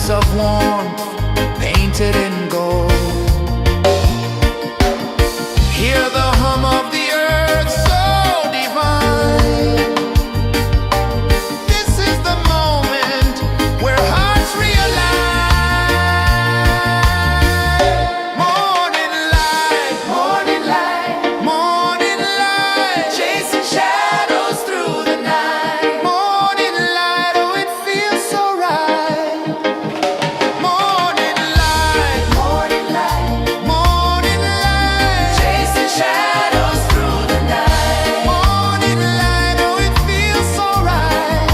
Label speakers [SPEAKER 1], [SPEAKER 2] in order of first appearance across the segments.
[SPEAKER 1] promise of warmth painted in gold. Hear the hum of the earth so divine. This is the moment where hearts realize. Morning light, morning light, morning light, chasing shadows through the night. Morning light, oh it feels so right. Morning light, morning light, morning light, chasing shadows through the night. Morning light, oh it feels so right.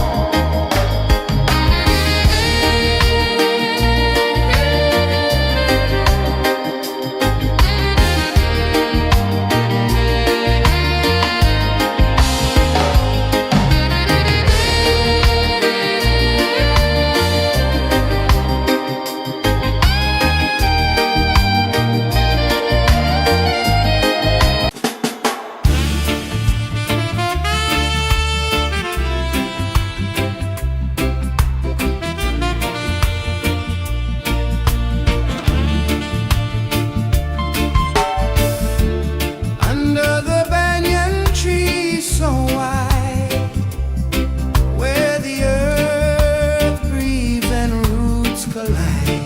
[SPEAKER 1] Under the banyan tree so wide, where the earth breathes and roots collide,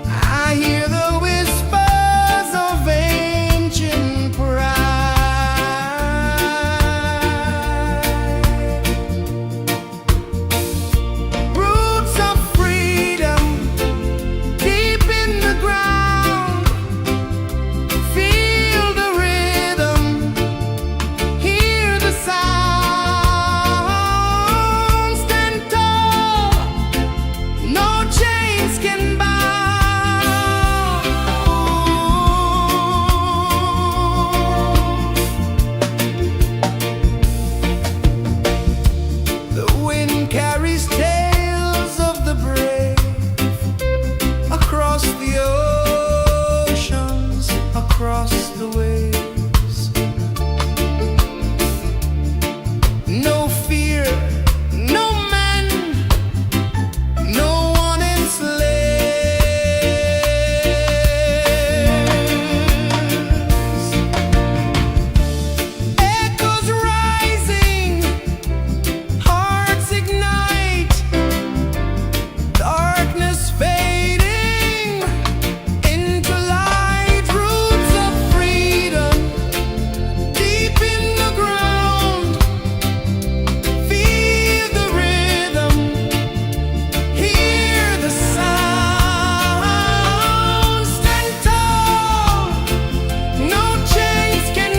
[SPEAKER 1] I hear the whispers of ancient pride. Roots of freedom deep in the ground. Feel the rhythm, hear the sound. Stand tall, no chains can bound. The wind carries tales of the brave across the oceans, across the waves. No fear, no man, no one enslaves. Echoes rising, hearts ignite, darkness fading into light. Roots of freedom deep in the ground. Feel the rhythm, hear the sound. Stand tall, no chains can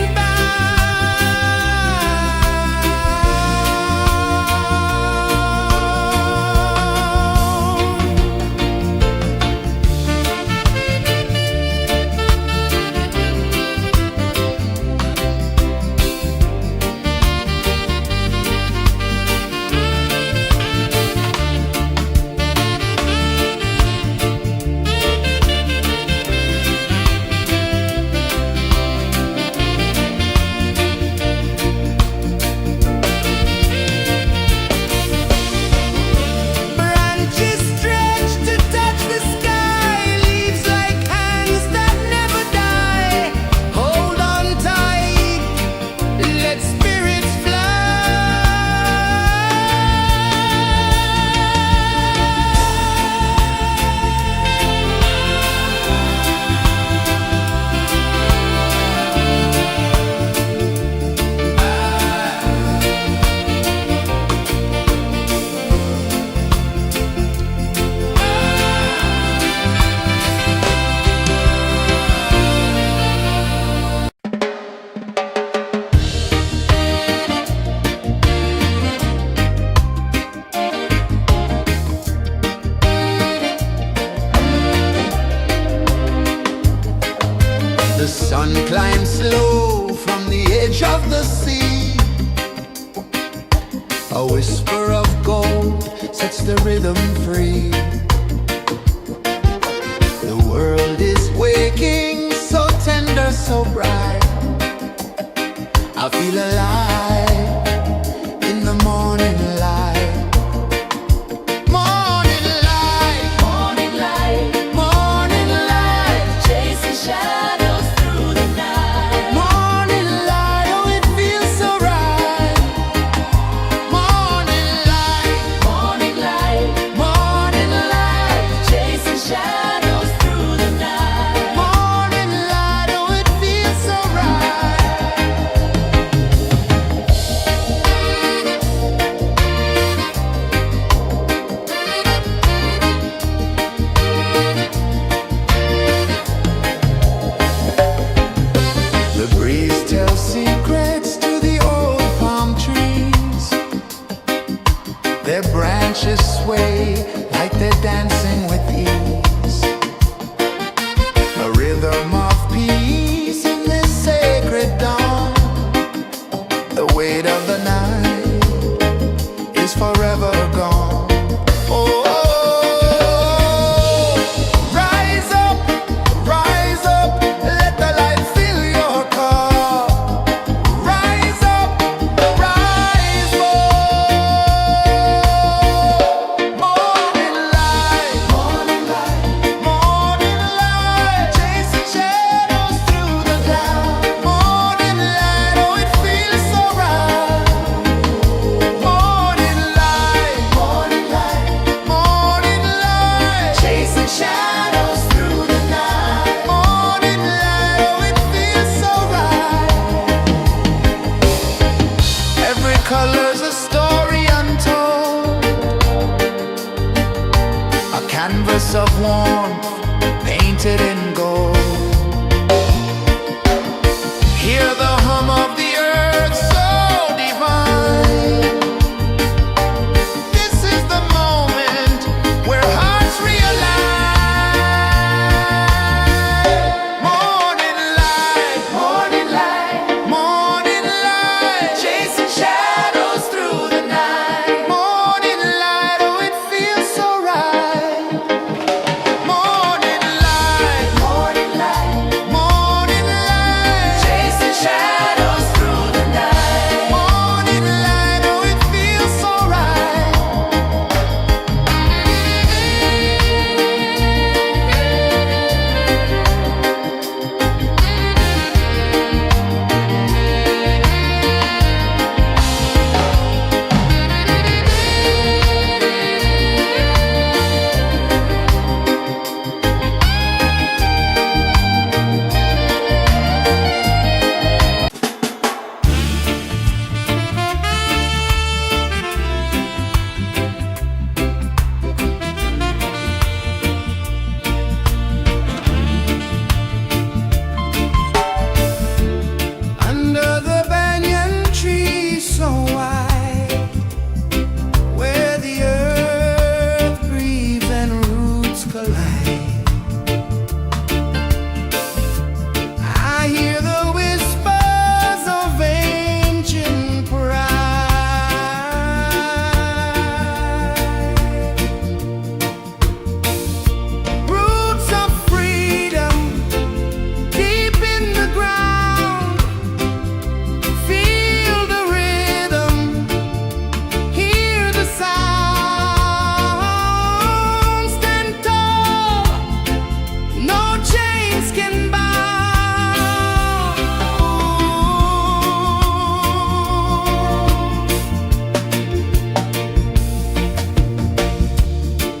[SPEAKER 1] branches stretch to touch the sky, leaves like hands that never die. Hold on tight, let spirits The sun climbs slow from the edge of the sea. A whisper of gold sets the rhythm free. The world is waking, so tender, so bright. I feel alive in the morning light. warmth painted in gold. Hear the hum of the earth so divine. This is the moment where hearts realize. Morning light, morning light, morning light, chasing shadows through the night. Morning light, oh it feels so right. Morning light, morning light, morning light, chasing shadows through the night. Morning light, oh it feels so right. Under the banyan tree so wide, where the earth breathes and roots collide, I hear the whispers of ancient pride. Roots of freedom deep in the ground. Feel the rhythm, hear the sound. Stand tall, no chains can bound.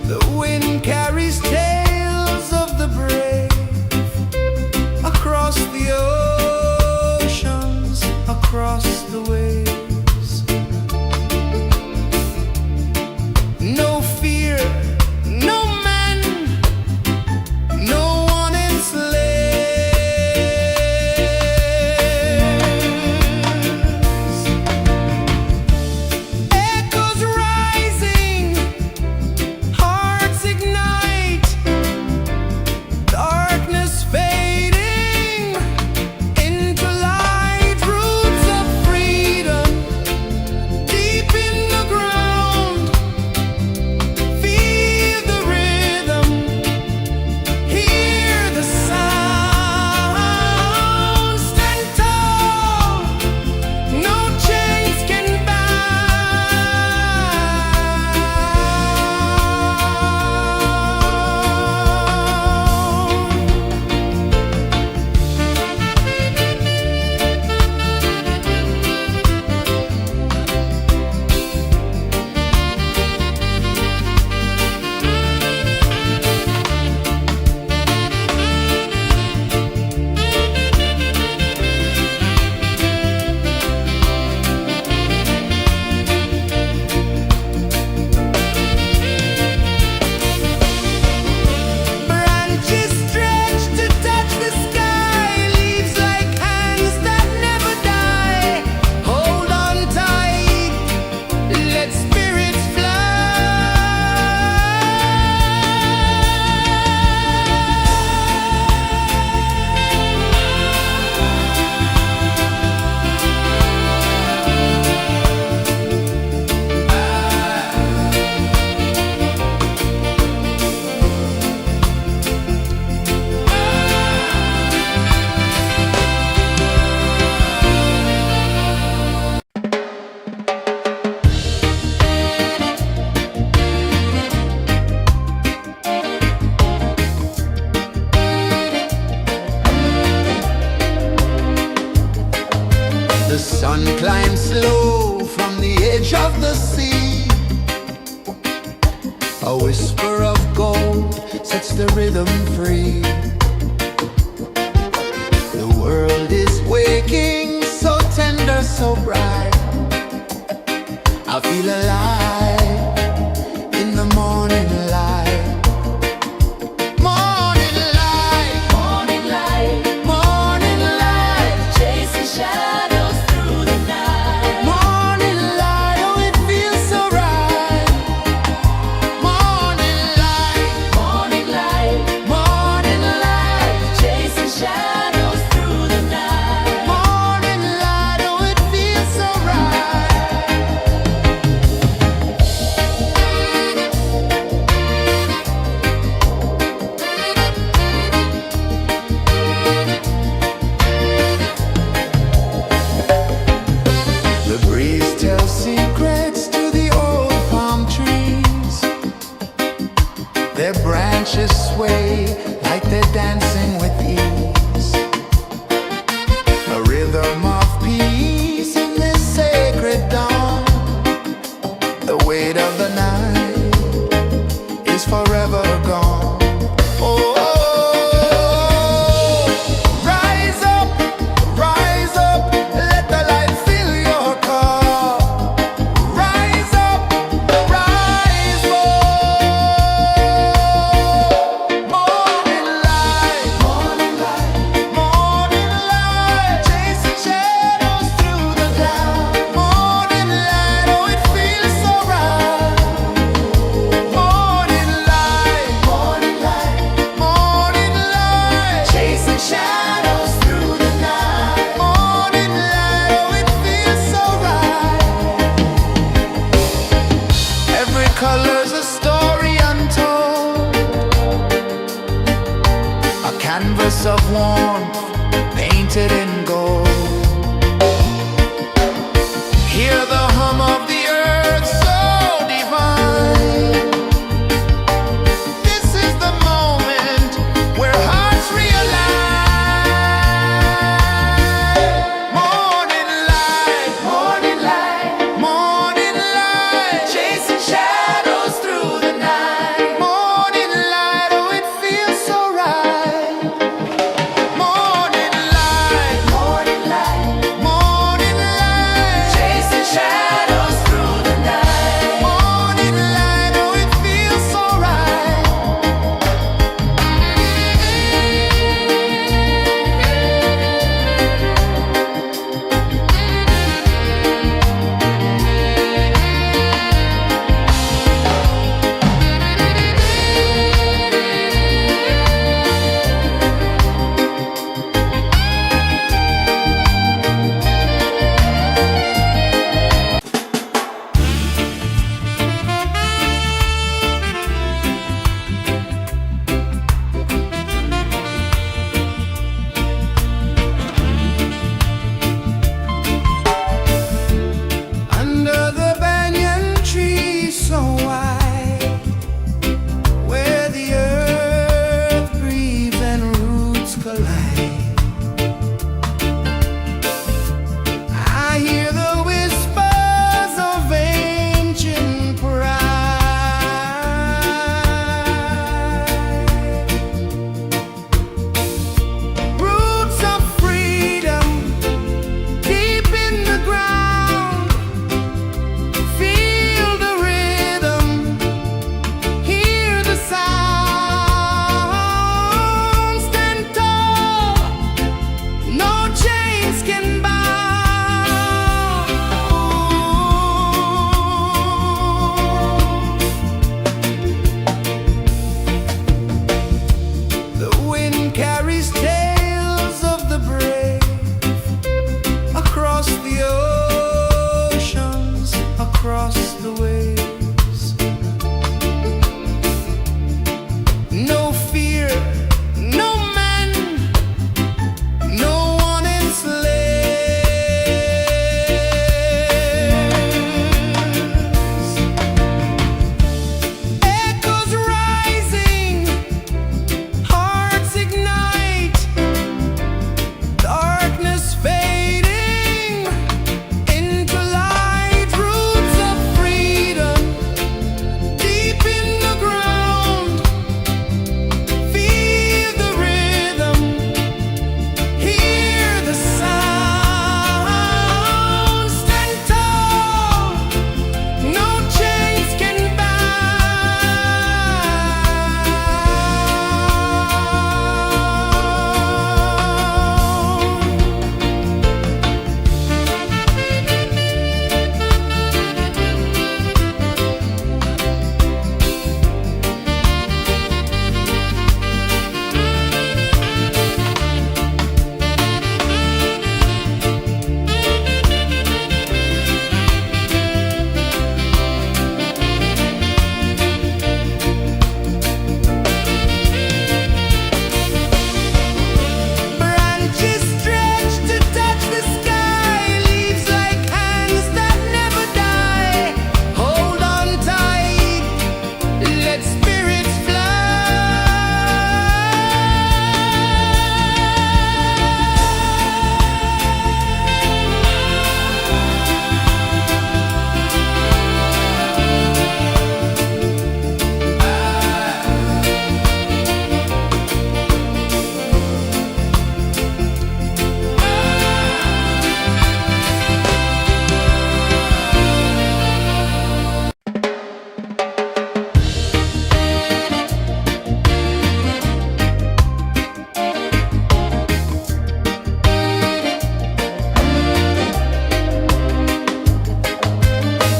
[SPEAKER 1] The wind carries tales of the brave across the oceans, across the waves. No fear, no man, no one enslaves. Echoes rising, hearts ignite, darkness fading into light. Roots of freedom deep in the ground. Feel the rhythm, hear the sound. Stand tall, no chains can branches stretch to touch the sky, leaves like hands that never die. Hold on tight, let spirits The sun climbs slow from the edge of the sea. A whisper of gold sets the rhythm free. The world is waking, so tender, so bright. I feel alive in the morning light. canvas of warmth painted in gold. Hear the hum of the earth so divine. This is the moment where hearts realize. Morning light, morning light, morning light, chasing shadows through the night. Morning light, oh it feels so right. Morning light, morning light, morning light, chasing shadows through the night. Morning light, oh it feels so right. Under the banyan tree so wide, where the earth breathes and roots collide, I hear the whispers of ancient pride. Roots of freedom deep in the ground. Feel the rhythm, hear the sound. Stand tall, no chains can bound. The wind carries tales of the brave across the oceans, across the waves. No fear, no man, no one enslaves. Echoes rising, hearts ignite, darkness fading into light. Roots of freedom deep in the ground. Feel the rhythm, hear the sound. Stand tall, no chains can branches stretch to touch the sky, leaves like hands that never die. Hold on tight, let spirits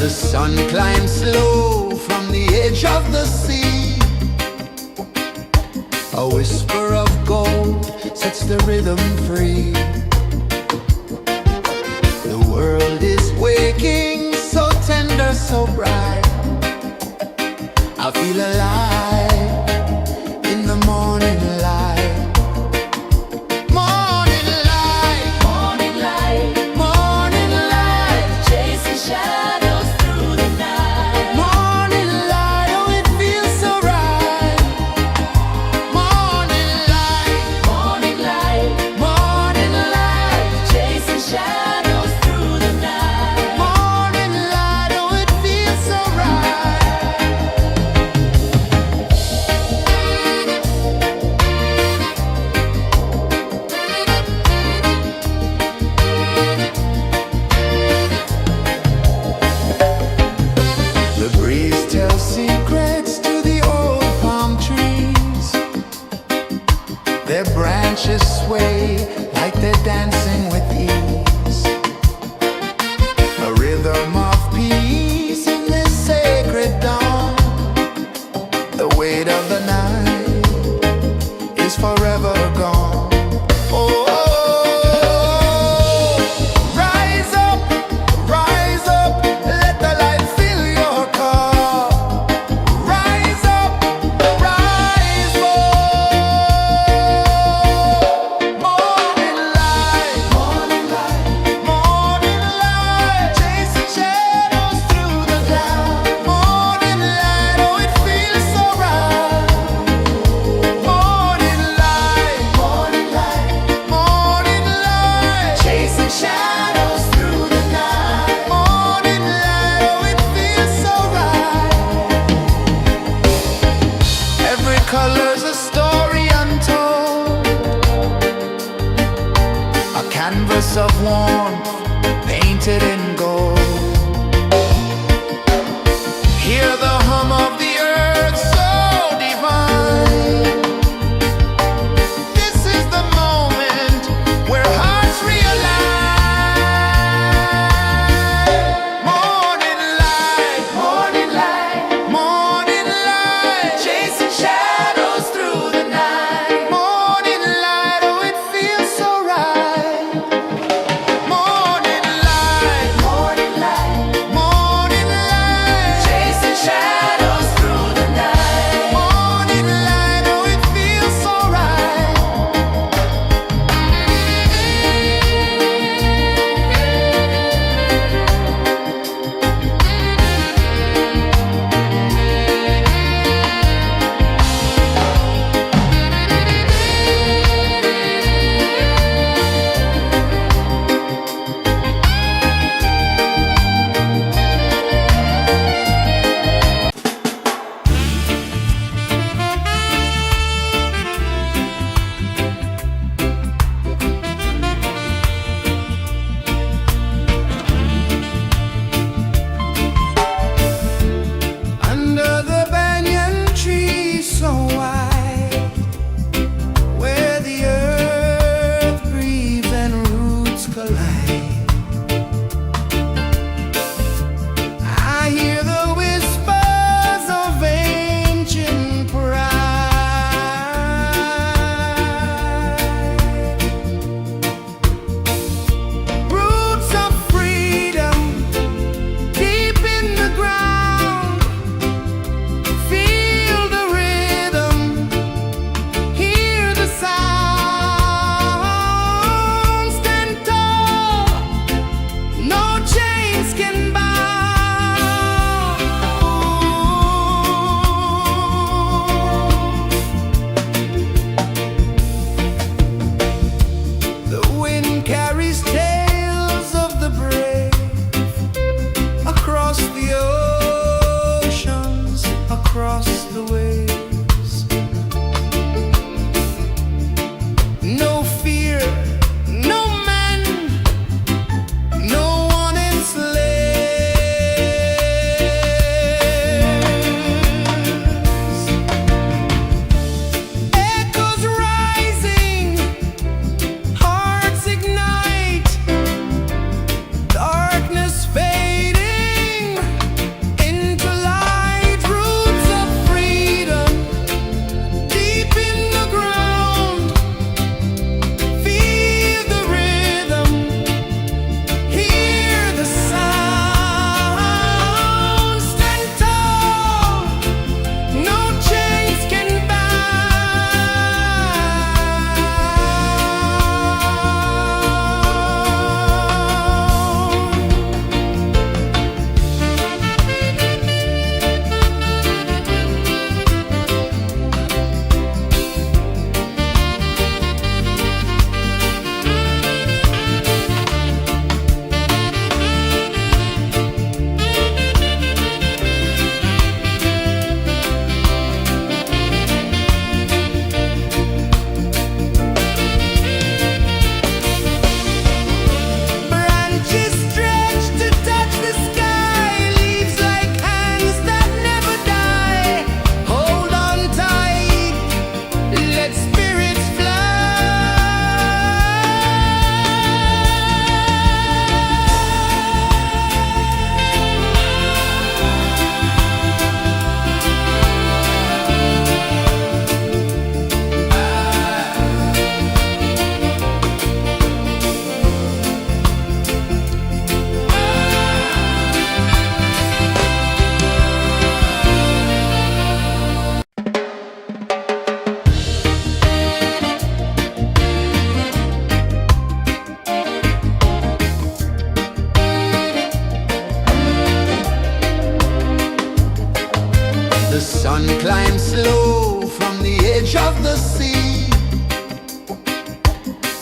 [SPEAKER 1] The sun climbs slow from the edge of the sea. A whisper of gold sets the rhythm free. The world is waking, so tender, so bright. I feel alive in the morning light. Their branches sway like they're dancing with ease. A rhythm of peace in this sacred dawn. The weight of the night is forever gone. Oh, rise up, let the light fill your cup. Rise up, rise more. Morning light, chasing shadows through the cloud. Morning light, oh it feels so right. Morning light, chasing shadows through the night. Morning light, oh it feels so right. Every color's a story untold, a canvas of warmth painted in gold. Hear the hum of the earth so divine. This is the moment where hearts realign. Morning light, chasing shadows through the night. Morning light, oh it feels so right. Morning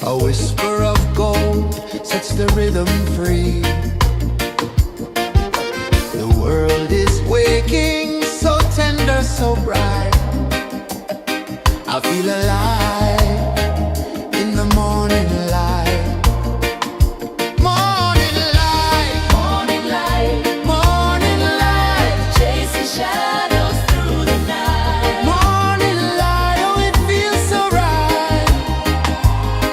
[SPEAKER 1] A whisper of gold sets the rhythm free. The world is waking, so tender, so bright. I feel alive in the morning light. Morning light, morning light, morning light, chasing shadows through the night. Morning light, oh it feels so right.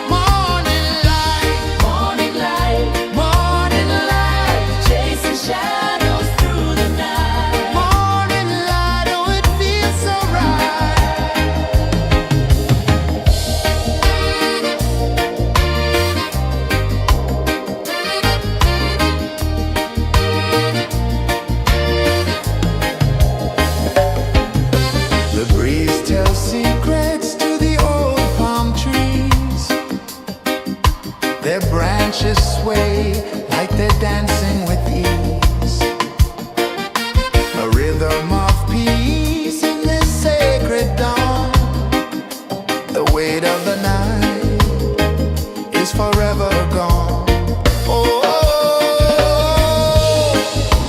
[SPEAKER 1] Morning light, morning light, morning light, chasing shadows through the night. Morning light, oh it feels so right. The breeze tells secrets to the old palm trees. Their branches sway like they're dancing with ease. A rhythm of peace in this sacred dawn. The weight of the night is forever gone. Oh,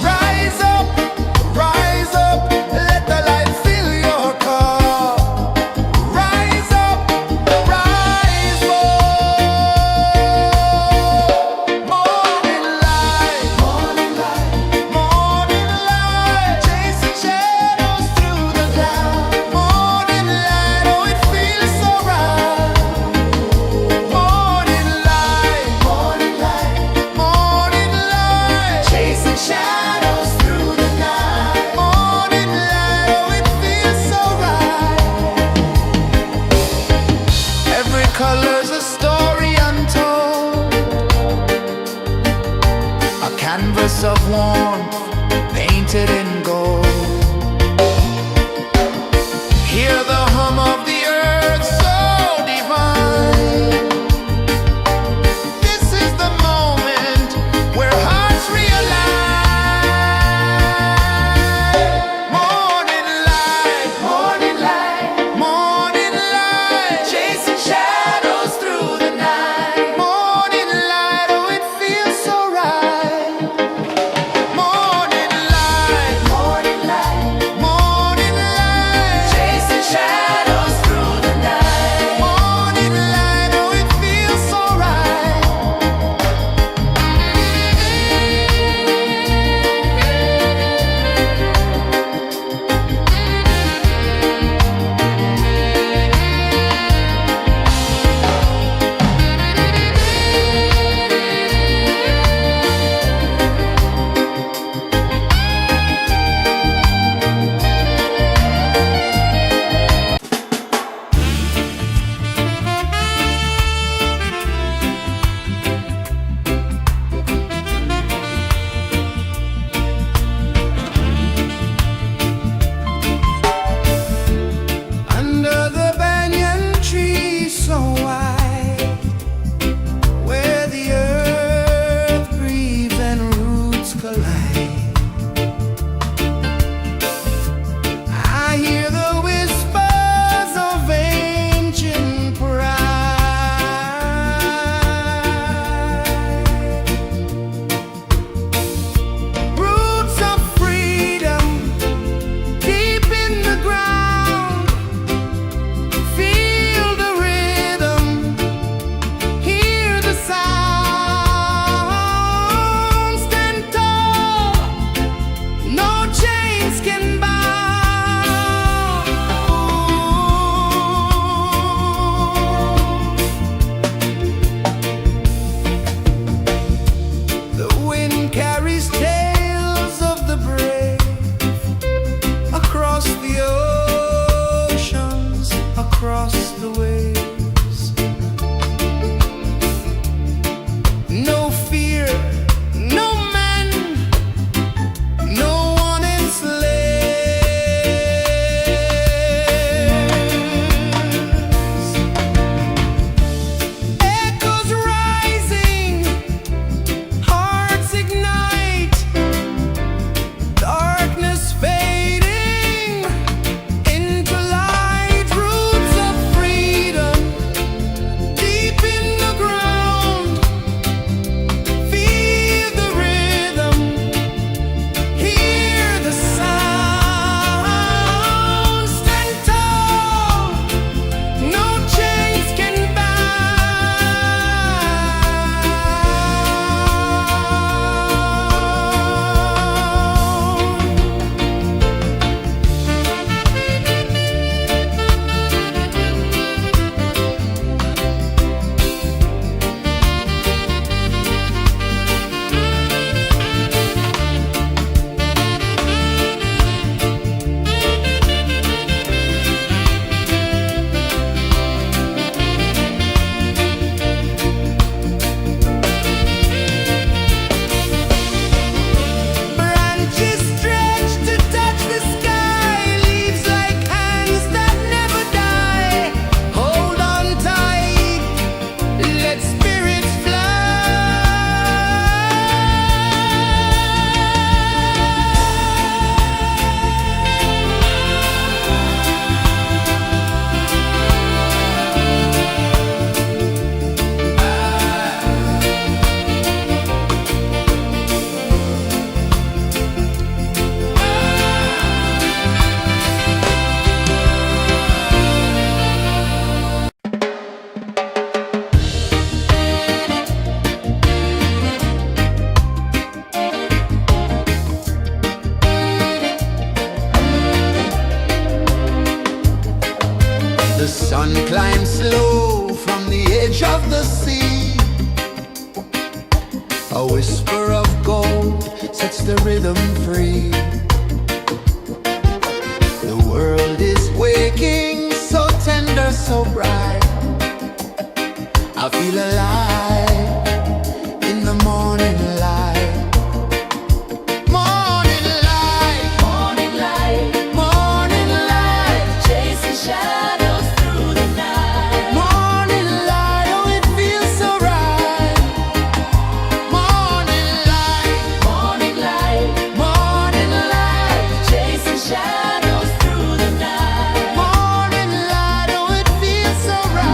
[SPEAKER 1] rise up, let the light fill your cup. Rise up, rise up. Morning light, morning light, morning light, chasing shadows through the cloud. Morning light, oh it feels so right. Morning light, morning light, morning light, chasing shadows through the night. Morning light, oh it feels so right. Every color's a story untold, a canvas of warmth painted in gold. Hear the hum of the earth so divine. This is the moment where hearts realign. Morning light, morning light, morning light, chasing shadows through the night. Morning light, oh it feels so right. Morning light, morning light. of the sea. A whisper of gold sets the rhythm free. The world is waking, so tender, so bright. I feel alive in the morning light. Morning light, morning light, morning light, chasing shadows through the night. Morning light, oh it feels so right. Morning light, morning light, morning light, chasing shadows through the night. Morning light, oh it feels so right.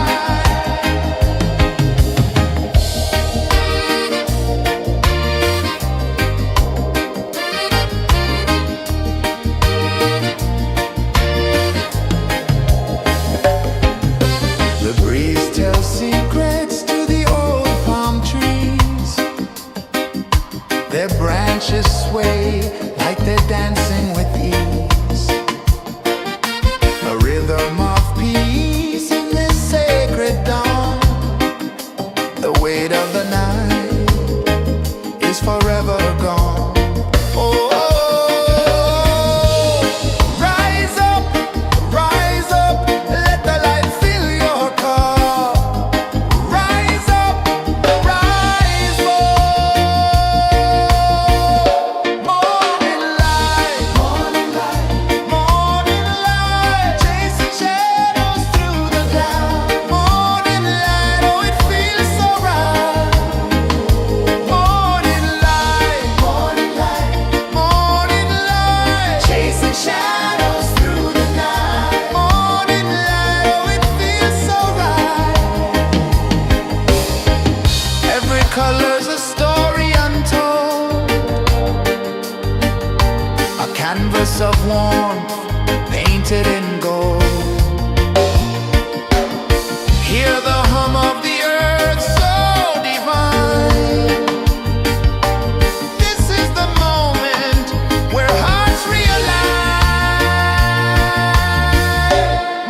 [SPEAKER 1] The breeze tells secrets to the old palm trees. Their branches sway like they're dancing with ease. A rhythm of peace in this sacred dawn. The weight of the night is forever gone. Oh, rise up, let the light fill your cup. Rise up, rise up. Morning light, morning light, morning light, chasing shadows through the cloud. Morning light, oh it feels so right. Morning light, morning light, morning light, chasing shadows through the night. Morning light, oh it feels so right. Every color's a story untold, a canvas of warmth painted in gold. Hear the hum of the earth so divine. This is the moment where hearts realign.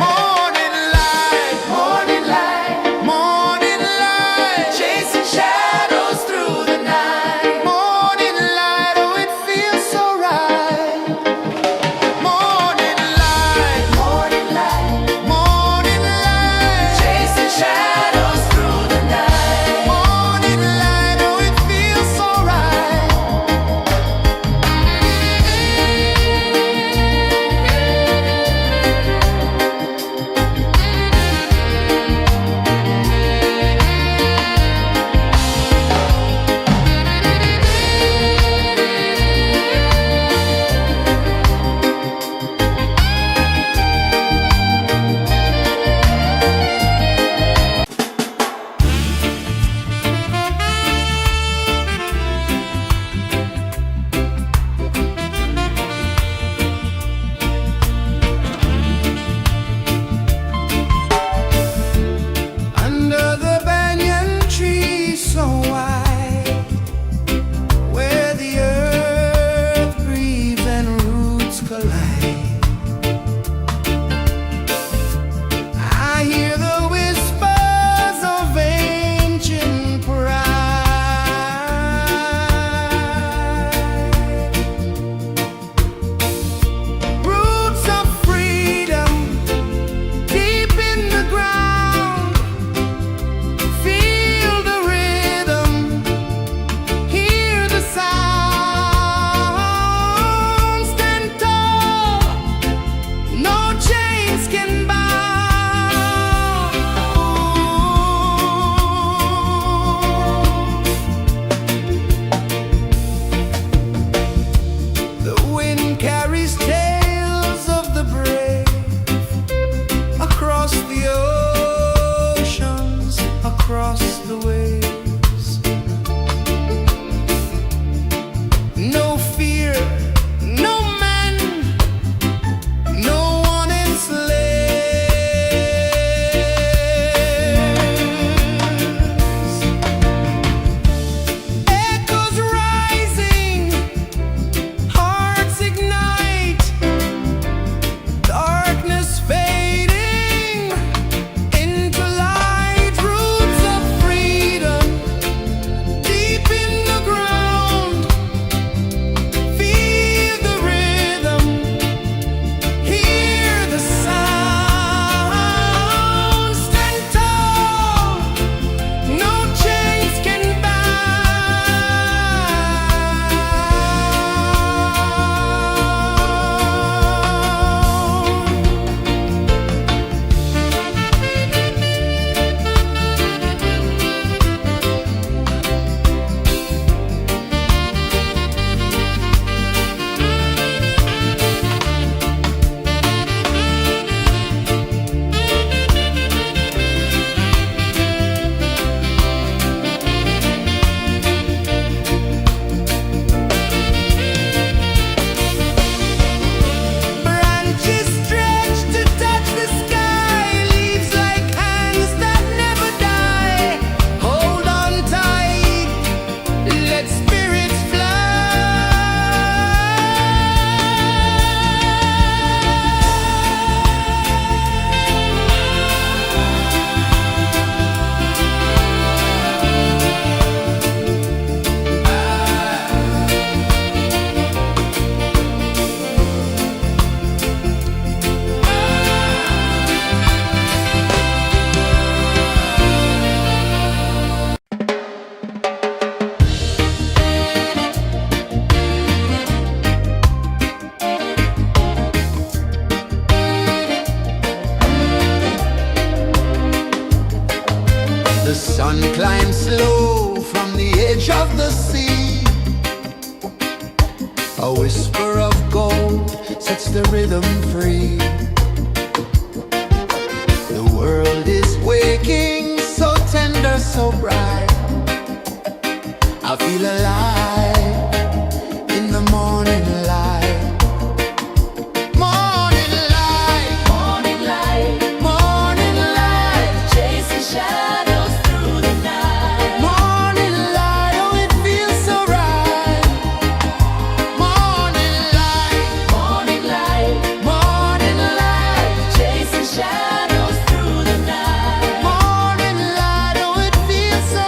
[SPEAKER 1] Morning light, morning light, morning light, chasing shadows through the night. Morning light, oh it feels so right. Morning light, morning light, morning light, chasing shadows through the night. Morning light, oh it feels so right. Under the banyan tree so wide, where the earth breathes and roots collide, I hear the whispers of ancient pride. Roots of freedom deep in the ground. Feel the rhythm, hear the sound. Stand tall, no chains can bound. The wind carries tales of the brave across the oceans, across the waves. No fear, no man, no one enslaves. Echoes rising, hearts ignite, darkness fading into light. Roots of The sun climbs slow from the edge of the sea. A whisper of gold sets the rhythm free. The world is waking, so tender, so bright. I feel alive in the morning light. Morning light,
[SPEAKER 2] Morning light,
[SPEAKER 1] morning light,
[SPEAKER 2] chasing shadows through the night.
[SPEAKER 1] morning light, oh it feels so right. Morning light,
[SPEAKER 2] Morning light,
[SPEAKER 1] morning light,
[SPEAKER 2] chasing shadows through the night.
[SPEAKER 1] morning light, oh it feels so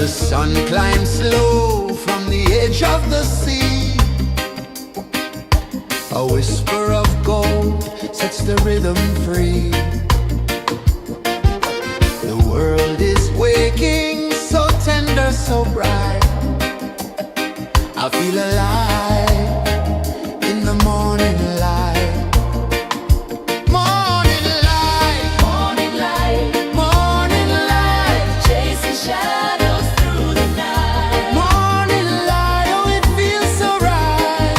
[SPEAKER 1] The sun climbs slow from the edge of the sea. A whisper of gold sets the rhythm free. The world is waking, so tender, so bright. I feel alive in the morning light. Morning light,
[SPEAKER 2] Morning light,
[SPEAKER 1] morning light,
[SPEAKER 2] chasing shadows through the night.
[SPEAKER 1] morning light, oh it feels so right.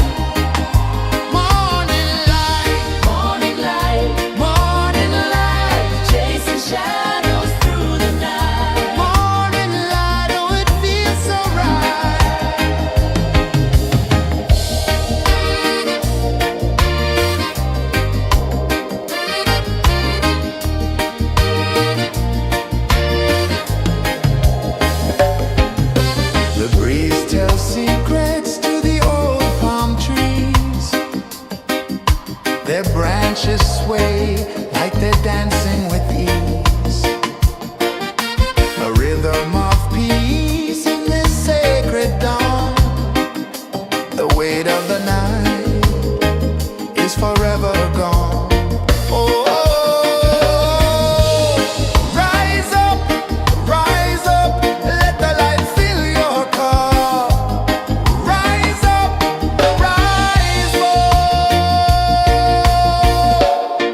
[SPEAKER 1] Morning light,
[SPEAKER 2] Morning light,
[SPEAKER 1] morning light,
[SPEAKER 2] chasing shadows through the night.
[SPEAKER 1] morning light, oh it feels so right. The breeze tells secrets to the old palm trees. Their branches sway like they're dancing with ease. A rhythm of peace in this sacred dawn. The weight of the night is forever gone. Oh, rise up, let the light fill your car. Rise up, rise up.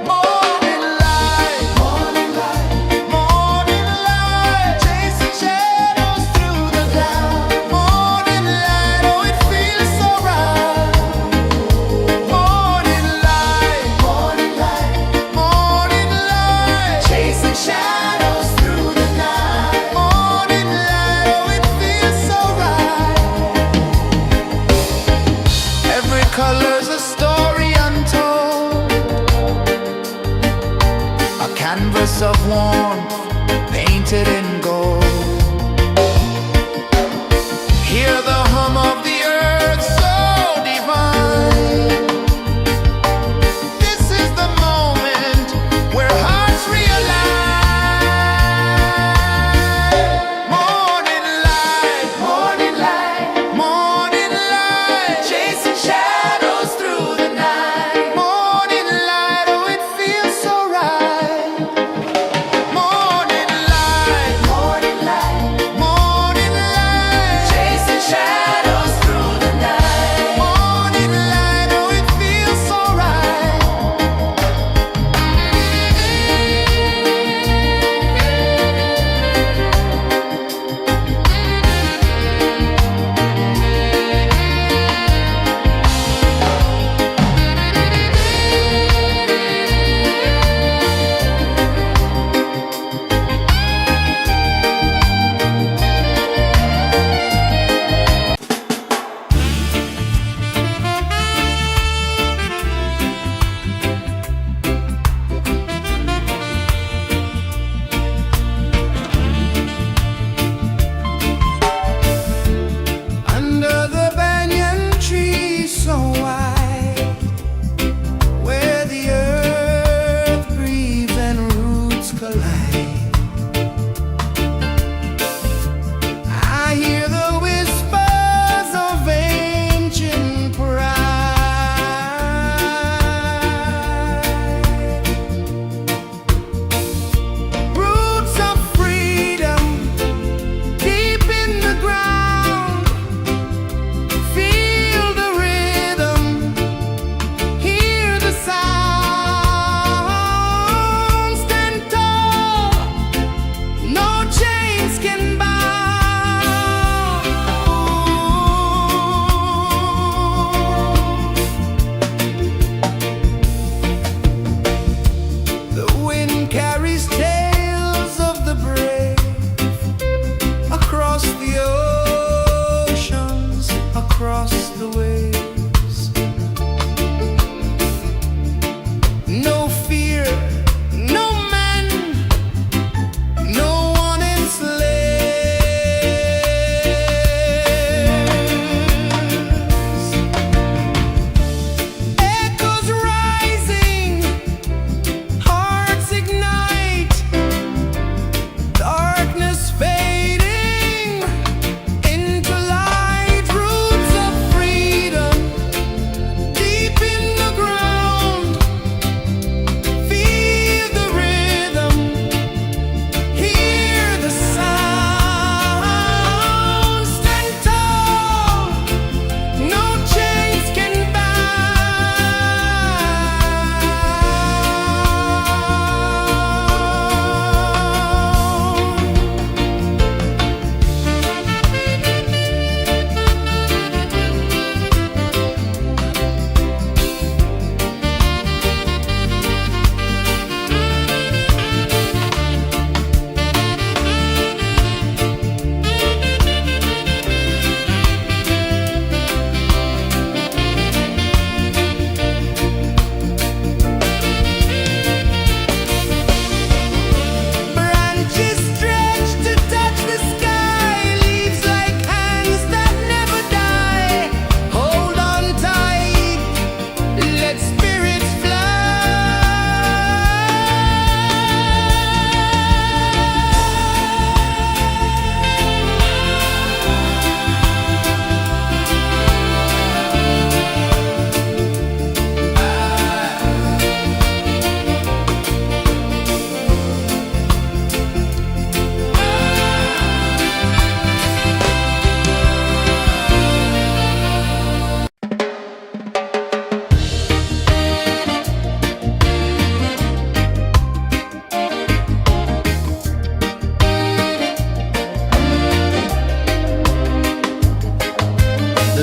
[SPEAKER 1] Morning light, morning light, morning light, chasing shadows through the cloud. Morning light, oh it feels so right. Morning light, morning light, morning light, chasing shadows through the night. Morning light, oh it feels so right. Every color's a story untold, a canvas of warmth painted in gold. Hear the hum of the earth so divine. This is the moment where hearts realign. Morning light, morning light, morning light, chasing shadows through the night. Morning light, oh it feels so right. Morning light,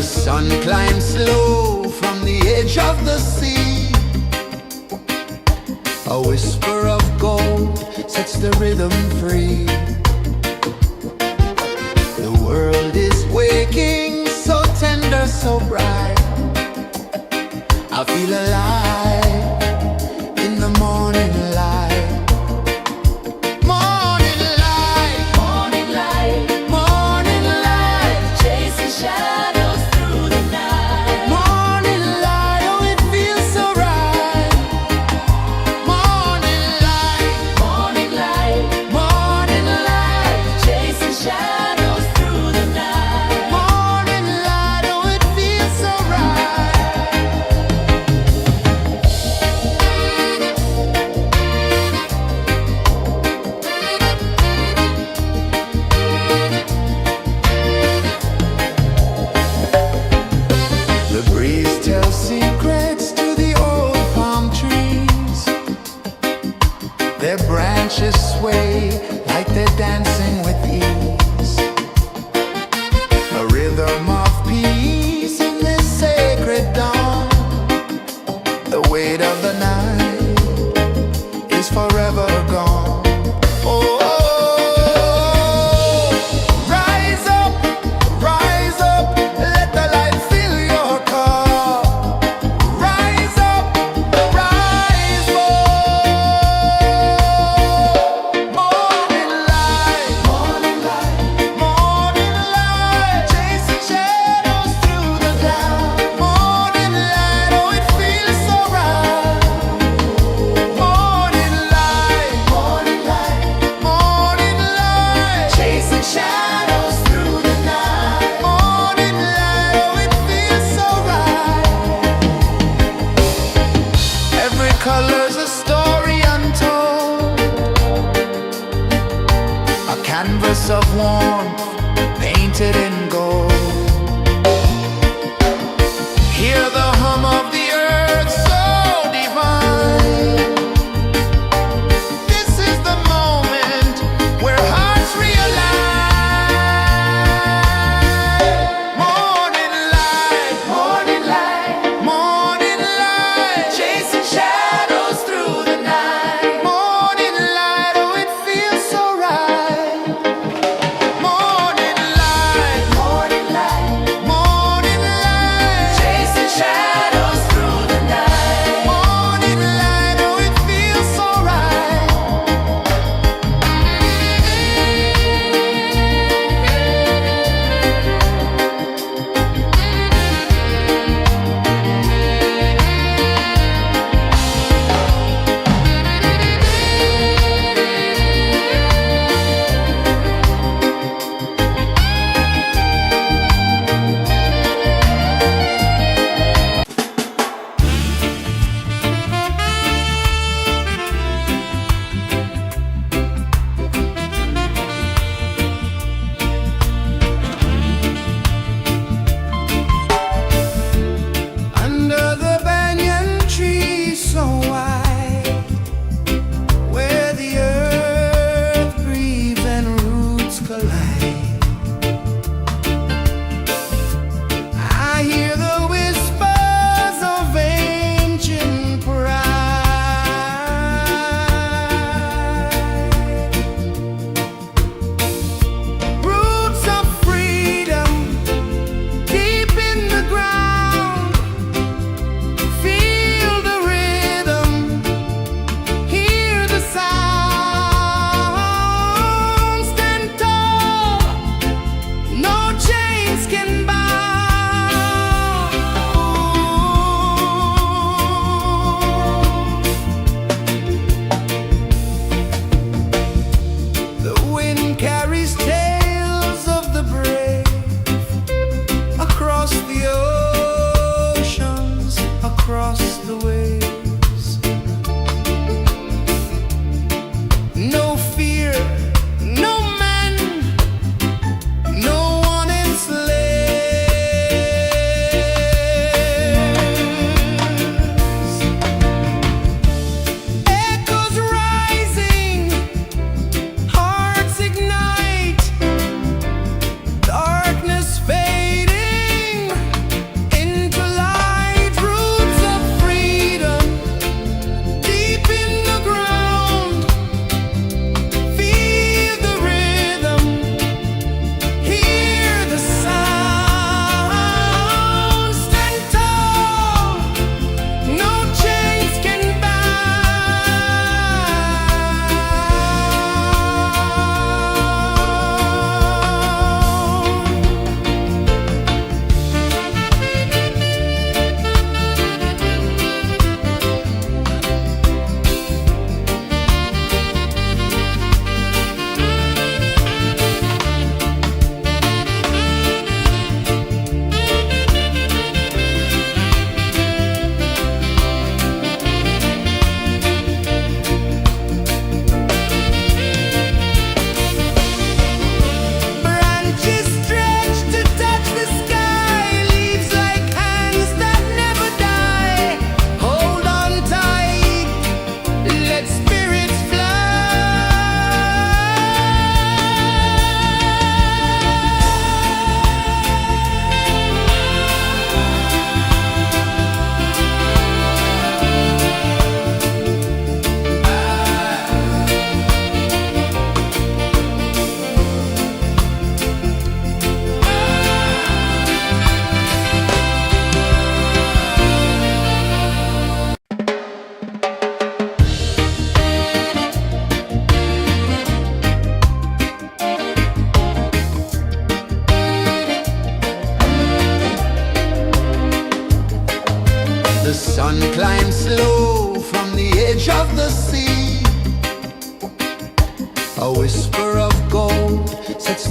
[SPEAKER 1] sun climbs slow from the edge of the sea. A whisper of gold sets the rhythm free. The world is waking, so tender, so bright. I feel alive in the morning light. Morning light,
[SPEAKER 2] Morning light,
[SPEAKER 1] morning light,
[SPEAKER 2] chasing shadows through the night.
[SPEAKER 1] morning light, oh it feels so right. Morning light,
[SPEAKER 2] Morning light,
[SPEAKER 1] morning light,
[SPEAKER 2] chasing shadows through the night.
[SPEAKER 1] morning light, oh it feels so right. The breeze tells secrets to the old palm trees. Their branches sway like they're dancing with ease. A rhythm of peace in this sacred dawn. The weight of the night is forever gone. Oh, rise up, let the light fill your car. Rise up, rise up. Morning light, morning light, morning light, chasing shadows through the cloud. Morning light, oh it feels so right. Morning light, morning light, morning light, chasing shadows through the night. Morning light, oh it feels so right. Every color's a story untold, a canvas of warmth painted in gold. Hear the hum of the earth so divine. This is the moment where hearts realign. Morning light, morning light, morning light, chasing shadows through the night. Morning light, oh it feels so right. Morning light, morning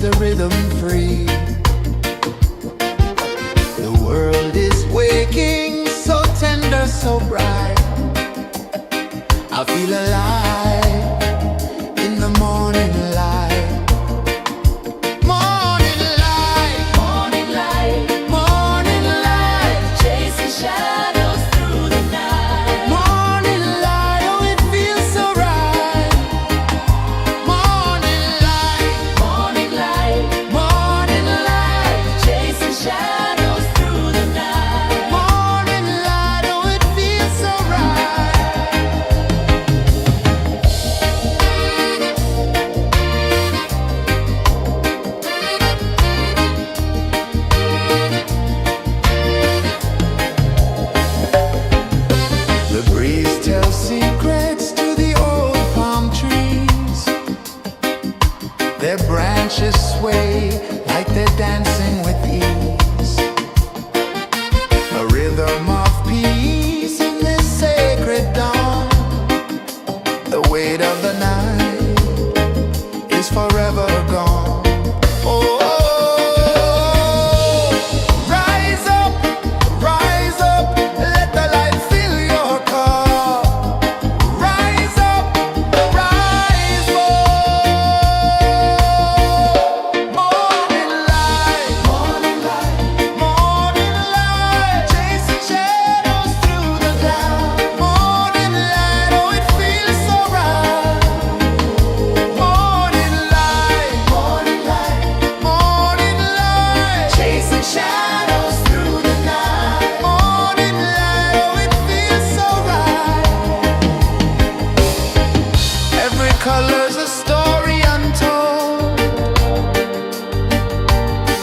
[SPEAKER 1] the rhythm free. The world is waking, so tender, so bright. I feel alive in the morning light. Morning light,
[SPEAKER 2] Morning light,
[SPEAKER 1] morning light,
[SPEAKER 2] chasing shadows through the night.
[SPEAKER 1] morning light, oh it feels so right. Morning light,
[SPEAKER 2] Morning light,
[SPEAKER 1] morning light,
[SPEAKER 2] chasing shadows through the night.
[SPEAKER 1] morning light, oh it feels so right. The breeze tells secrets to the old palm trees. Their branches sway like they're dancing with ease. A rhythm of peace in this sacred dawn. The weight of the night is forever gone. Oh, rise up, let the light fill your cup. Rise up, rise up. Morning light, morning light, morning light, chasing shadows through the cloud. Morning light, oh it feels so right. Morning light, morning light, morning light, chasing shadows through the night. Morning light, oh it feels so right. Every color's a story untold,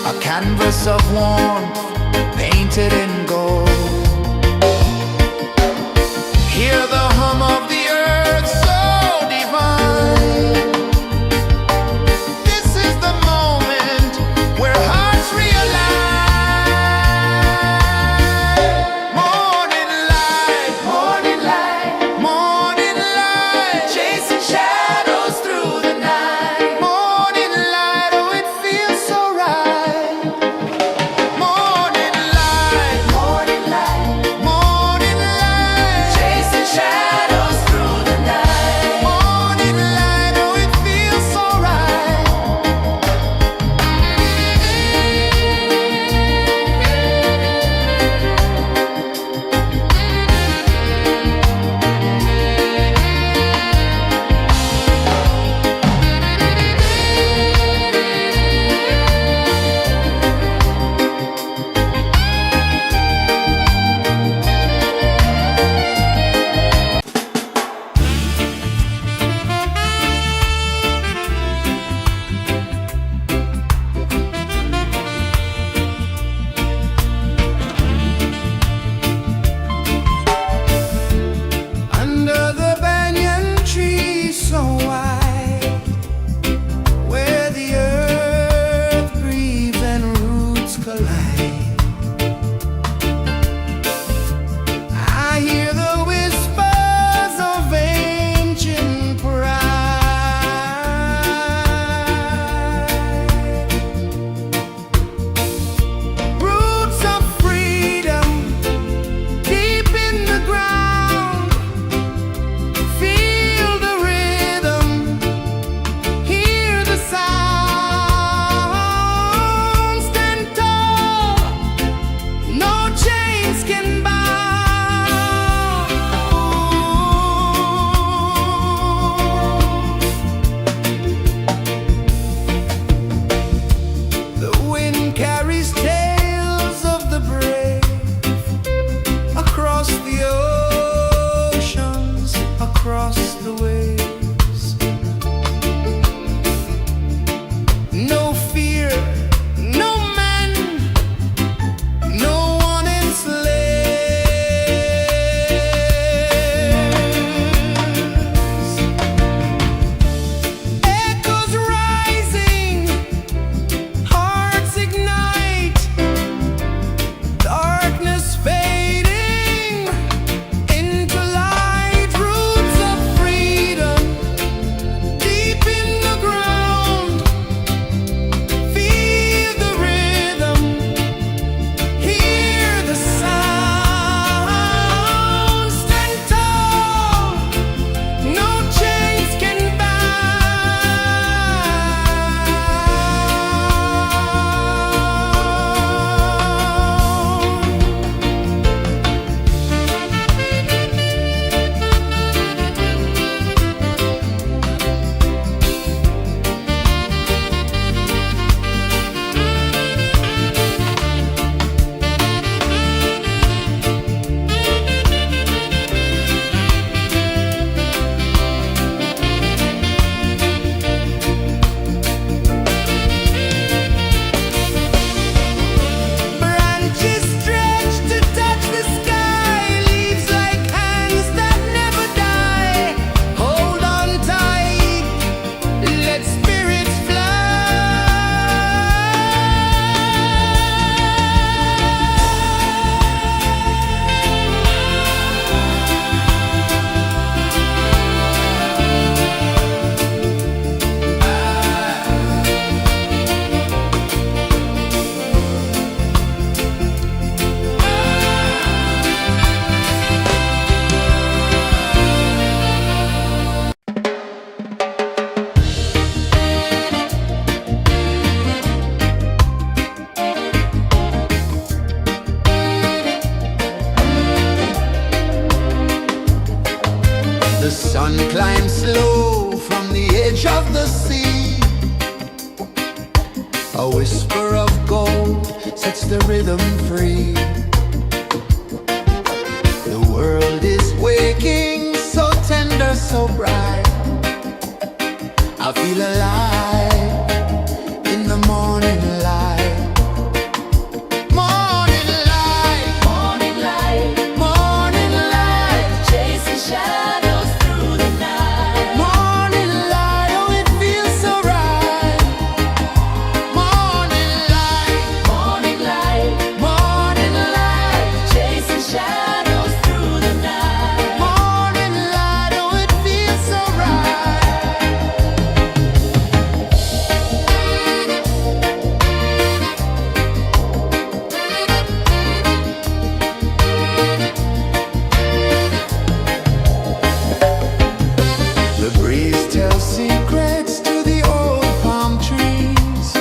[SPEAKER 1] a canvas of warmth painted in gold. Hear the hum of the earth so divine. This is the moment where hearts realign. Morning light, morning light, morning light, chasing shadows through the night. Morning light, oh it feels so right. Morning sun climbs slow from the edge of the sea. A whisper of gold sets the rhythm free. The world is waking, so tender, so bright. I feel alive in the morning light. Morning light,
[SPEAKER 2] Morning light,
[SPEAKER 1] morning light,
[SPEAKER 2] chasing shadows through the night.
[SPEAKER 1] morning light, oh it feels so right. Morning light,
[SPEAKER 2] Morning light,
[SPEAKER 1] morning light,
[SPEAKER 2] chasing shadows through the night.
[SPEAKER 1] morning light, oh it feels so right. The breeze tells secrets to the old palm trees.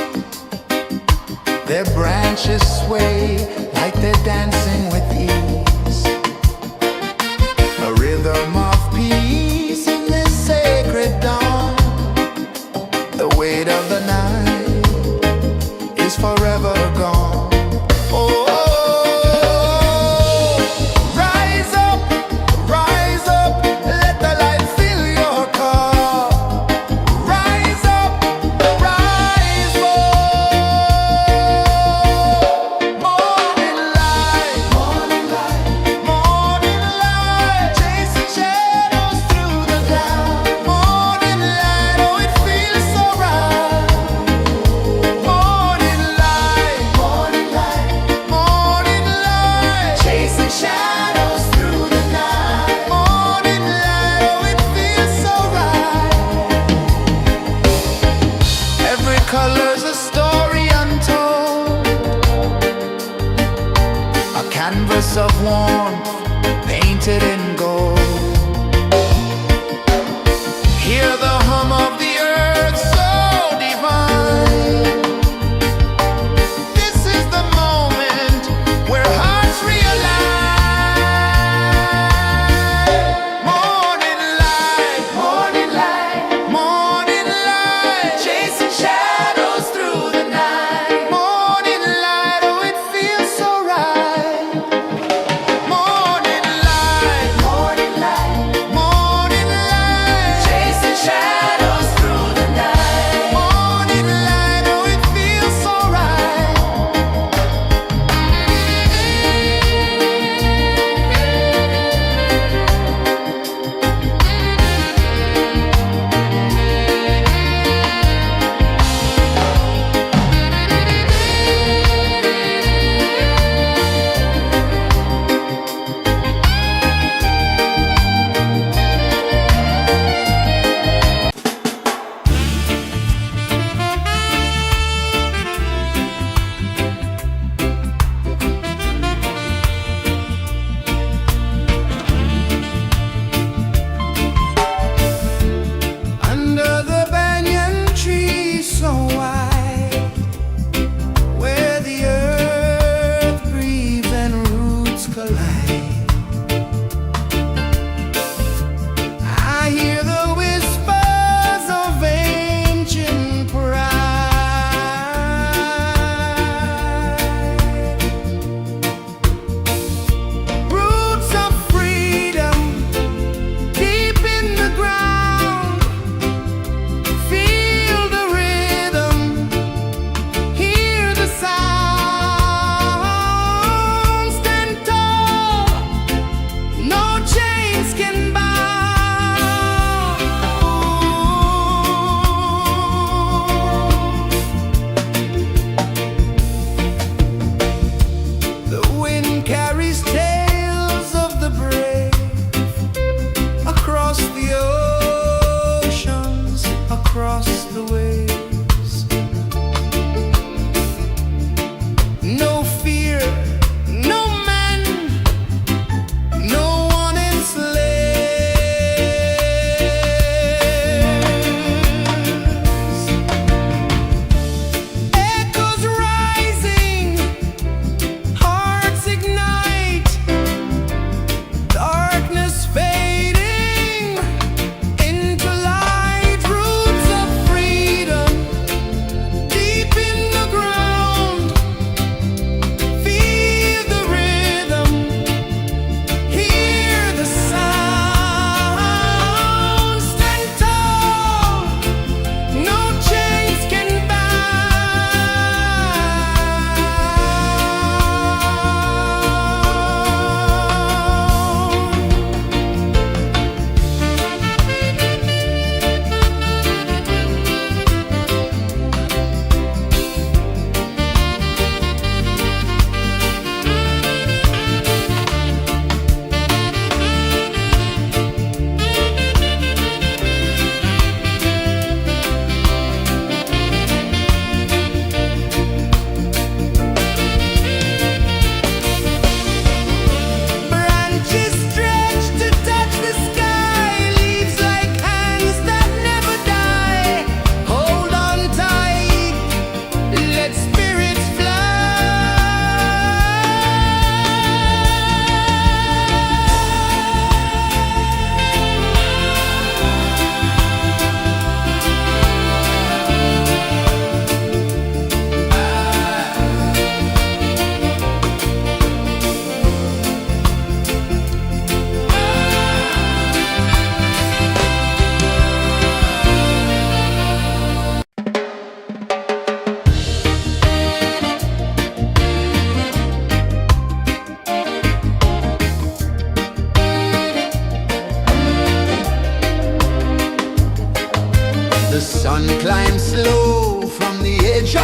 [SPEAKER 1] Their branches sway like they're dancing with ease. A rhythm of peace in this sacred dawn. The weight of the night is forever gone. Oh, rise up, let the light fill your cup. Rise up, rise more. Morning light, morning light, chasing shadows through the cloud. Morning light, oh it feels so right. Morning light, chasing shadows through the night. Morning light, oh it feels so right. Every color's a story untold, a canvas of warmth painted in gold. Hear the hum of the earth so divine. This is the moment where hearts realign. Morning light, morning light, chasing shadows through the night. Morning light, oh it feels so right. Morning light,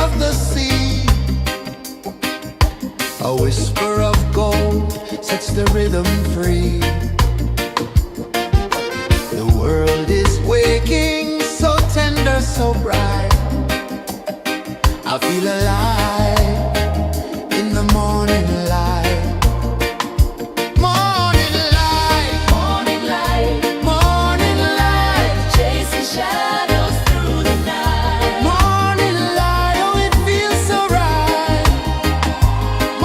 [SPEAKER 1] of the sea. A whisper of gold sets the rhythm free. The world is waking, so tender, so bright. I feel alive in the morning light. Morning light,
[SPEAKER 2] Morning light,
[SPEAKER 1] morning light,
[SPEAKER 2] chasing shadows through the night.
[SPEAKER 1] morning light, oh it feels so right.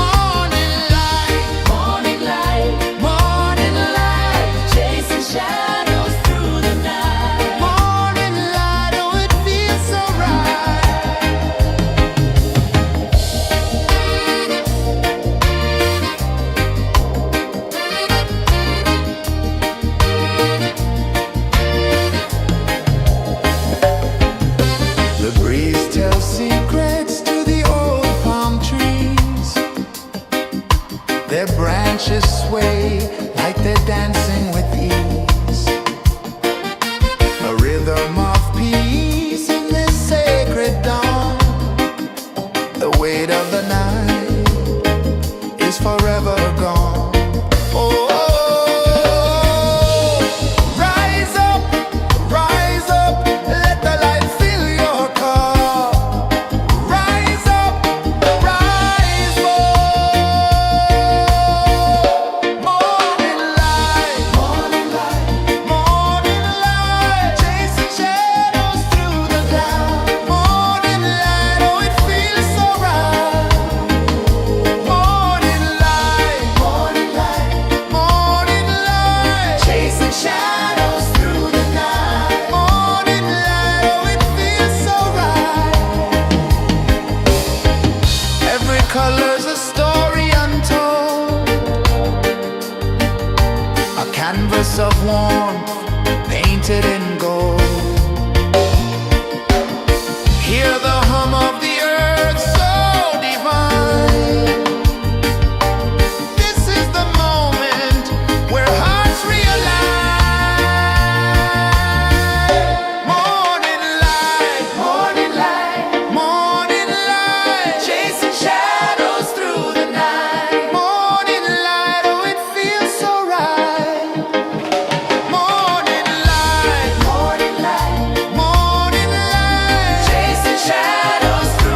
[SPEAKER 1] Morning light,
[SPEAKER 2] Morning light,
[SPEAKER 1] morning light,
[SPEAKER 2] chasing shadows through the night.
[SPEAKER 1] morning light, oh it feels so right. The breeze tells secrets to the old palm trees. Their branches sway like they're dancing with ease. A rhythm of peace in this sacred dawn. The weight of the night is forever gone. Oh, rise up, let the light fill your cup. Rise up, rise up. Morning light, morning light, morning light, chasing shadows through the cloud. Morning light, oh it feels so right. Morning light, morning light, morning light, chasing shadows through the night. Morning light, oh it feels so right. Every color's a story untold, a canvas of warmth painted in gold. Hear the hum of the earth so divine. This is the moment where hearts realign. Morning light, morning light, morning light, chasing shadows through the night. Morning light, oh it feels so right. Morning light, morning light, morning light, chasing shadows through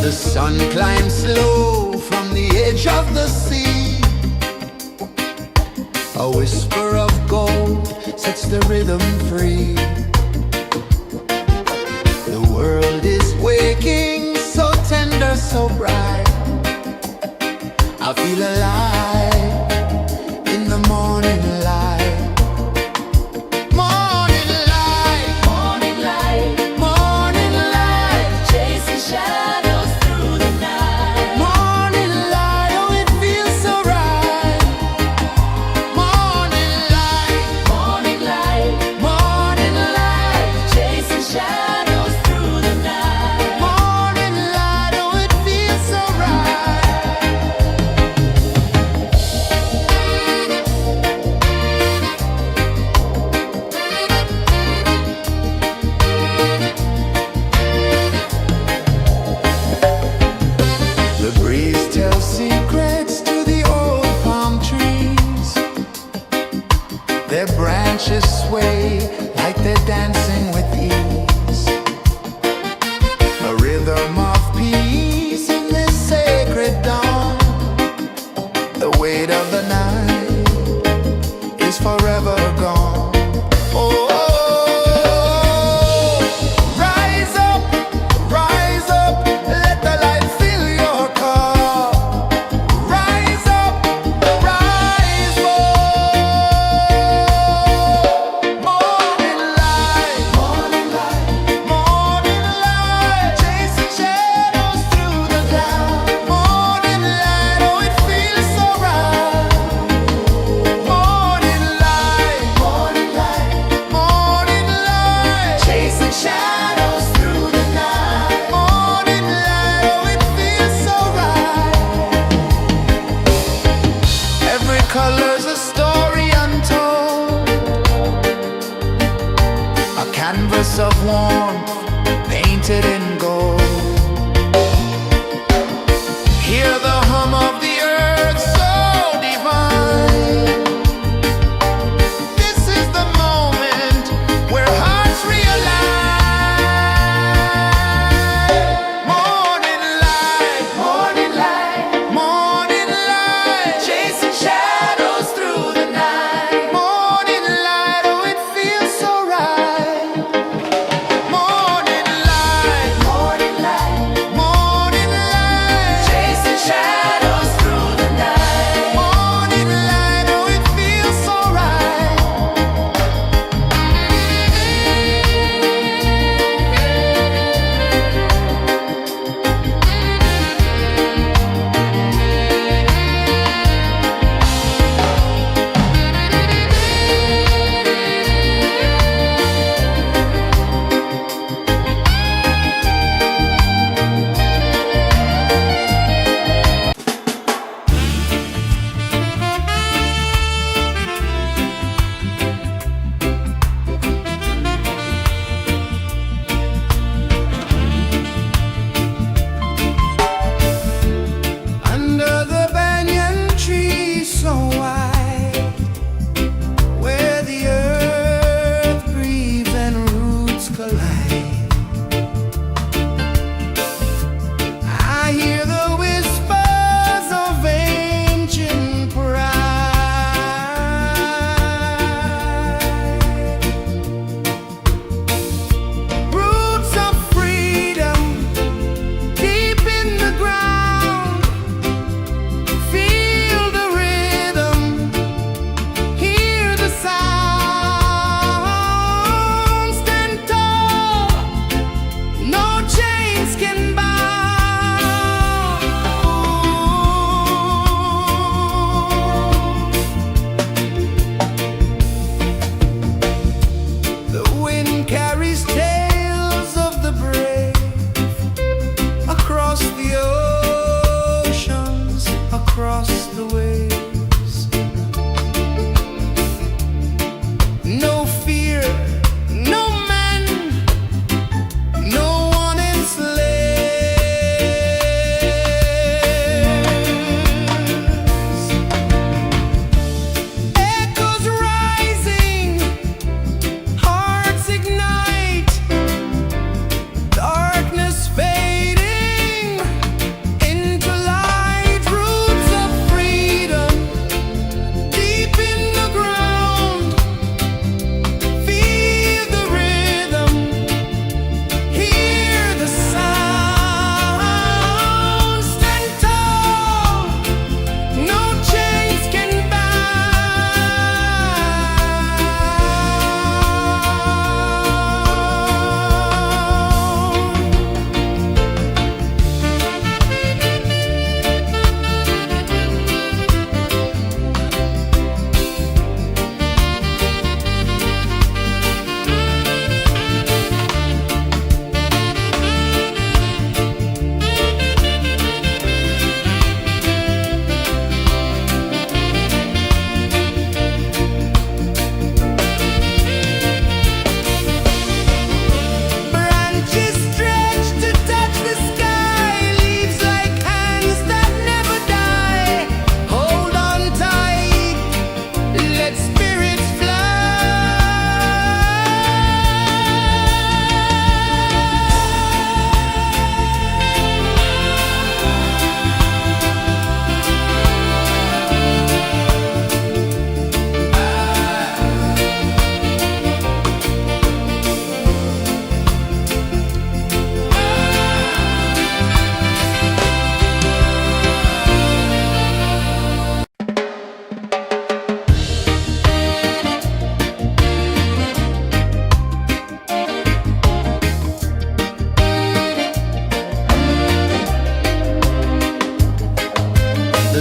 [SPEAKER 1] The sun climbs slow from the edge of the sea. A whisper of gold sets the rhythm free. The world is waking, so tender, so bright. I feel alive in the morning light. Morning light,
[SPEAKER 2] Morning light,
[SPEAKER 1] morning light,
[SPEAKER 2] chasing shadows through the night.
[SPEAKER 1] morning light. Oh, it feels so right. Morning light,
[SPEAKER 2] Morning light,
[SPEAKER 1] morning light,
[SPEAKER 2] chasing shadows through the night.
[SPEAKER 1] morning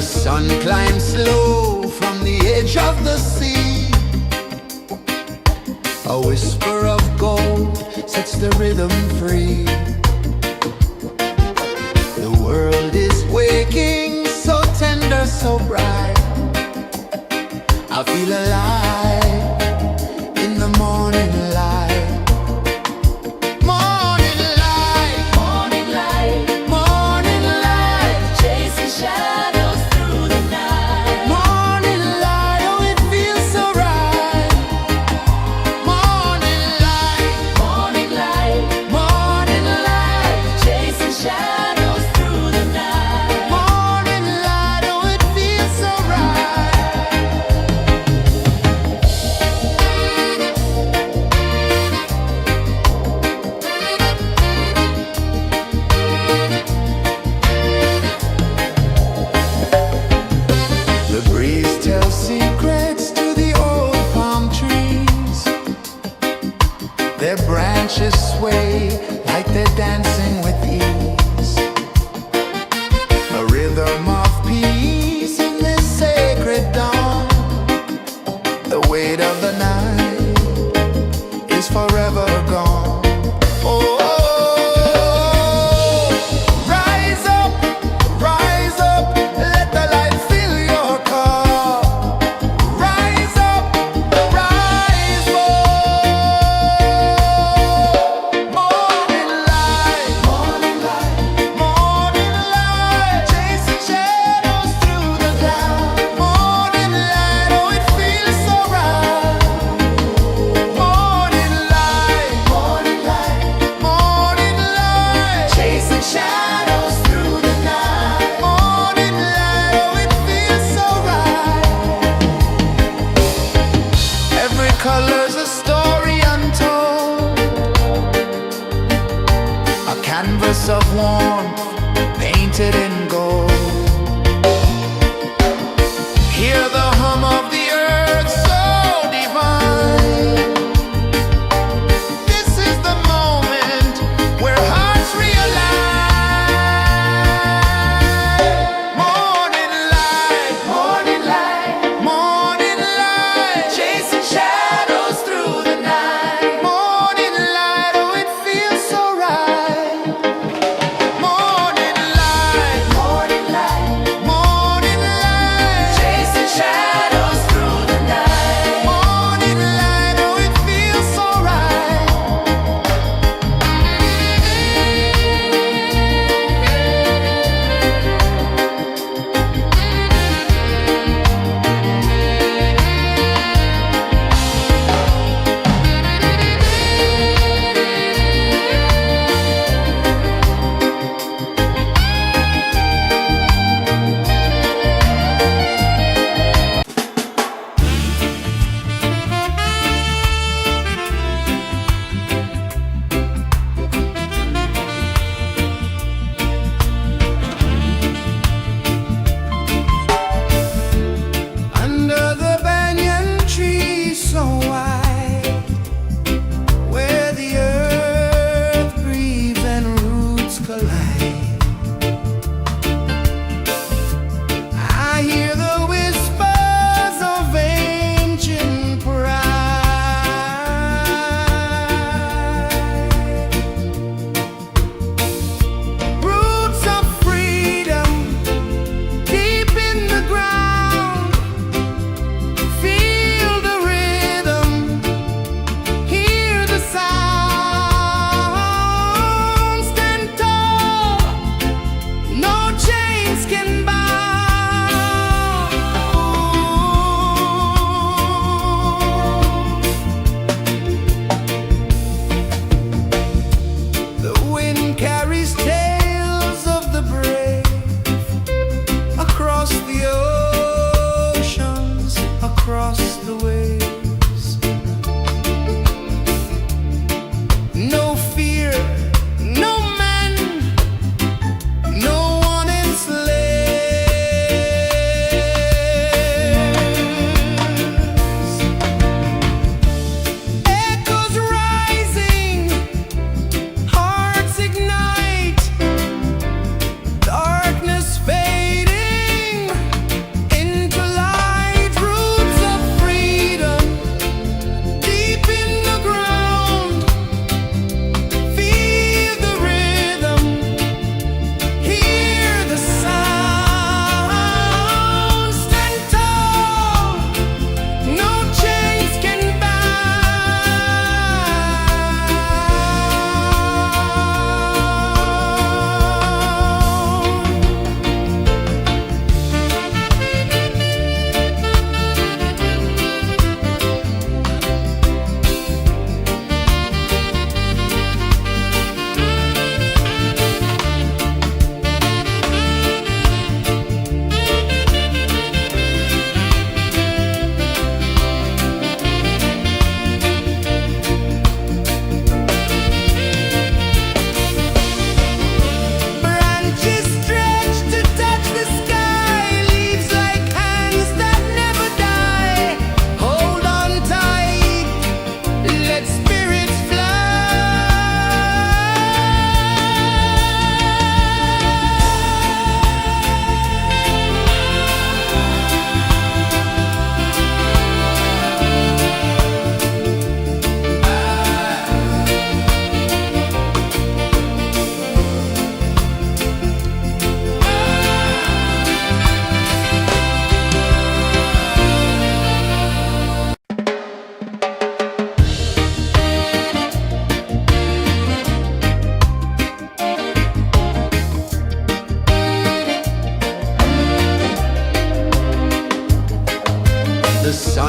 [SPEAKER 1] The sun climbs slow from the edge of the sea. A whisper of gold sets the rhythm free. The world is waking, so tender, so bright. I feel alive in the morning light. Morning light,
[SPEAKER 2] Morning light,
[SPEAKER 1] morning light,
[SPEAKER 2] chasing shadows through the night.
[SPEAKER 1] morning light, oh it feels so right. Morning light,
[SPEAKER 2] Morning light,
[SPEAKER 1] morning light,
[SPEAKER 2] chasing shadows through the night.
[SPEAKER 1] morning light, oh it feels so right.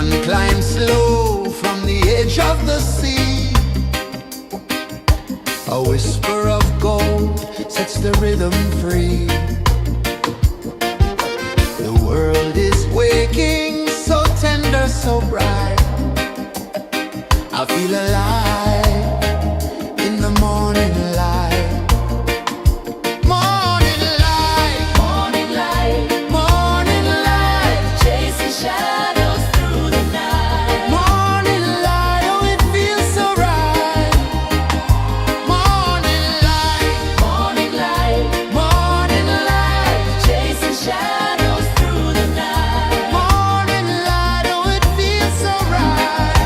[SPEAKER 1] sun climbs slow from the edge of the sea. A whisper of gold sets the rhythm free. The world is waking, so tender, so bright. I feel alive in the morning light. Morning light,
[SPEAKER 2] Morning light,
[SPEAKER 1] morning light,
[SPEAKER 2] chasing shadows through the night.
[SPEAKER 1] morning light, oh it feels so right. Morning light,
[SPEAKER 2] Morning light,
[SPEAKER 1] morning light,
[SPEAKER 2] chasing shadows through the night.
[SPEAKER 1] morning light, oh it feels so right.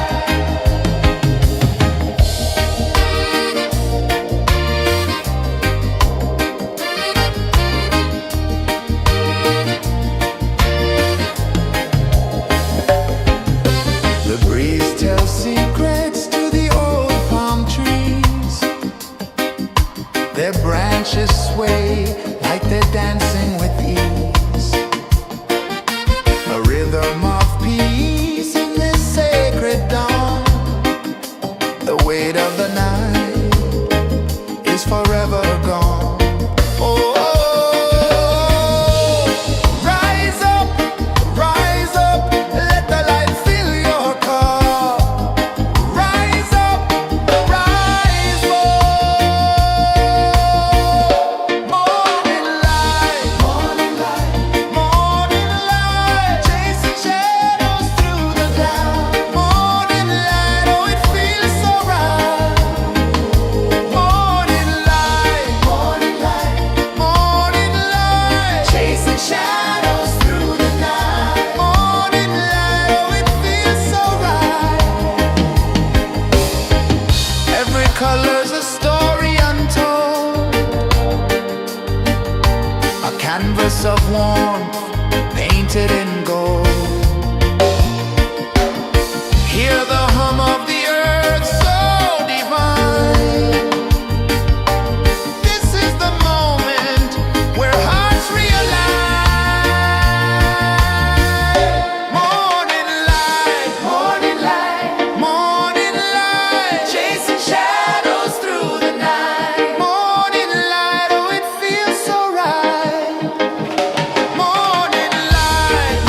[SPEAKER 1] The breeze tells secrets to the old palm trees. Their branches sway like they're dancing with ease. A rhythm of peace in this sacred dawn. The weight of the night is forever gone. Oh, rise up, let the light fill your cup. Rise up, rise up. Morning light, morning light, chasing shadows through the cloud. Morning light, oh it feels so right. Morning light, chasing shadows through the night. Morning light, oh it feels so right. Every color's a story untold, a canvas of warmth painted in gold. Hear the hum of the earth so divine. This is the moment where hearts realign. Morning light, morning light, chasing shadows through the night. Morning light, oh it feels so right. Morning light,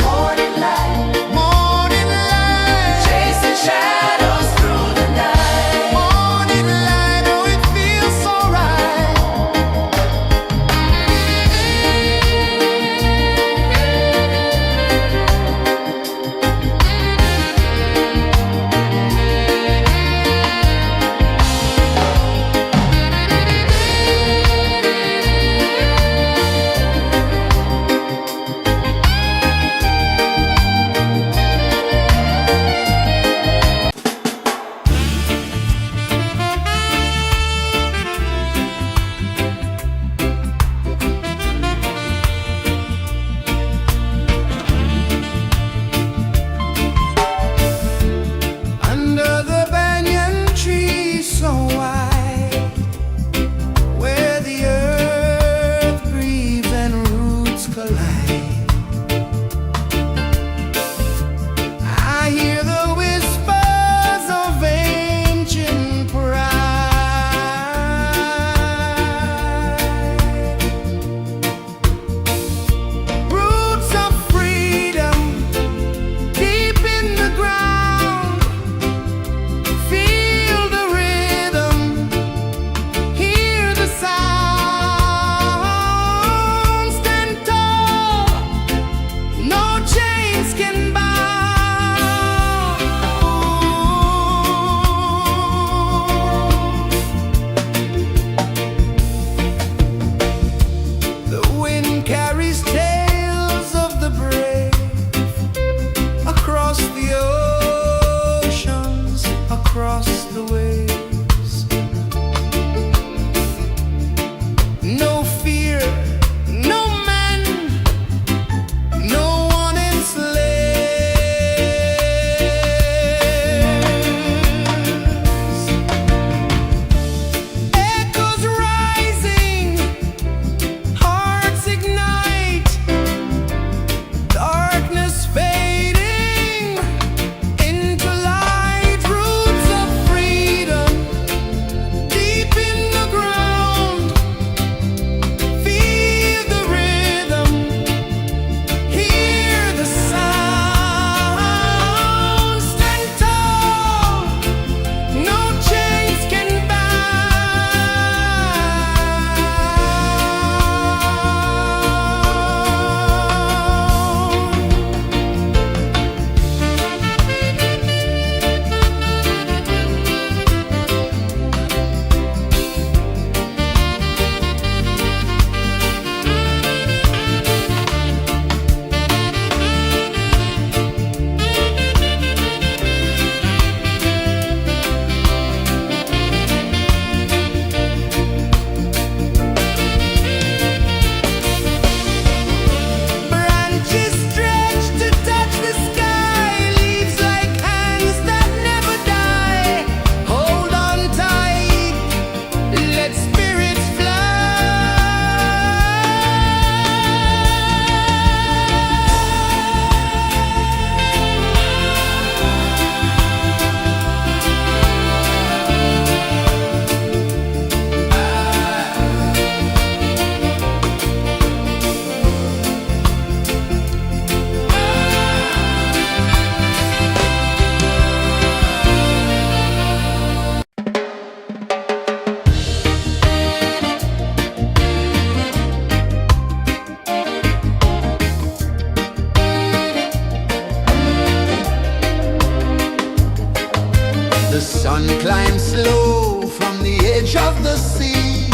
[SPEAKER 1] sun climbs slow from the edge of the sea.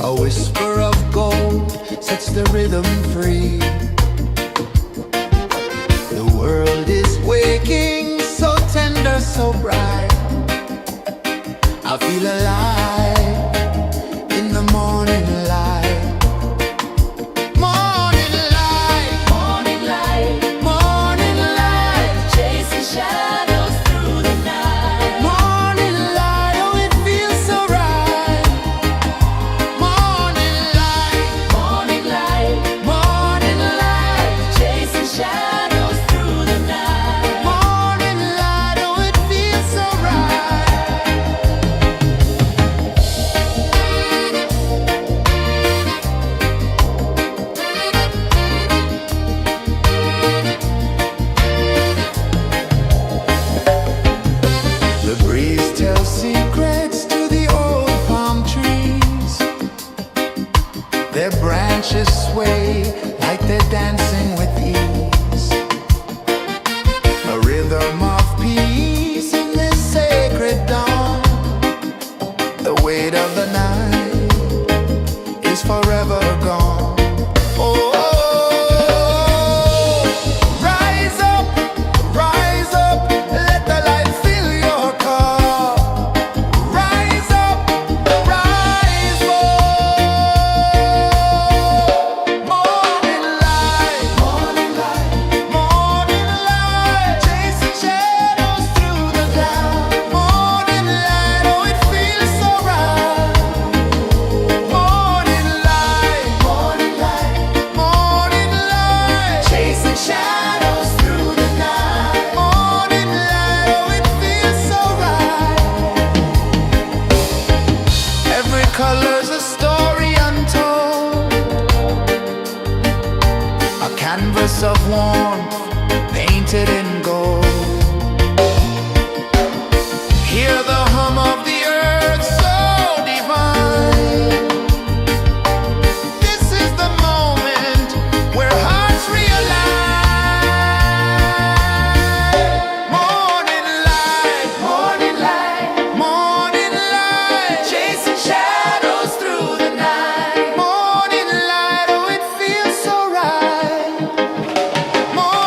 [SPEAKER 1] A whisper of gold sets the rhythm free. The world is waking, so tender, so bright. I feel alive in the morning light. Morning light,
[SPEAKER 2] Morning light,
[SPEAKER 1] morning light,
[SPEAKER 2] chasing shadows through the night.
[SPEAKER 1] morning light, oh it feels so right. Morning light,
[SPEAKER 2] Morning light,
[SPEAKER 1] morning light,
[SPEAKER 2] chasing shadows through the night.
[SPEAKER 1] morning light, oh it feels so right. The breeze tells secrets to the old palm trees. Their branches sway like they're dancing with ease. A rhythm of peace in this sacred dawn. The weight of the night is forever gone. Oh, rise up, let the light fill your cup. Rise up, rise up. Morning light, morning light, morning light, chasing shadows through the cloud. Morning light, oh it feels so right. Morning light, morning light, morning light, chasing shadows through the night. Morning light, oh it feels so right. Every color's a story untold, a canvas of warmth painted in gold. Hear the hum of the earth so divine. This is the moment where hearts realign. Morning light, morning light, morning light, chasing shadows through the night. Morning light, oh it feels so right. Morning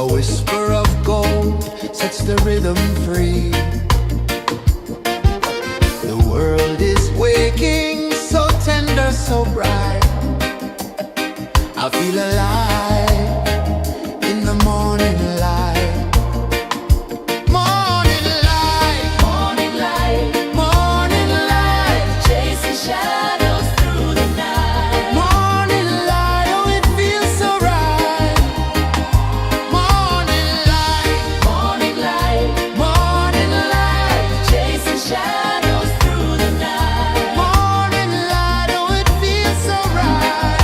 [SPEAKER 1] A whisper of gold sets the rhythm free. The world is waking, so tender, so bright. I feel alive in the morning light. Morning light,
[SPEAKER 2] Morning light,
[SPEAKER 1] morning light,
[SPEAKER 2] chasing shadows through the night.
[SPEAKER 1] morning light, oh it feels so right. Morning light,
[SPEAKER 2] Morning light,
[SPEAKER 1] morning light,
[SPEAKER 2] chasing shadows through the night.
[SPEAKER 1] morning light, oh it feels so right.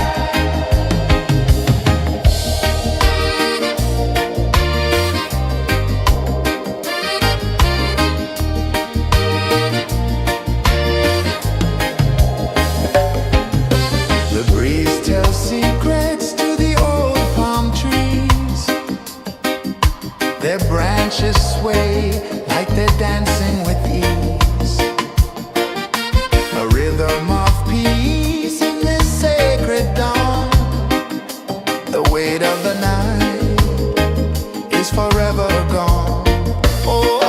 [SPEAKER 1] The breeze tells secrets to the old palm trees. Their branches sway like they're dancing with ease. A rhythm of peace in this sacred dawn. The weight of the night is forever gone. Oh,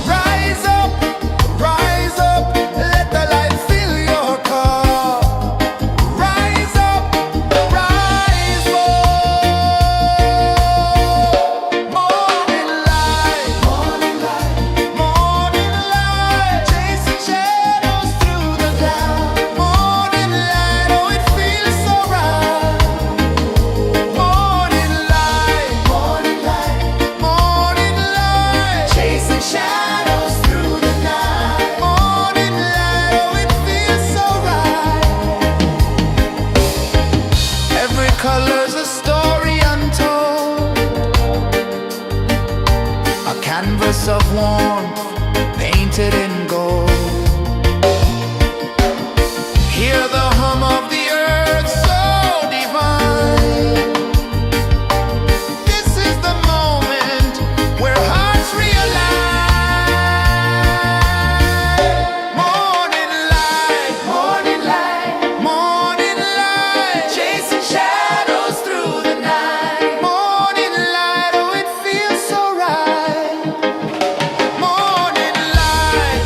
[SPEAKER 1] rise up, let the light fill your car. Rise up, rise up. Morning light, morning light, morning light, chasing shadows through the cloud. Morning light, oh it feels so right. Morning light, morning light, morning light, chasing shadows through the night. Morning light, oh it feels so right. Every color's a story untold, a canvas of warmth painted in gold. Hear the hum of the earth so divine. This is the moment where hearts realign. Morning light, morning light, morning light, chasing shadows through the night. Morning light, oh it feels so right. Morning light,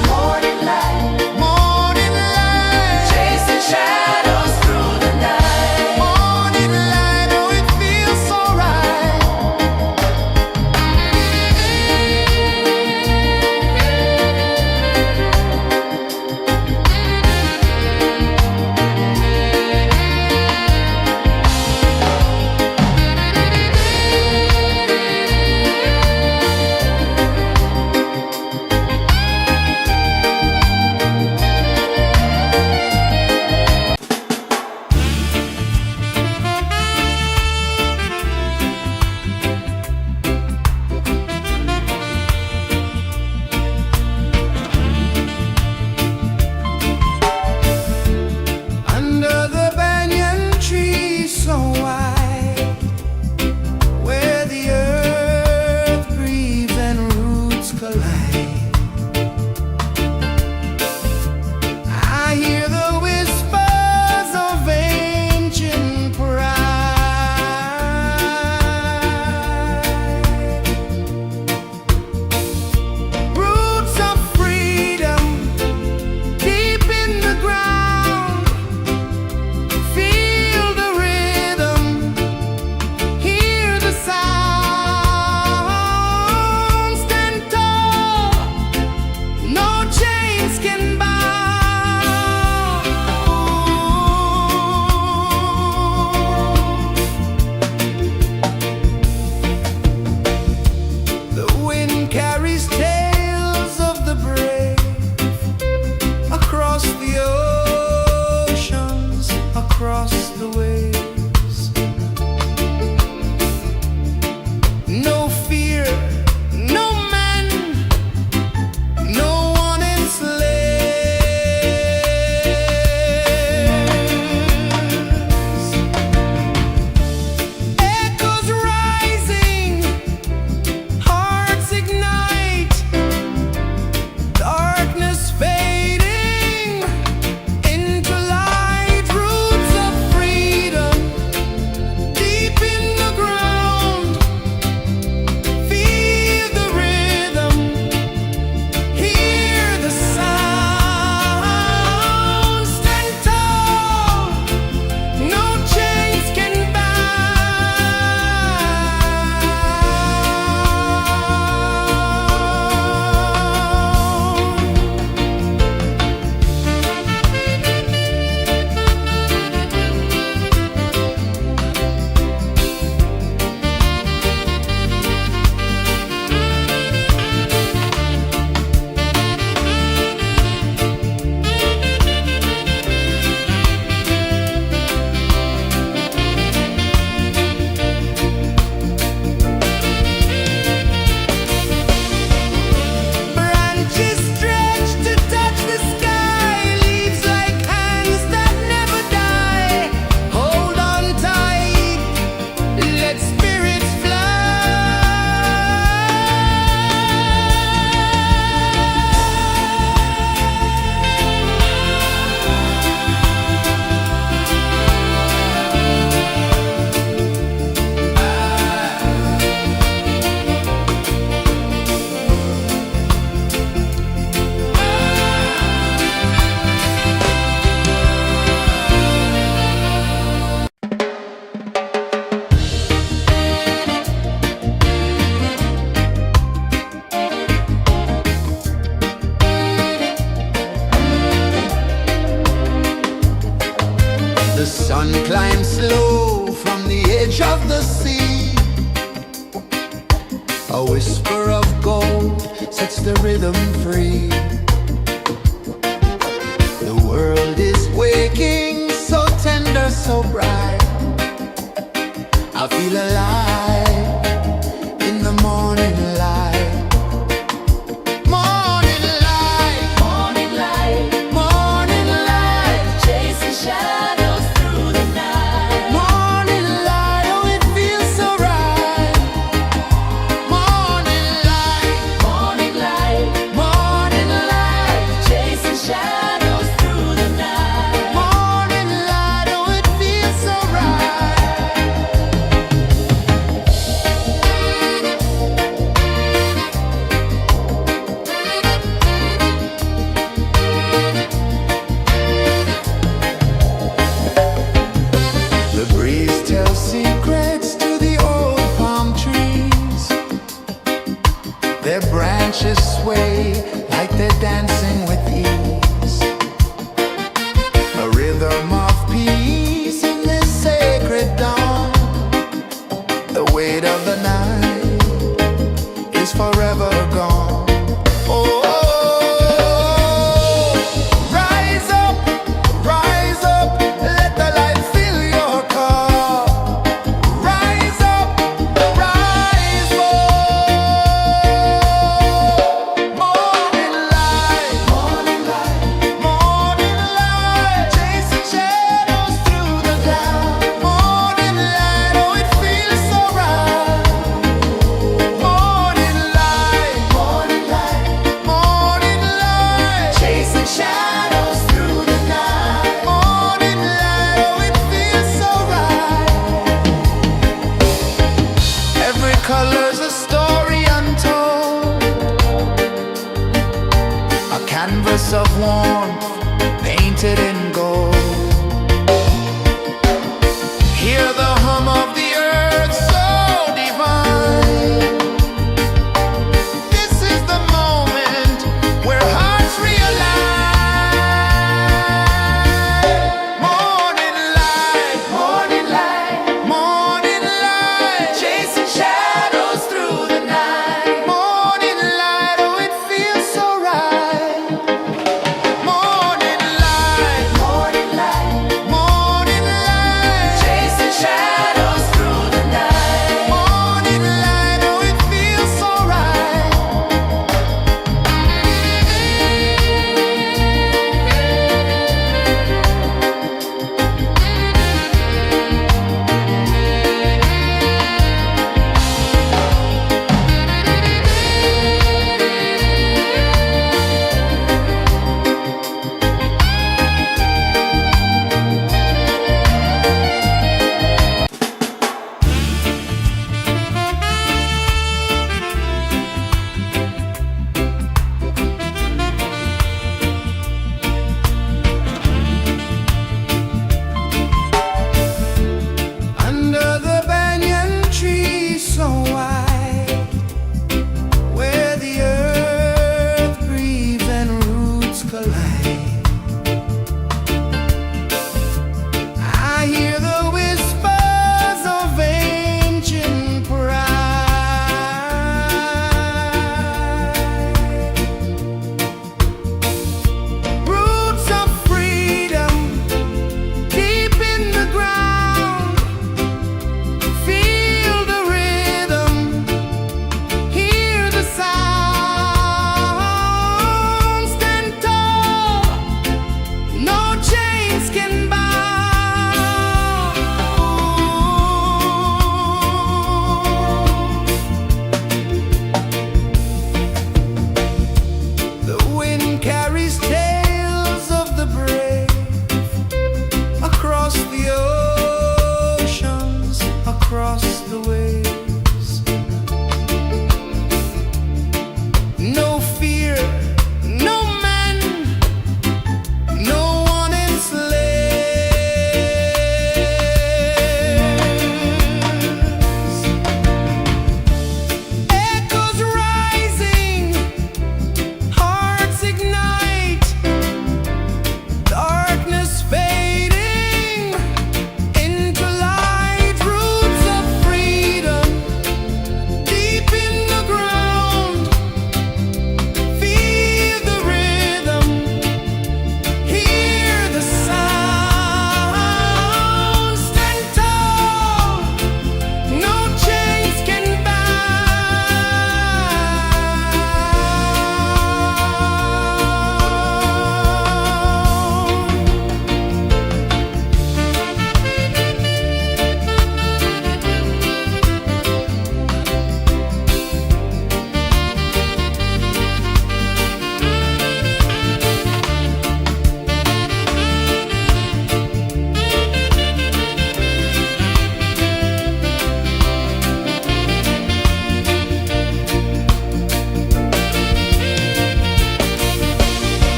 [SPEAKER 1] edge of the sea. A whisper of gold sets the rhythm free. The world is waking, so tender, so bright. I feel alive in the morning light. Morning light,
[SPEAKER 2] Morning light,
[SPEAKER 1] morning light,
[SPEAKER 2] chasing shadows through the night.
[SPEAKER 1] morning light, oh it feels so right. Morning light,
[SPEAKER 2] Morning light,
[SPEAKER 1] morning light,
[SPEAKER 2] chasing shadows through the night.
[SPEAKER 1] morning light, oh it feels so right. The breeze tells secrets to the old palm trees. Their branches sway like they're dancing with ease. A rhythm of peace in this sacred dawn. The weight of the night is forever gone. Oh, rise up, let the light fill your cup. Rise up, rise up. Morning light, morning light, morning light, chasing shadows through the cloud. Morning light, oh it feels so right. Morning light, morning light, morning light, chasing shadows through the night. Morning light, oh it feels so right. Every color's a story untold, a canvas of warmth painted in gold. Hear the hum of the earth so divine. This is the moment where hearts realign. Morning light, morning light, morning light, chasing shadows through the night. Morning light, oh it feels so right. Morning light, morning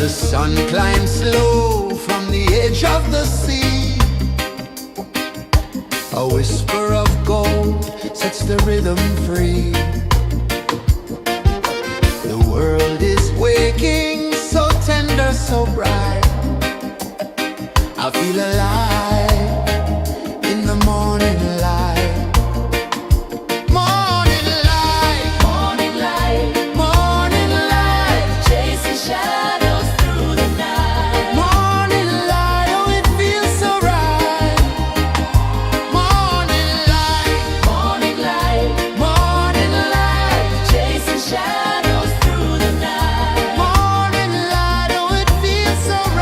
[SPEAKER 1] The sun climbs slow from the edge of the sea. A whisper of gold sets the rhythm free. The world is waking, so tender, so bright. I feel alive in the morning light. Morning light,
[SPEAKER 2] Morning light,
[SPEAKER 1] morning light,
[SPEAKER 2] chasing shadows through the night.
[SPEAKER 1] morning light, oh it feels so right. Morning light,
[SPEAKER 2] Morning light,
[SPEAKER 1] morning light,
[SPEAKER 2] chasing shadows through the night.
[SPEAKER 1] morning light, oh it feels so right.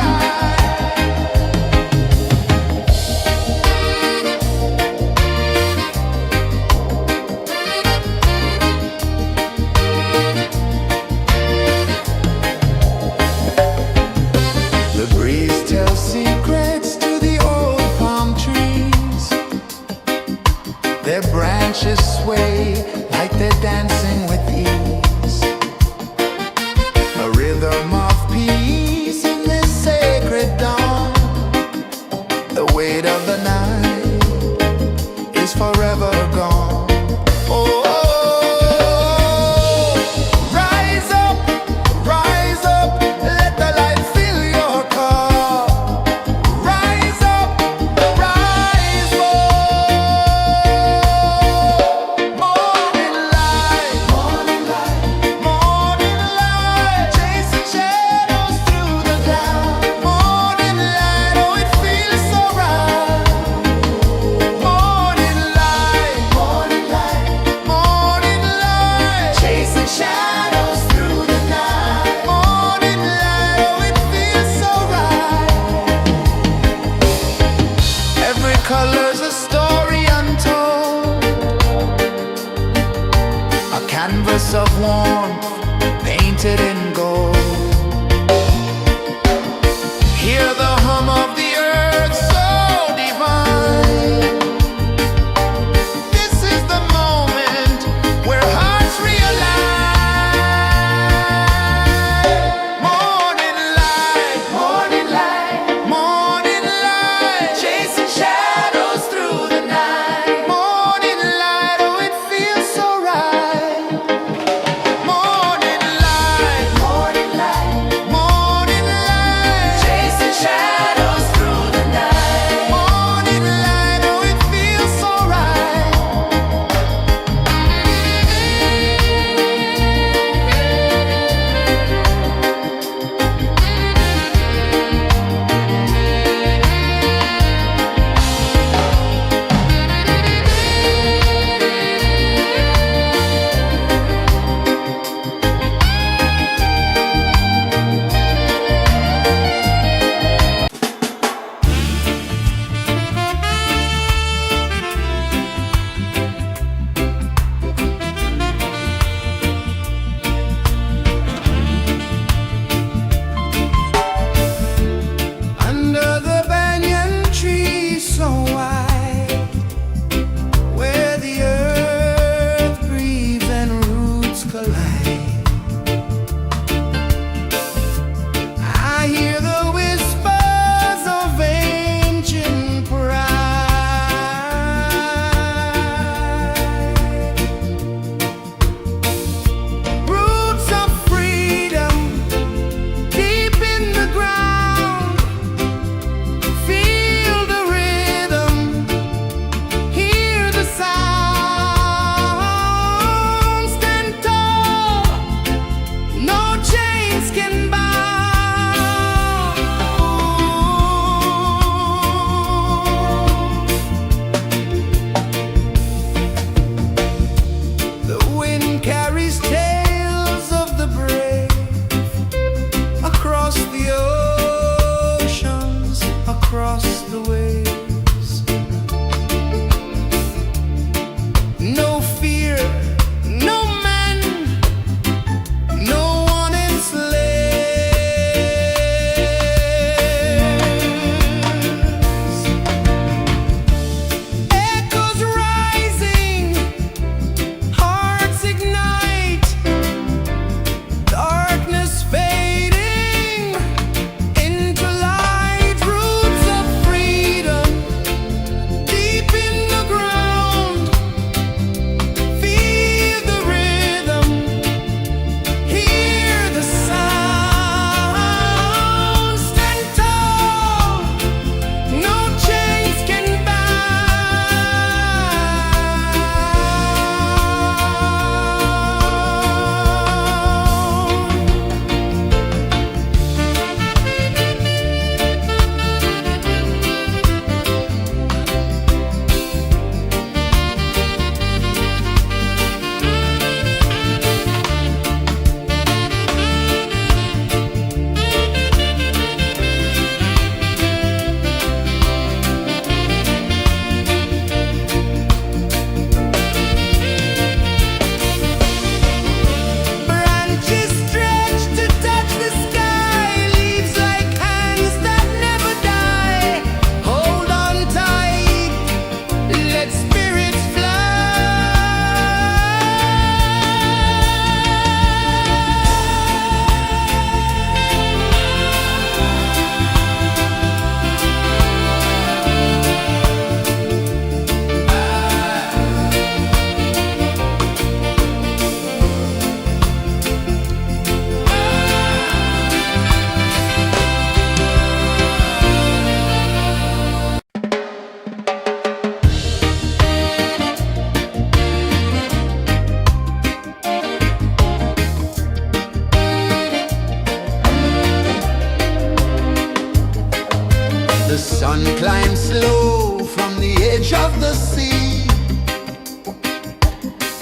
[SPEAKER 1] The sun climbs slow from the edge of the sea.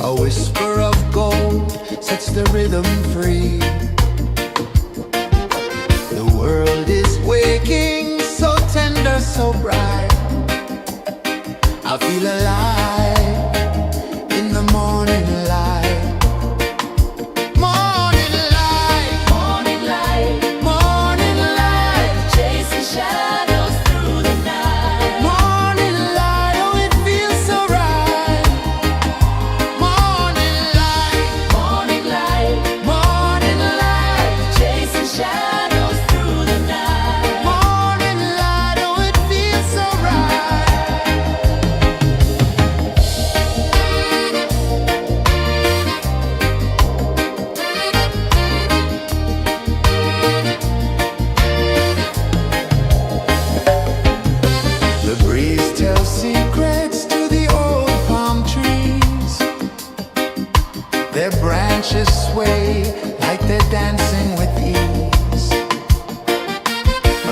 [SPEAKER 1] A whisper of gold sets the rhythm free. The world is waking, so tender, so bright. I feel alive in the morning light. Morning light,
[SPEAKER 2] Morning light,
[SPEAKER 1] morning light,
[SPEAKER 2] chasing shadows through the night.
[SPEAKER 1] morning light, oh it feels so right. Morning light,
[SPEAKER 2] Morning light,
[SPEAKER 1] morning light,
[SPEAKER 2] chasing shadows through the night.
[SPEAKER 1] morning light, oh it feels so right. The breeze tells secrets to the old palm trees. Their branches sway like they're dancing with ease.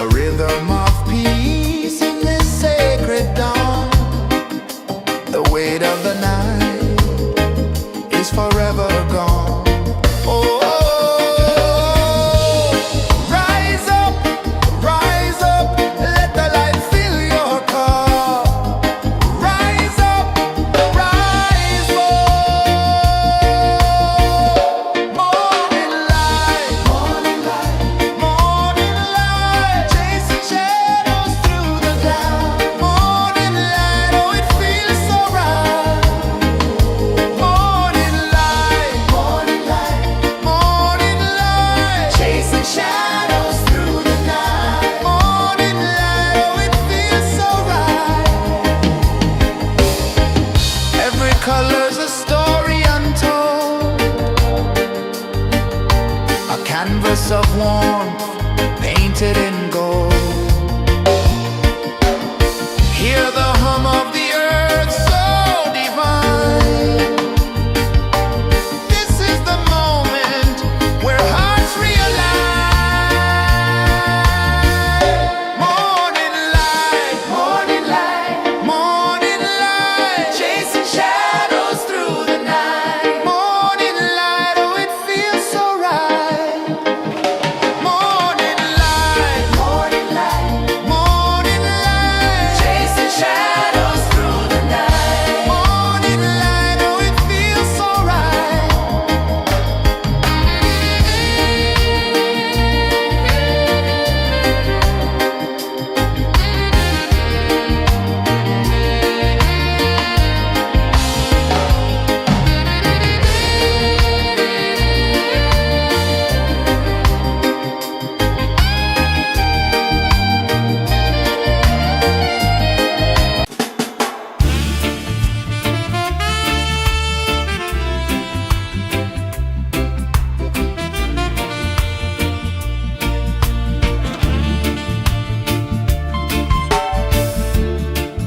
[SPEAKER 1] A rhythm of peace in this sacred dawn. The weight of the night is forever gone. Oh, rise up, let the light fill your cup. Rise up, rise up. Morning light, morning light, morning light, chasing shadows through the night. Morning light, oh it feels so right. Morning light, morning light, morning light, chasing shadows through the night. Morning light, oh it feels so right. Every color's a story untold, a canvas of warmth painted in gold. Hear the hum of the earth so divine. This is the moment where hearts realign. Morning light, morning light, morning light, chasing shadows through the night. Morning light, oh it feels so right. Morning light, morning light, morning light, chasing shadows through the night. Morning light, oh it feels so right.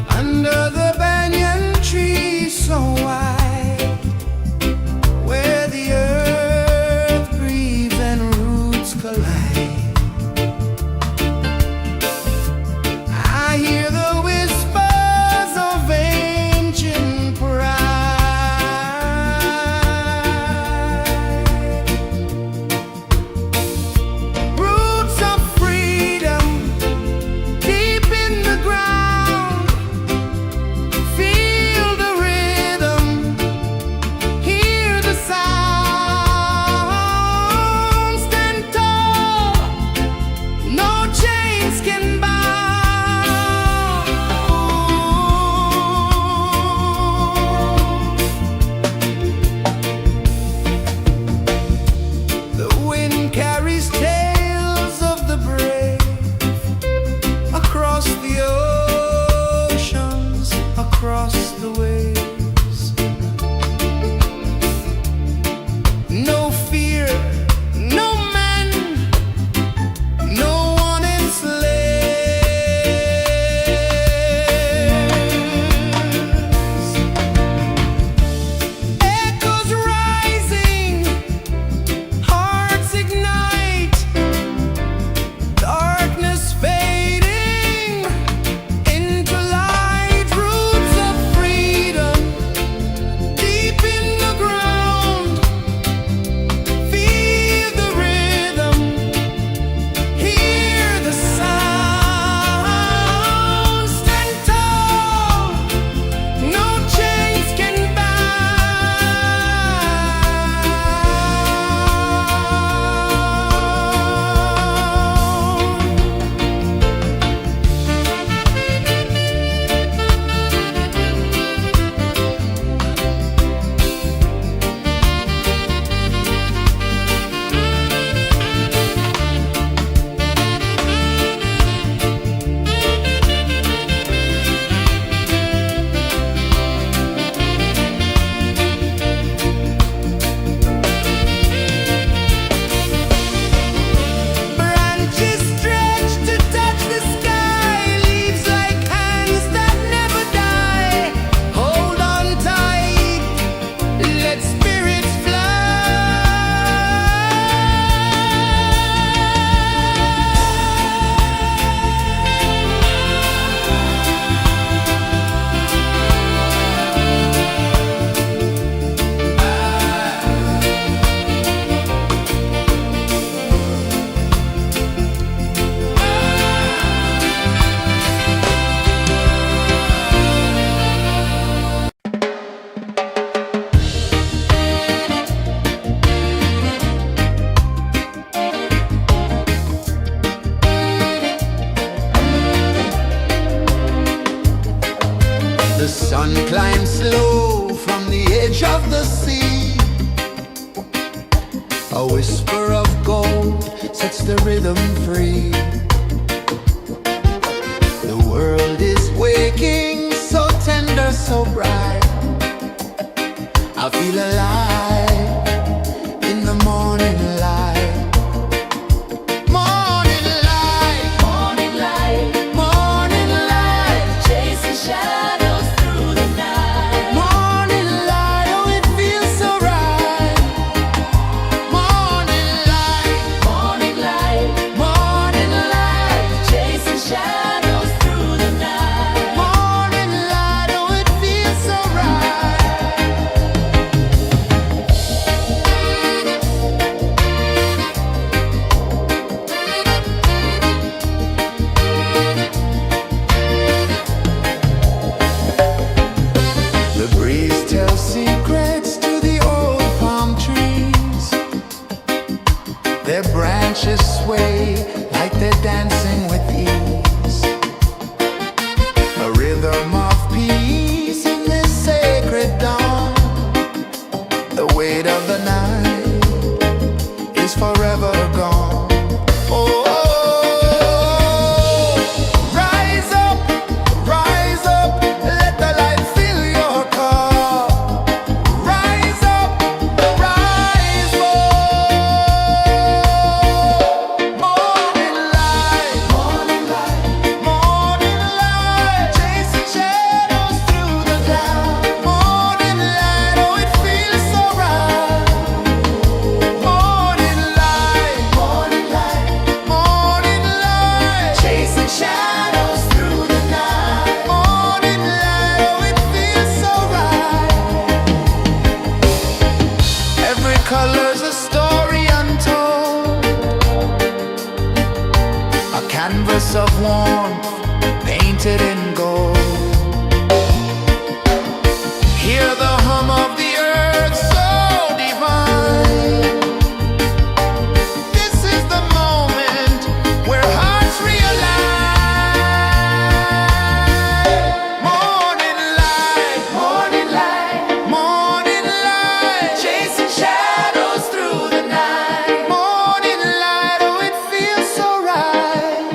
[SPEAKER 1] Under the banyan tree so wide, where the earth breathes and roots collide, I hear the whispers of ancient pride. Roots of freedom deep in the ground. Feel the rhythm, hear the sound. Stand tall, no chains can bound. The wind carries tales of the brave across the oceans, across the waves. No fear, no man, no one enslaved. Sun climbs slow from the edge of the sea. A whisper of gold sets the rhythm free. The world is waking, so tender, so bright. I feel alive in the morning light. Morning light,
[SPEAKER 2] Morning light,
[SPEAKER 1] morning light,
[SPEAKER 2] chasing shadows through the night.
[SPEAKER 1] morning light, oh it feels so right. Morning light,
[SPEAKER 2] Morning light,
[SPEAKER 1] morning light,
[SPEAKER 2] chasing shadows through the night.
[SPEAKER 1] morning light, oh it feels so right. The breeze tells secrets to the old palm trees. Their branches sway like they're dancing with ease. A rhythm of peace in this sacred dawn. The weight of the night is forever gone. Oh, rise up, let the light fill your cup. Rise up, rise up. Morning light, morning light, morning light, chasing shadows through the cloud. Morning light, oh it feels so right. Morning light, morning light, morning light, chasing shadows through the night. Morning light, oh it feels so right. Every color's a story untold, a canvas of warmth painted in gold. Hear the hum of the earth so divine. This is the moment where hearts realign. Morning light, morning light, morning light, chasing shadows through the night. Morning light, oh it feels so right.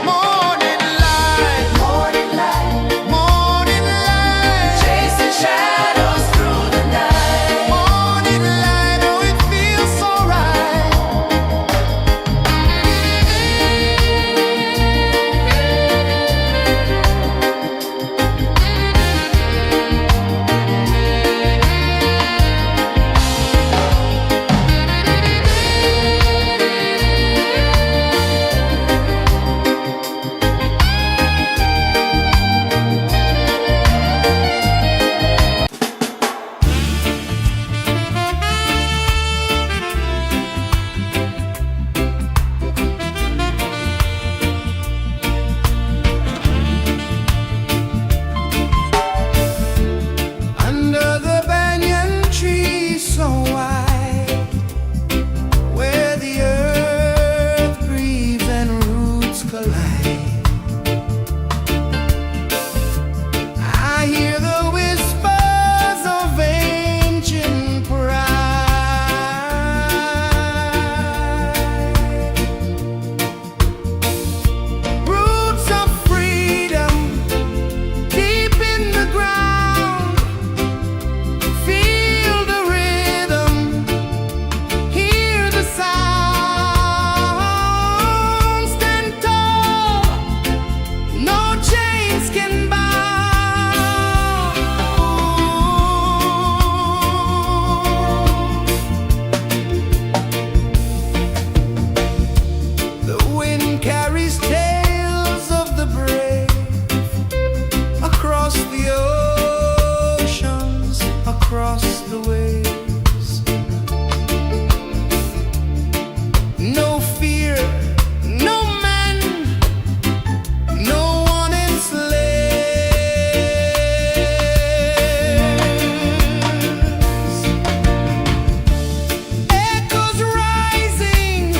[SPEAKER 1] Morning light, morning light, morning light, chasing shadows through the night. Morning light, oh it feels so right. Under the banyan tree so wide, where the earth breathes and roots collide, I hear the whispers of ancient pride. Roots of freedom deep in the ground. Feel the rhythm, hear the sound. Stand tall, no chains can bound. The wind carries tales of the brave across the oceans, across the waves. No fear, no man, no one enslaves. Echoes rising,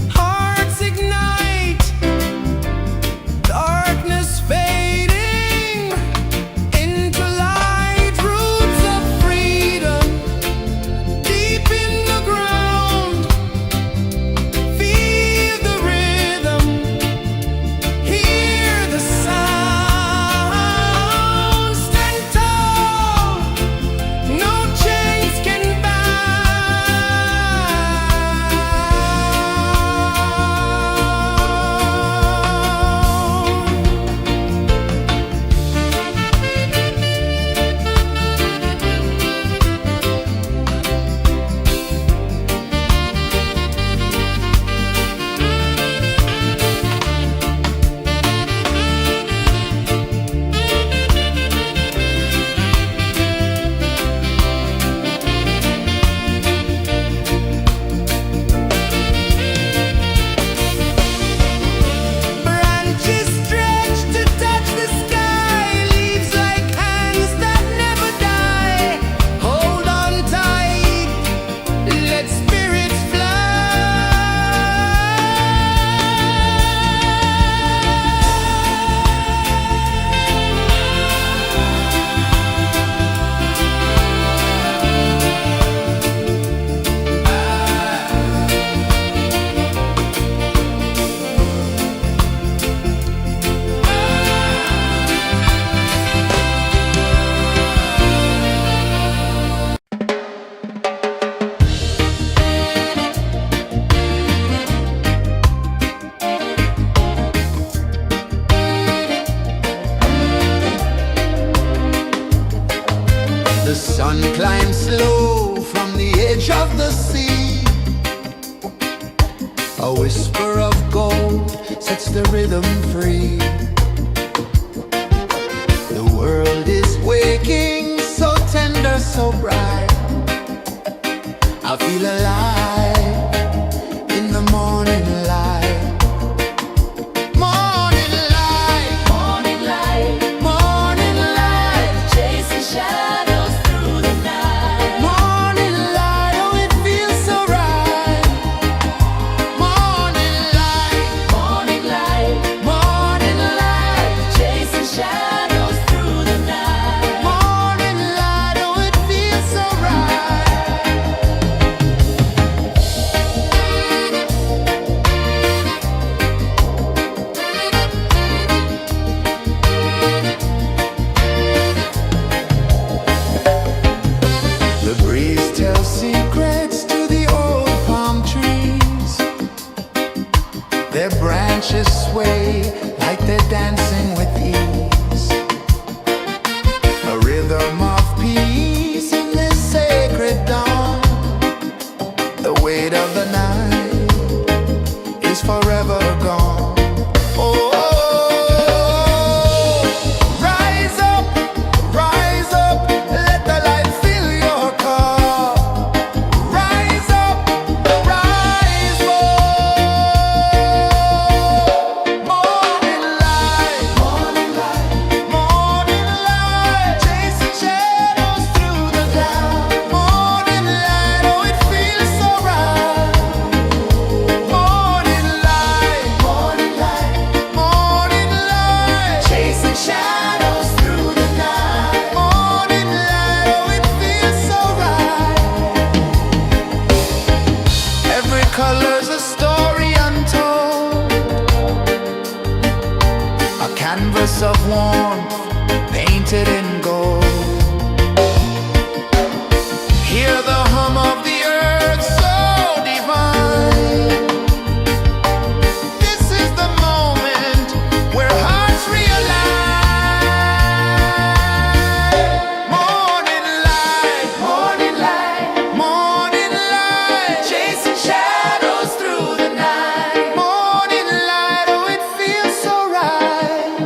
[SPEAKER 1] hearts ignite. figure of gold sets the rhythm free. The world is waking, so tender, so bright. I feel alive in the morning light. Morning light,
[SPEAKER 2] Morning light,
[SPEAKER 1] morning light,
[SPEAKER 2] chasing shadows through the night.
[SPEAKER 1] morning light, oh it feels so right. Morning light,
[SPEAKER 2] Morning light,
[SPEAKER 1] morning light,
[SPEAKER 2] chasing shadows through the night.
[SPEAKER 1] morning light, oh it feels so right. The breeze tells secrets to the old palm trees. Their branches sway like they're dancing with ease. A rhythm of peace in this sacred dawn. The weight of the night is forever gone. Oh, rise up, let the light fill your cup. Rise up, rise up. Morning light, morning light, chasing shadows through the cloud. Morning light, oh it feels so right. Morning light, morning light, chasing shadows through the night. Morning light, oh it feels so right. Every color's a story untold, a canvas of warmth painted in gold. Hear the hum of the earth so divine. This is the moment where hearts realign. Morning light, morning light, chasing shadows through the night. Morning light, oh it feels so right.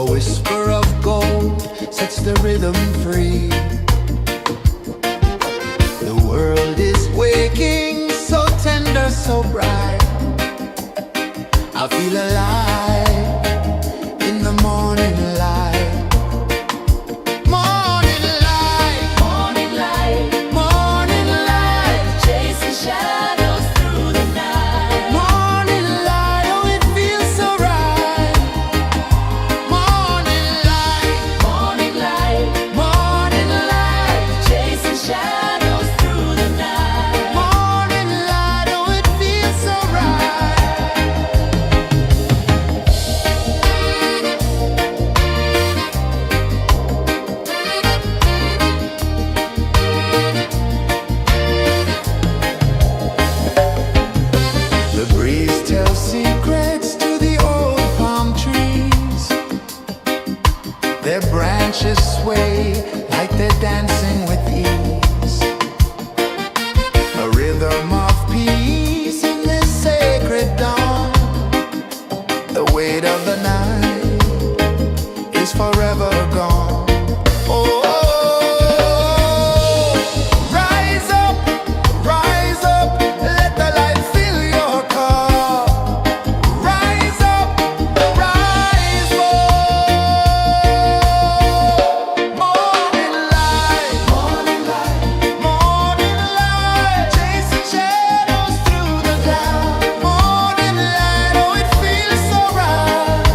[SPEAKER 1] A whisper of gold sets the rhythm free. The world is waking, so tender, so bright. I feel alive in the morning light. Morning light,
[SPEAKER 2] Morning light,
[SPEAKER 1] morning light,
[SPEAKER 2] chasing shadows through the night.
[SPEAKER 1] morning light, oh it feels so right. Morning light,
[SPEAKER 2] Morning light,
[SPEAKER 1] morning light,
[SPEAKER 2] chasing shadows through the night.
[SPEAKER 1] morning light, oh it feels so right. The breeze tells secrets to the old palm trees. Their branches sway like they're dancing with ease. A rhythm of peace in this sacred dawn. The weight of the night is forever gone. Oh, rise up, let the light fill your cup. Rise up, rise up. Morning light, morning light, morning light, chasing shadows through the cloud. Morning light, oh it feels so right.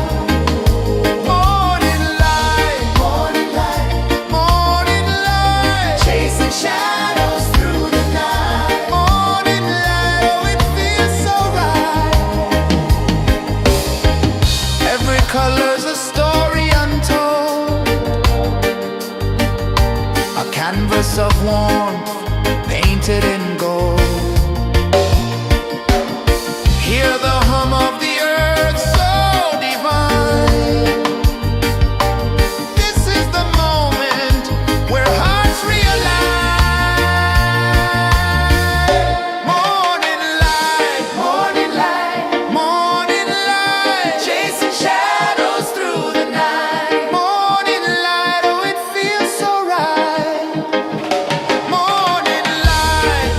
[SPEAKER 1] Morning light, morning light, morning light, chasing shadows through the night. Morning light, oh it feels so right. Every color's a story untold, a canvas of warmth painted in gold. Hear the hum of the earth so divine. This is the moment where hearts realize. Morning light, morning light, morning light, chasing shadows through the night. Morning light, oh it feels so right. Morning light,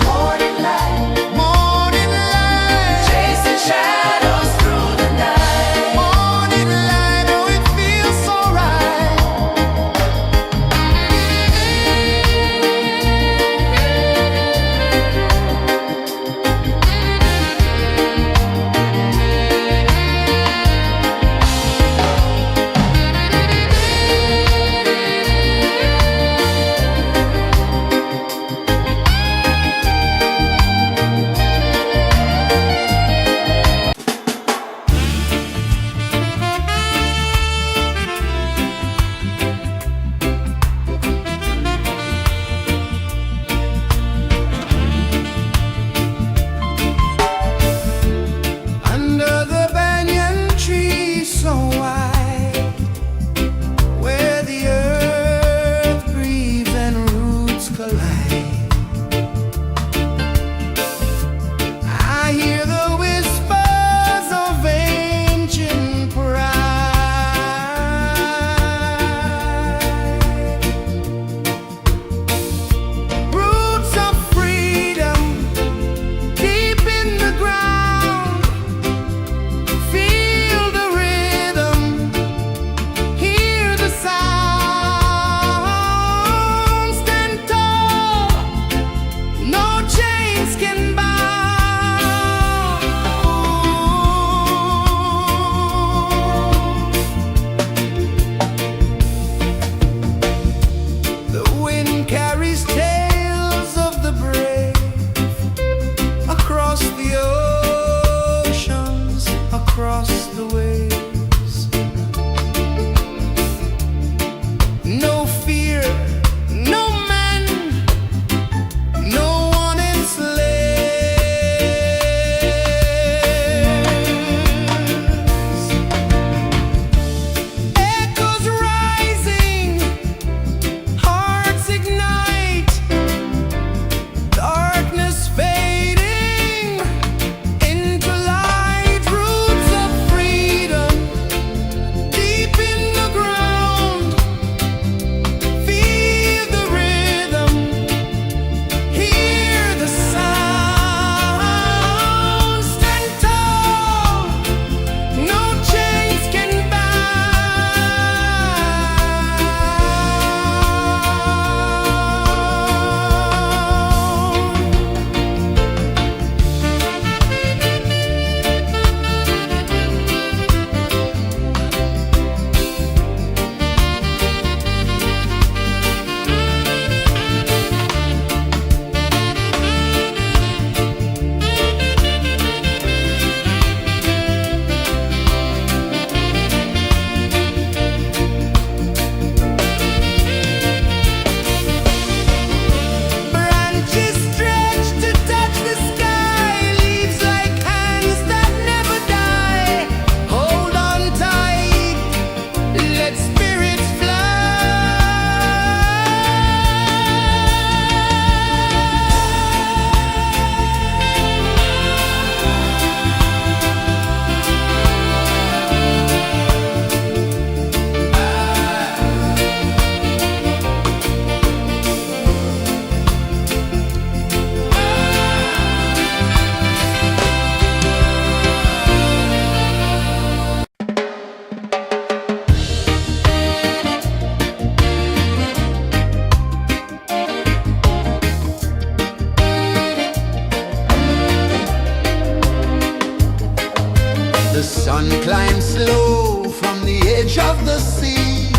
[SPEAKER 1] edge of the sea.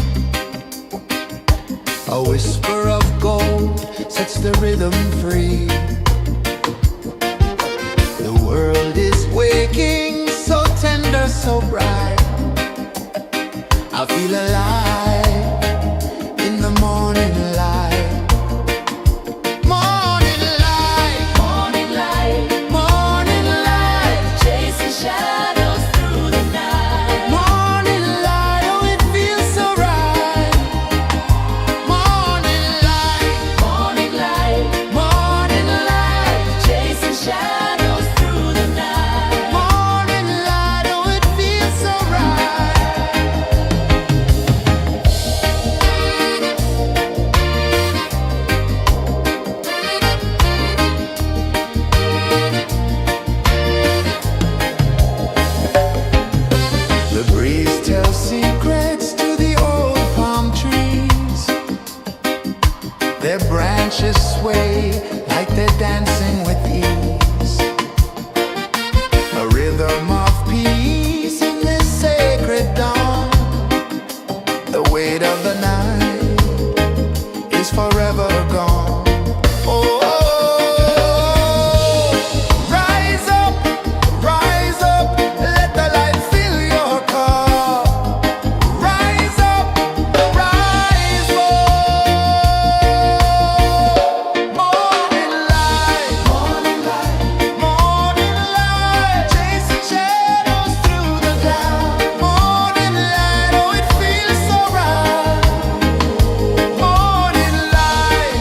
[SPEAKER 1] A whisper of gold sets the rhythm free. The world is waking, so tender, so bright. I feel alive in the morning light. Morning light,
[SPEAKER 2] Morning light,
[SPEAKER 1] morning light,
[SPEAKER 2] chasing shadows through the night.
[SPEAKER 1] morning light, oh it feels so right. Morning light,
[SPEAKER 2] Morning light,
[SPEAKER 1] morning light,
[SPEAKER 2] chasing shadows through the night.
[SPEAKER 1] morning light, oh it feels so right. The breeze tells secrets to the old palm trees. Their branches sway like they're dancing with ease. A rhythm of peace in this sacred dawn. The weight of the night is forever gone. Oh, rise up, let the light fill your cup. Rise up, rise up. Morning light, morning light, chasing shadows through the cloud. Morning light, oh it feels so right. Morning light,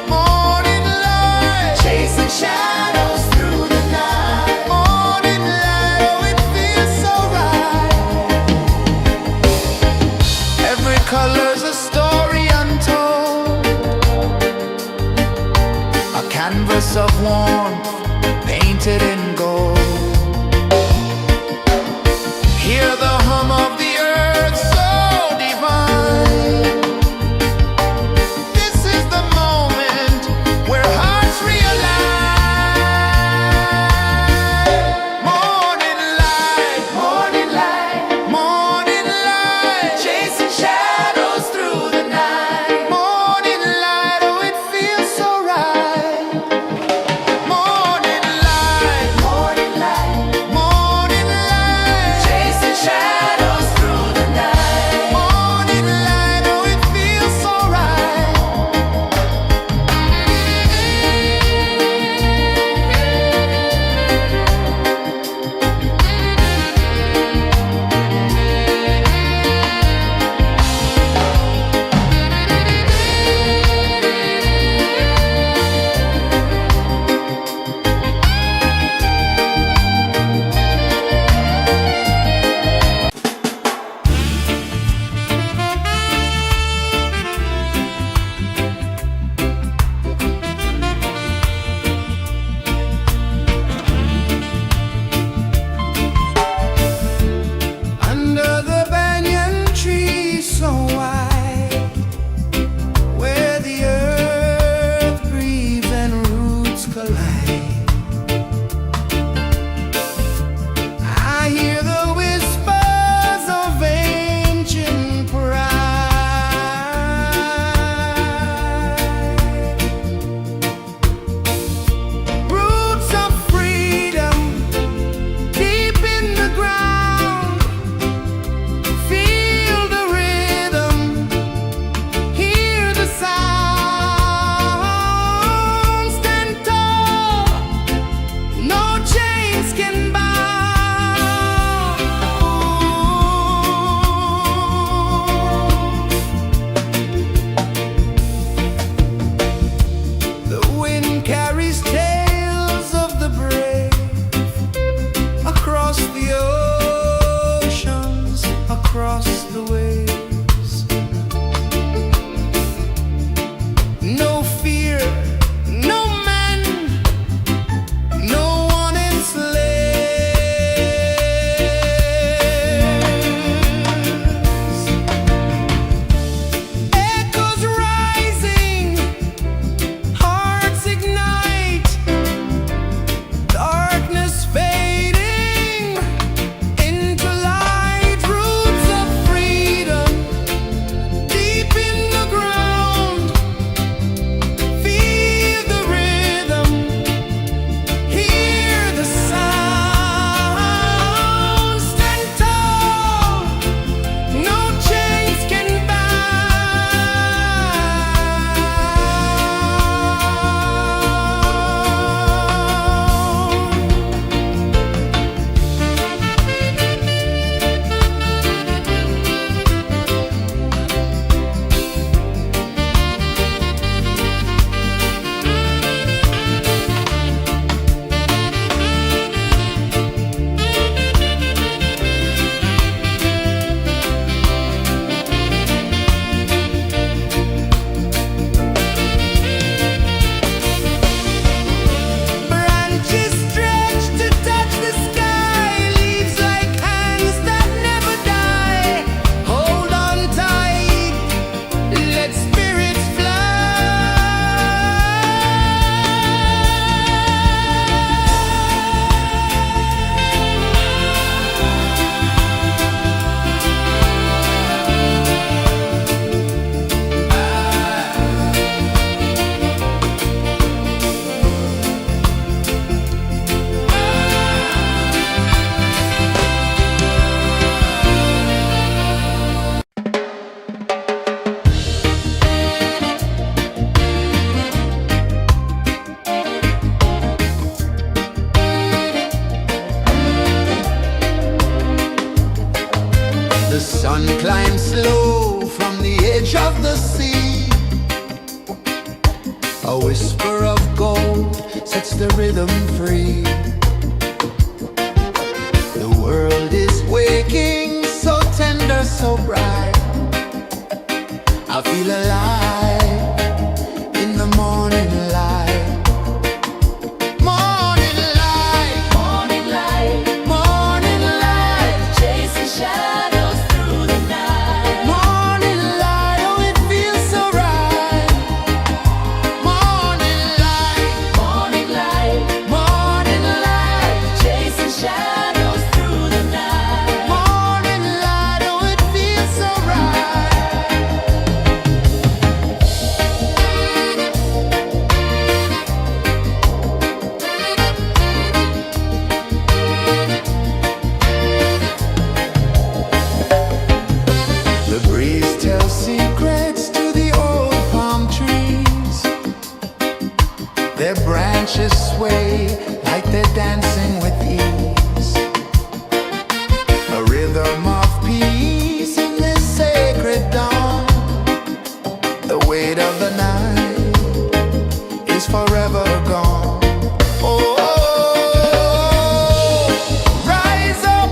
[SPEAKER 1] morning light, chasing shadows through the night. Morning light, oh it feels so right. Every color's a story untold, a canvas of warmth painted in gold. Hear the hum of the earth so divine. This is the moment where hearts realign. Morning light, morning light, chasing shadows through the night. Morning light, oh it feels so right. Morning light, The sun climbs slow from the edge of the sea. A whisper of gold sets the rhythm free. The world is waking, so tender, so bright. I feel alive in the morning light. Morning light,
[SPEAKER 2] Morning light,
[SPEAKER 1] morning light,
[SPEAKER 2] chasing shadows through the night.
[SPEAKER 1] morning light, oh it feels so right. Morning light,
[SPEAKER 2] Morning light,
[SPEAKER 1] morning light,
[SPEAKER 2] chasing shadows through the night.
[SPEAKER 1] morning light, oh it feels so right. The breeze tells secrets to the old palm trees. Their branches sway like they're dancing with ease. A rhythm of peace in this sacred dawn. The weight of the night is forever gone. Oh, rise up,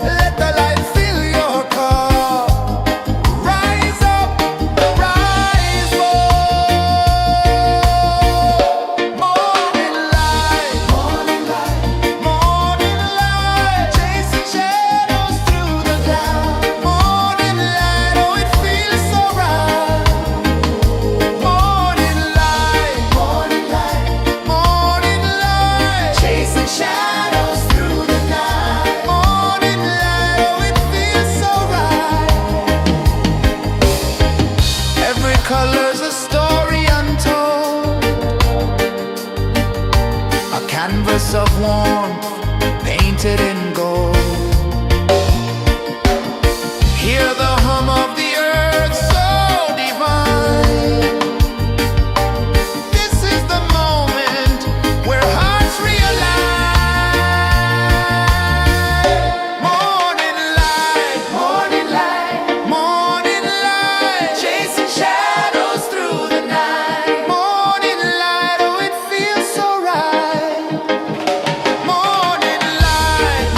[SPEAKER 1] let the light fill your cup. Rise up, rise up. Morning light, morning light, chasing shadows through the cloud. Morning light, oh it feels so right. Morning light, morning light, chasing shadows through the night. Morning light, oh it feels so right. Every color's a story untold, a canvas of warmth painted in gold. Hear the hum of the earth so divine. This is the moment where hearts realign. Morning light, morning light, chasing shadows through the night. Morning light, oh it feels so right. Morning light,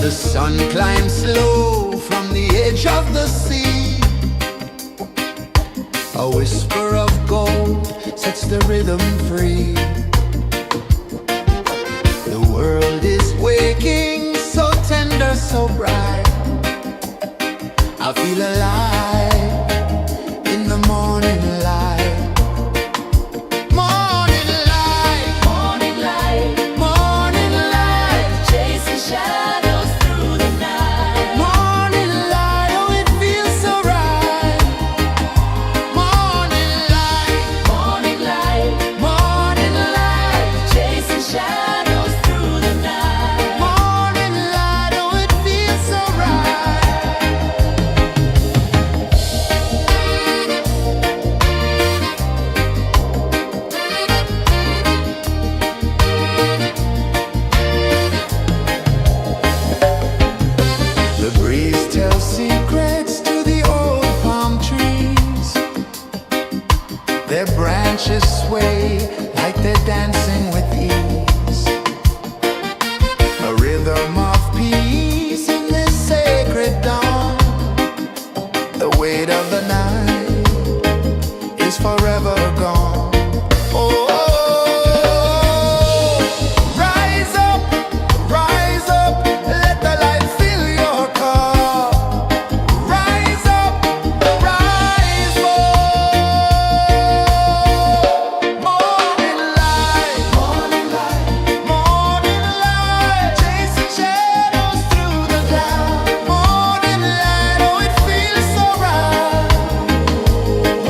[SPEAKER 1] The sun climbs slow from the edge of the sea. A whisper of gold sets the rhythm free. The world is waking, so tender, so bright. I feel alive in the morning light. Morning light,
[SPEAKER 2] Morning light,
[SPEAKER 1] morning light,
[SPEAKER 2] chasing shadows through the night.
[SPEAKER 1] morning light, oh it feels so right. Morning light,
[SPEAKER 2] Morning light,
[SPEAKER 1] morning light,
[SPEAKER 2] chasing shadows through the night.
[SPEAKER 1] morning light, oh it feels so right. The breeze tells secrets to the old palm trees. Their branches sway like they're dancing with ease. A rhythm of peace in this sacred dawn. The weight of the night is forever gone. Oh, rise up, let the light fill your cup. Rise up, rise up. Morning light, morning light, morning light, chasing shadows through the cloud. Morning light, oh it feels so right.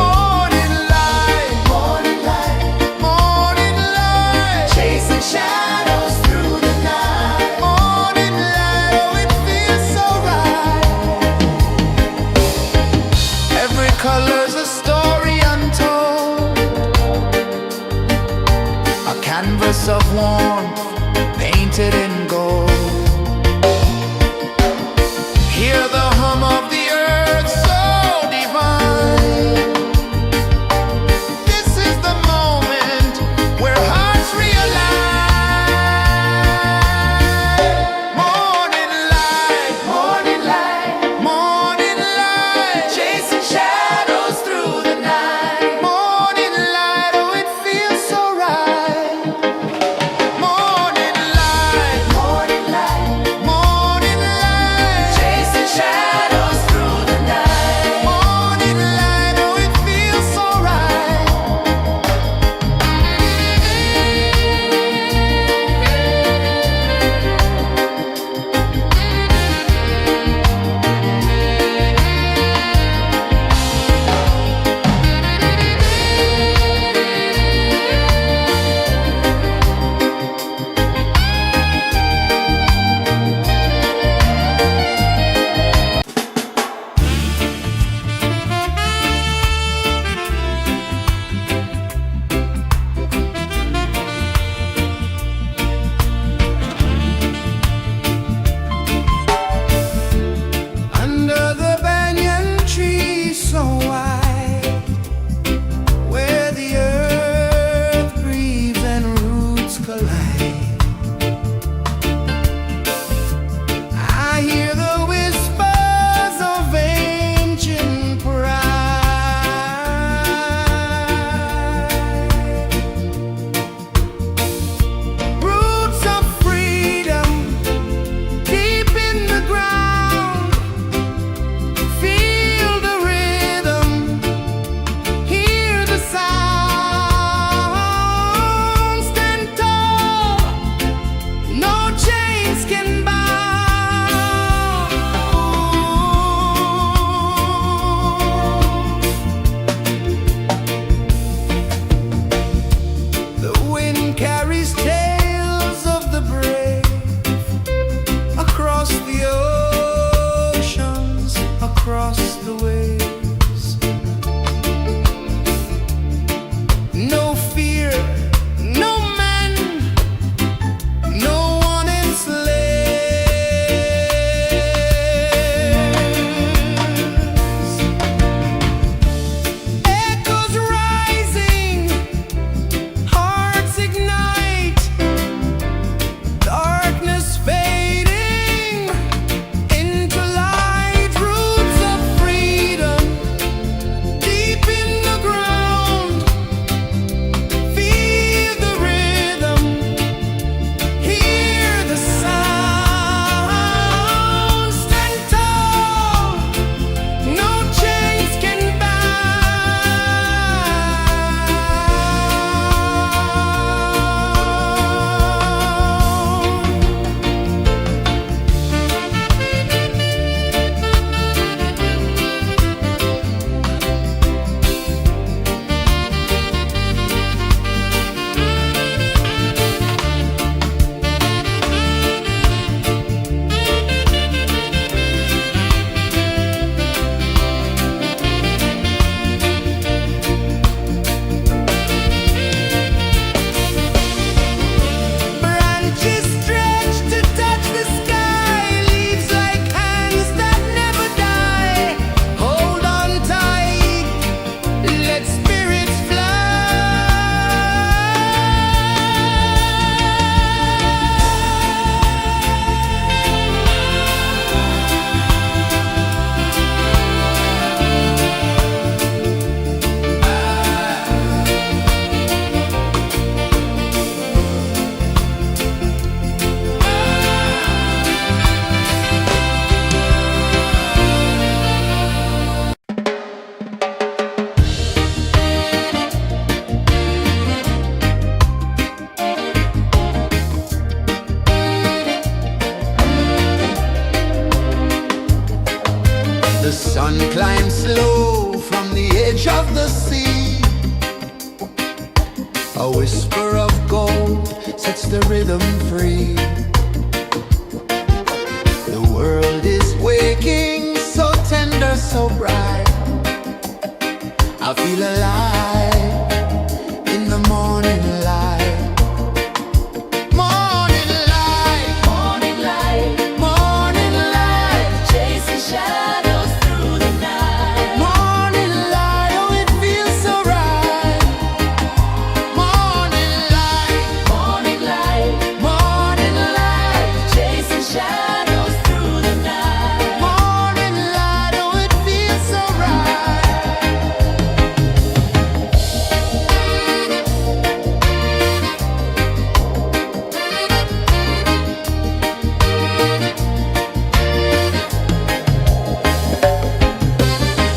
[SPEAKER 1] Morning light, morning light, morning light, chasing shadows through the night. Morning light, oh it feels so right. Every color's a story untold, a canvas of warmth painted in gold. Hear the hum of the earth so divine. This is the moment where hearts realign. Morning light, morning light, morning light, chasing shadows through the night. Morning light, oh it feels so right. Morning sun climbs slow from the edge of the sea. A whisper of gold sets the rhythm free. The world is waking, so tender, so bright. I feel alive in the morning light. Morning light,
[SPEAKER 2] Morning light,
[SPEAKER 1] morning light,
[SPEAKER 2] chasing shadows through the night.
[SPEAKER 1] morning light, oh it feels so right. Morning light,
[SPEAKER 2] Morning light,
[SPEAKER 1] morning light,
[SPEAKER 2] chasing shadows through the night.
[SPEAKER 1] morning light, oh it feels so right.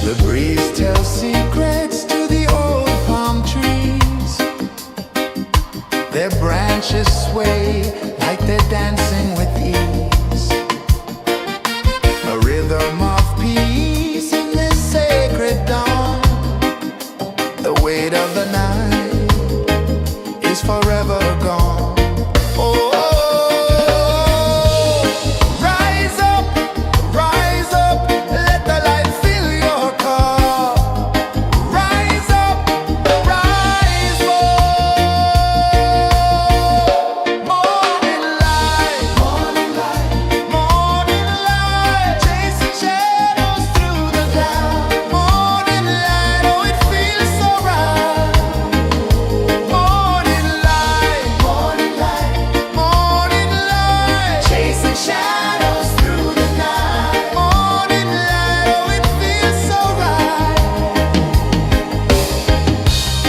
[SPEAKER 1] The breeze tells secrets to the old palm trees. Their branches sway like they're dancing with ease. A rhythm of peace in this sacred dawn. The weight of the night is forever gone. Oh, rise up, let the light fill your car. Rise up, rise up. Morning light, morning light, morning light, chasing shadows through the cloud. Morning light, oh it feels so right. Morning light, morning light, morning light, chasing shadows through the night. Morning light, oh it feels so right.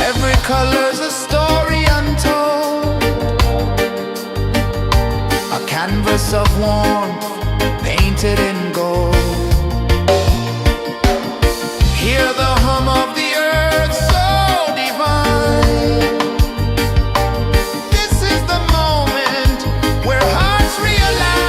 [SPEAKER 1] Every color's a story untold, a canvas of warmth painted in gold. Hear the hum of the earth so divine. This is the moment where hearts realign.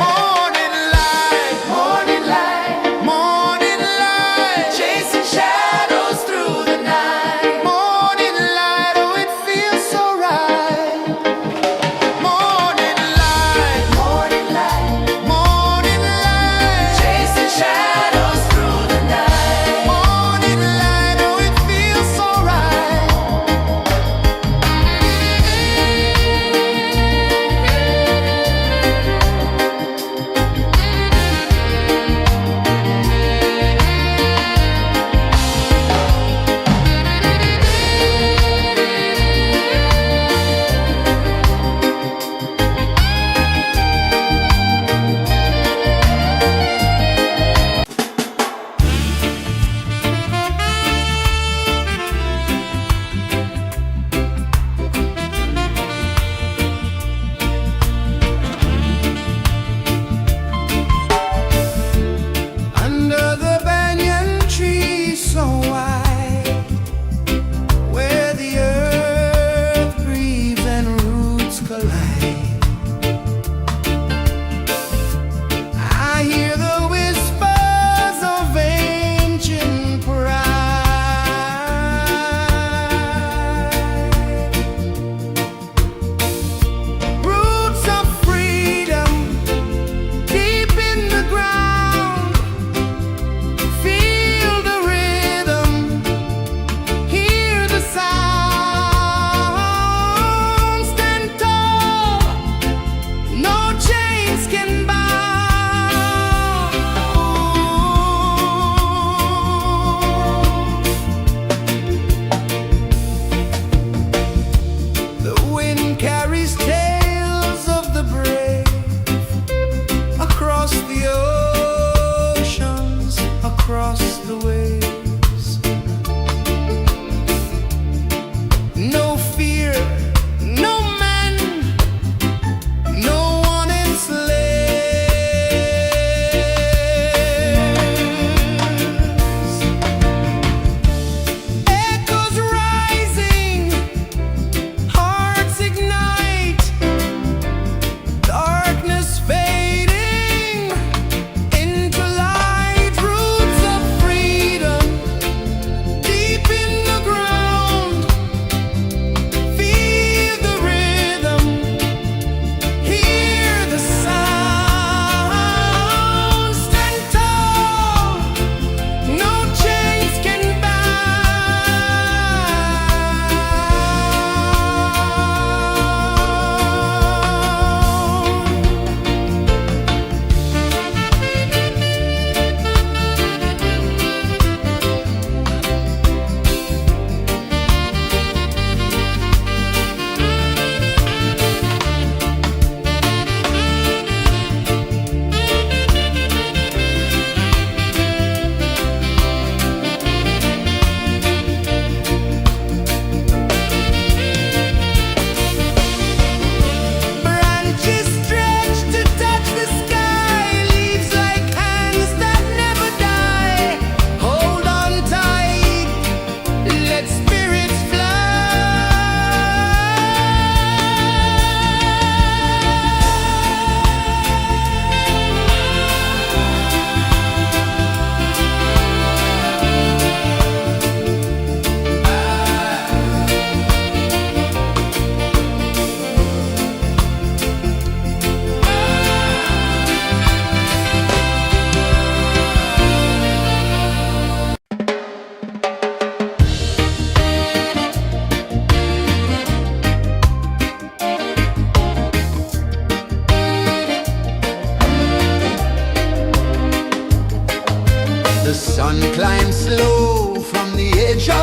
[SPEAKER 1] Morning light, morning light, morning light, chasing shadows through the night. Morning light, oh it feels so right. Morning light, morning light, morning light, chasing shadows through the night. Morning light, oh it feels so right. Under the banyan tree so wide, where the earth breathes and roots collide, I hear the whispers of ancient pride. Roots of freedom deep in the ground. Feel the rhythm, hear the sound. Stand tall, no chains can bound. The wind carries tales of the brave across the oceans, across the waves. No fear, no man, no one enslaves. Echoes rising, hearts ignite.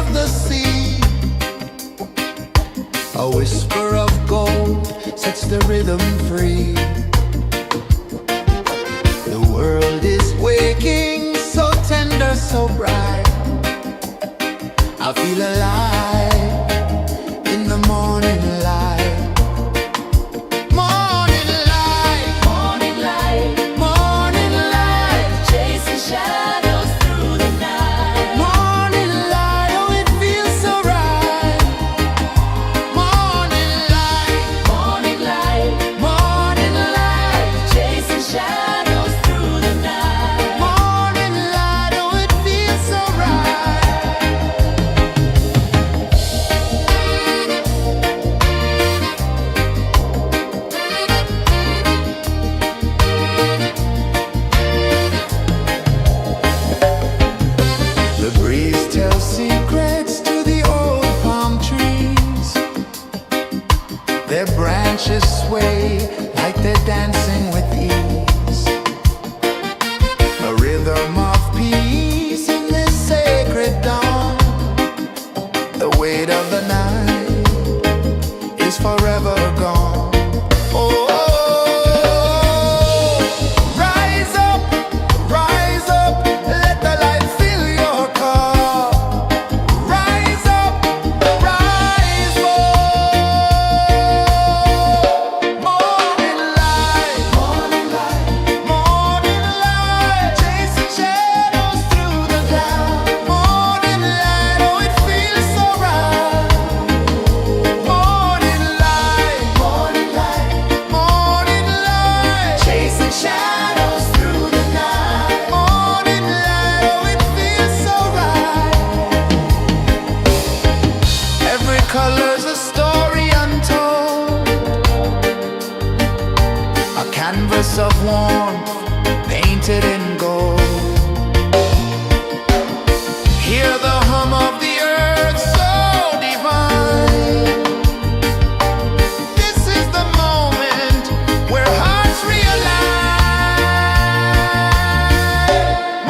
[SPEAKER 1] of the sea. A whisper of gold sets the rhythm free. The world is waking, so tender, so bright. I feel alive in the morning light. Morning light,
[SPEAKER 2] Morning light,
[SPEAKER 1] morning light,
[SPEAKER 2] chasing shadows through the night.
[SPEAKER 1] morning light. Oh, it feels so right. Morning light,
[SPEAKER 2] Morning light,
[SPEAKER 1] morning light,
[SPEAKER 2] chasing shadows through the night.
[SPEAKER 1] morning light. Oh, it feels so right. The breeze tells secrets to the old palm trees. Their branches sway like they're dancing with ease. A rhythm of peace in this sacred dawn. The weight of the night is forever gone. Oh, rise up, let the light fill your cup. Rise up, rise up. Morning light, morning light, morning light, chasing shadows through the cloud. Morning light, oh, it feels so right. Morning light, morning light, morning light, chasing shadows through the night. Morning light, oh, it feels so right. Every color's a story untold, a canvas of warmth painted in gold. Hear the hum of the earth so divine. This is the moment where hearts realign.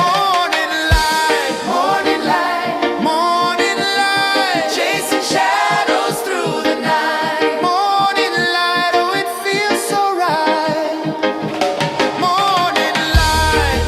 [SPEAKER 1] Morning light, morning light, morning light, chasing shadows through the night. Morning light, oh, it feels so right. Morning light,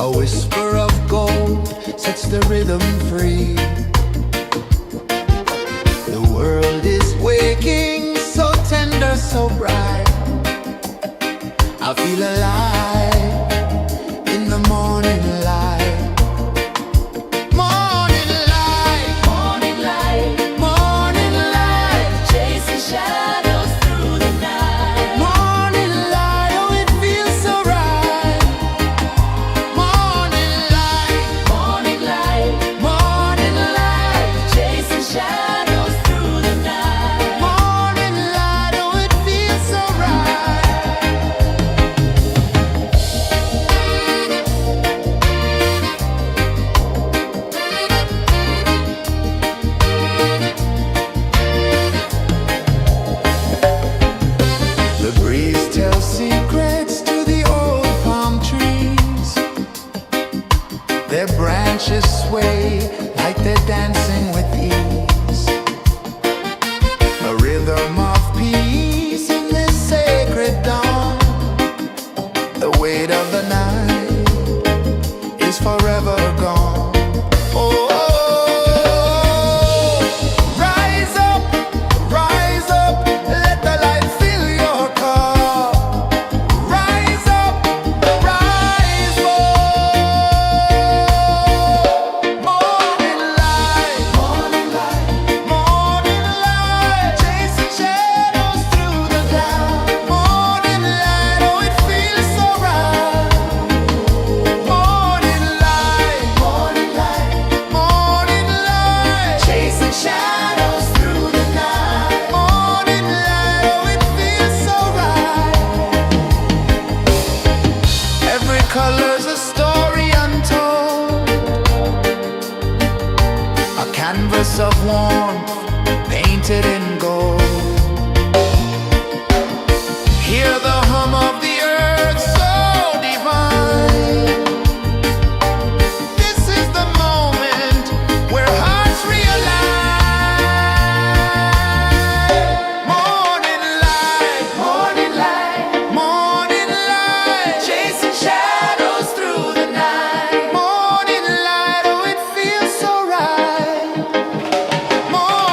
[SPEAKER 1] A whisper of gold sets the rhythm free. The world is waking, so tender, so bright. I feel alive in the morning light. Morning light,
[SPEAKER 2] Morning light,
[SPEAKER 1] morning light,
[SPEAKER 2] chasing shadows through the night.
[SPEAKER 1] morning light, oh it feels so right. Morning light,
[SPEAKER 2] Morning light,
[SPEAKER 1] morning light,
[SPEAKER 2] chasing shadows through the night.
[SPEAKER 1] morning light, oh it feels so right. The breeze tells secrets to the old palm trees. Their branches sway like they're dancing with ease. A rhythm of peace in this sacred dawn. The weight of the night is forever gone. Oh, rise up, let the light fill your cup. Rise up, rise up. Morning light, morning light, morning light, chasing shadows through the cloud. Morning light, oh it feels so right. Morning light, morning light, morning light, chasing shadows through the night. Morning light, oh it feels so right. Every color's a story untold, a canvas of warmth painted in gold. Hear the hum of the earth so divine. This is the moment where hearts realign. Morning light, morning light, morning light, chasing shadows through the night. Morning light, oh it feels so right. Morning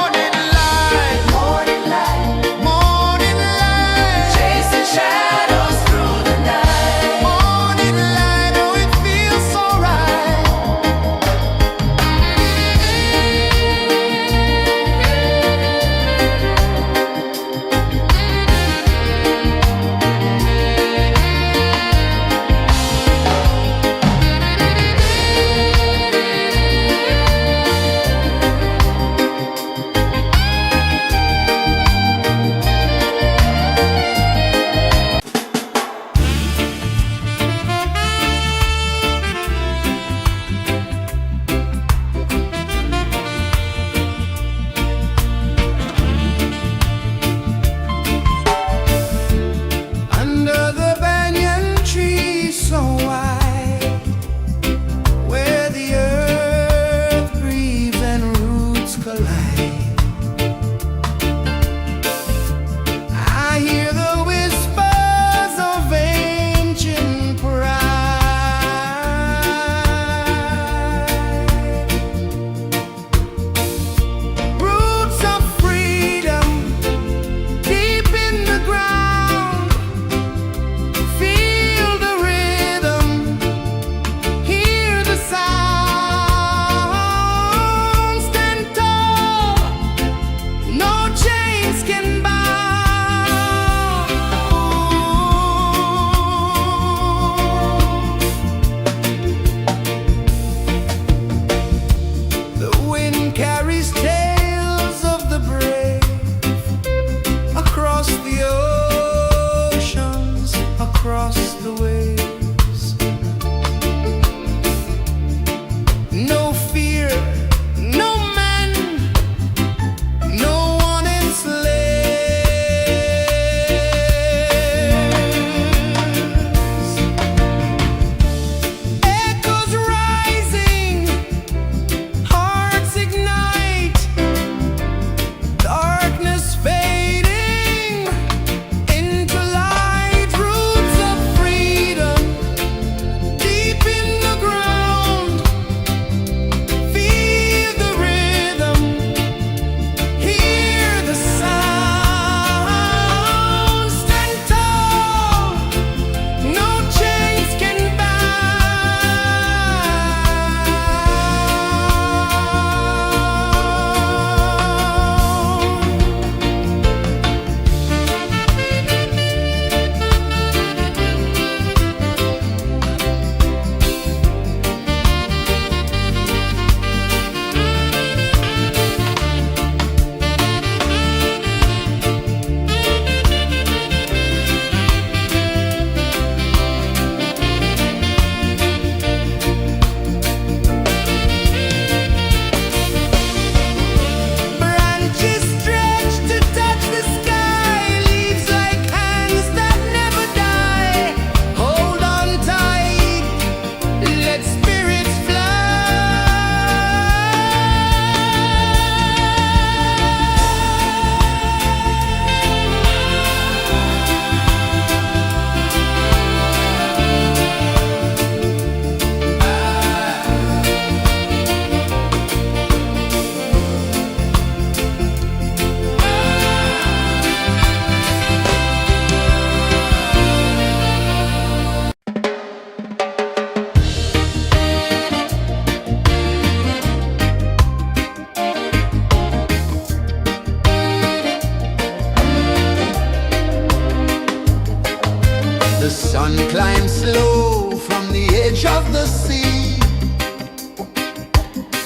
[SPEAKER 1] edge of the sea.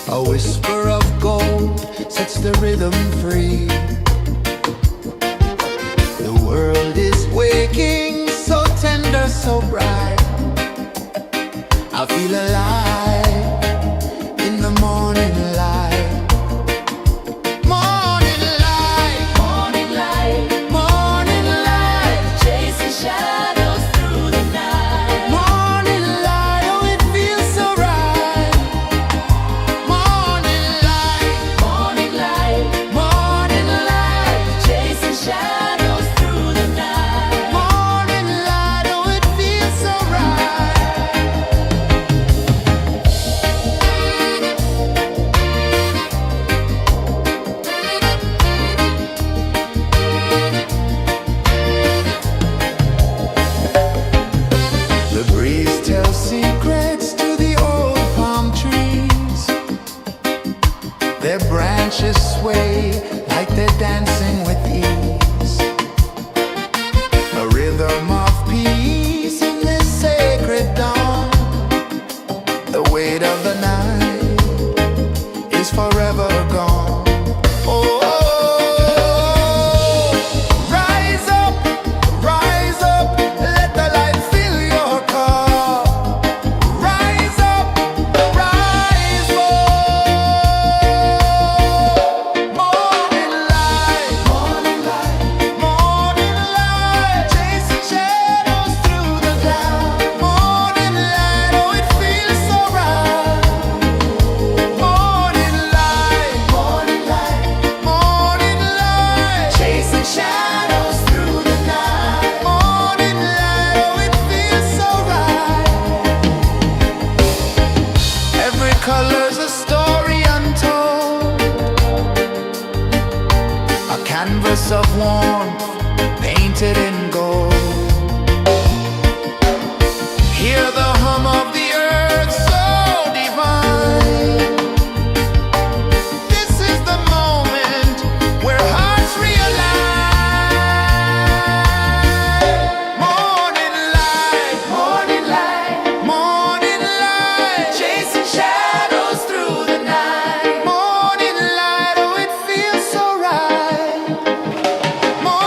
[SPEAKER 1] A whisper of gold sets the rhythm free. The world is waking, so tender, so bright. I feel alive in the morning light. Morning light,
[SPEAKER 2] Morning light,
[SPEAKER 1] morning light,
[SPEAKER 2] chasing shadows through the night.
[SPEAKER 1] morning light. Oh, it feels so right. Morning light,
[SPEAKER 2] Morning light,
[SPEAKER 1] morning light,
[SPEAKER 2] chasing shadows through the night.
[SPEAKER 1] morning light. Oh, it feels so right. The breeze tells secrets to the old palm trees. Their branches sway like they're dancing with ease. A rhythm of peace in this sacred dawn. The weight of the night is forever gone. Oh, rise up, let the light fill your cup. Rise up, rise up. Morning light, morning light, morning light, chasing shadows through the cloud. Morning light, oh, it feels so right. Morning light, morning light, morning light, chasing shadows through the night. Morning light, oh, it feels so right. Every color's a story untold, a canvas of warmth painted in gold. Hear the hum of the earth so divine. This is the moment where hearts realign. Morning light, morning light, morning light, chasing shadows through the night. Morning light, oh, it feels so right. Morning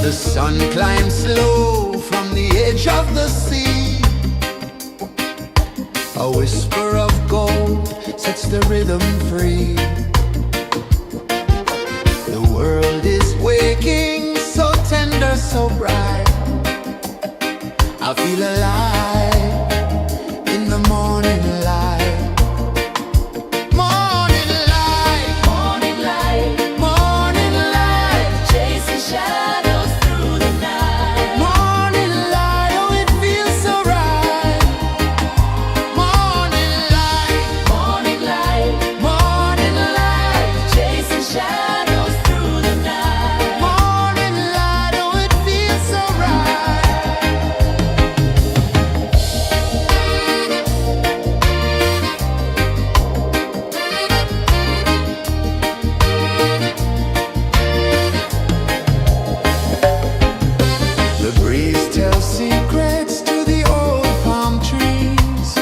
[SPEAKER 1] The sun climbs slow from the edge of the sea. A whisper of gold sets the rhythm free. The world is waking, so tender, so bright. I feel alive in the morning light. Morning light,
[SPEAKER 2] Morning light,
[SPEAKER 1] morning light,
[SPEAKER 2] chasing shadows through the night.
[SPEAKER 1] morning light, oh it feels so right. Morning light,
[SPEAKER 2] Morning light,
[SPEAKER 1] morning light,
[SPEAKER 2] chasing shadows through the night.
[SPEAKER 1] morning light, oh it feels so right. The breeze tells secrets to the old palm trees.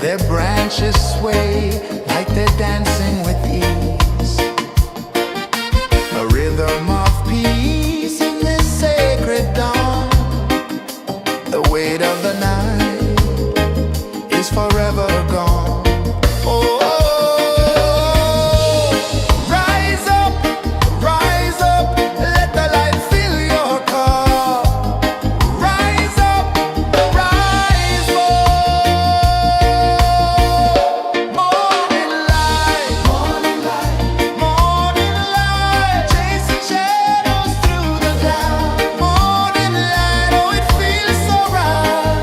[SPEAKER 1] Their branches sway like they're dancing with ease. A rhythm of peace in this sacred dawn. The weight of the night is forever gone. Oh, rise up, let the light fill your cup. Rise up, rise up. Morning light, morning light, morning light, chasing shadows through the cloud. Morning light, oh it feels so right.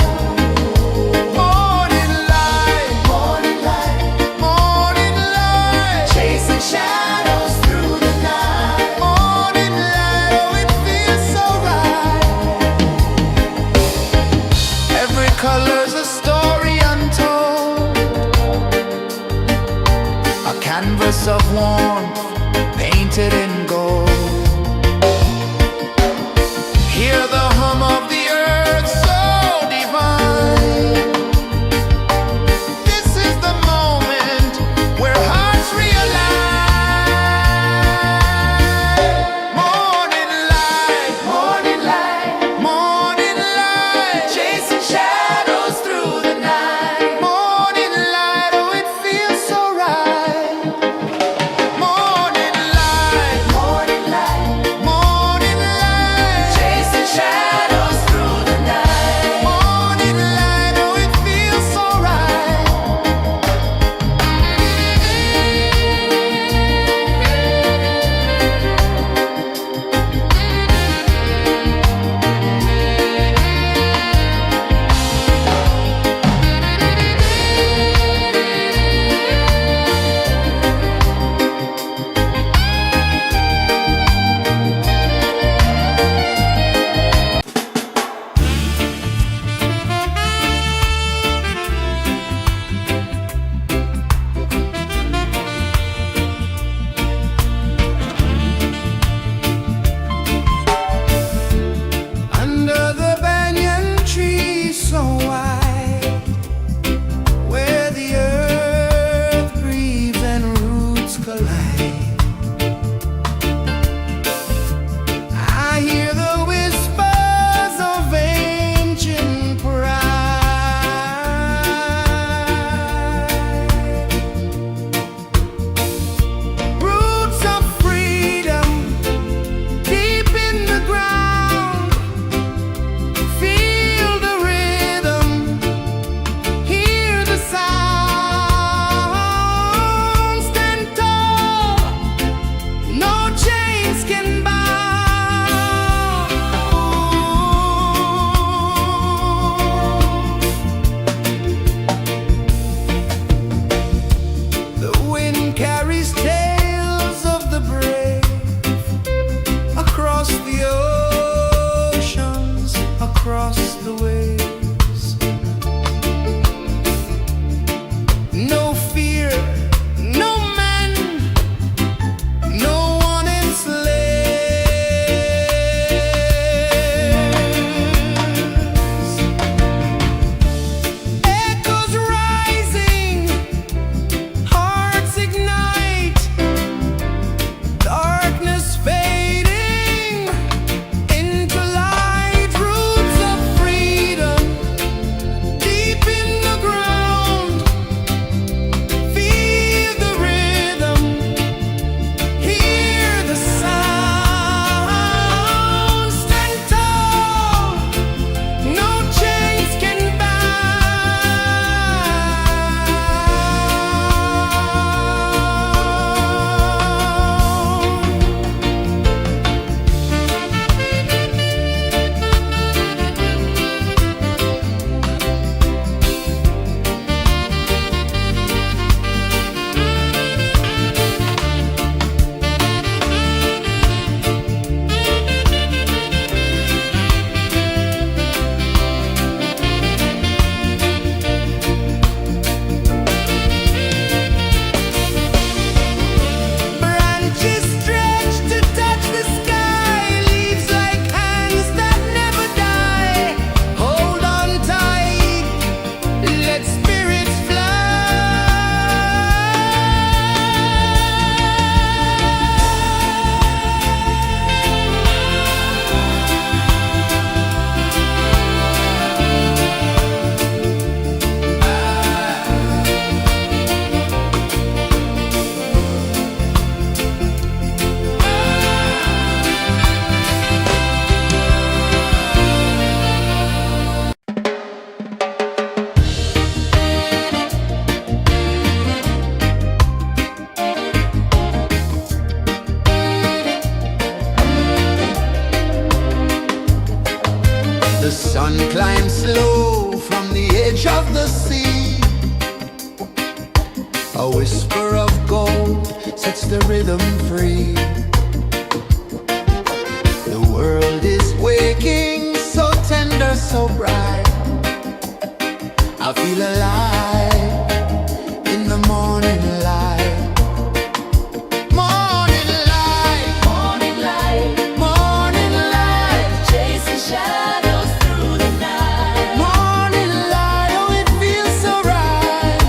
[SPEAKER 1] Morning light, morning light, morning light, chasing shadows through the night. Morning light, oh it feels so right. Every color's a story untold, a canvas of warmth painted in gold. Hear the hum of the earth so divine. This is the moment where hearts realign. Morning light, morning light, morning light, chasing shadows through the night. Morning light, oh it feels so right. Morning light, The sun climbs slow from the edge of the sea. A whisper of gold sets the rhythm free. The world is waking, so tender, so bright. I feel alive in the morning light. Morning light,
[SPEAKER 2] Morning light,
[SPEAKER 1] morning light,
[SPEAKER 2] chasing shadows through the night.
[SPEAKER 1] morning light, oh it feels so right.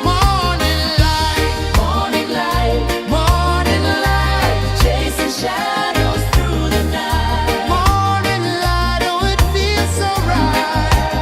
[SPEAKER 1] Morning light,
[SPEAKER 2] Morning light,
[SPEAKER 1] morning light,
[SPEAKER 2] chasing shadows through the night.
[SPEAKER 1] morning light, oh it feels so right.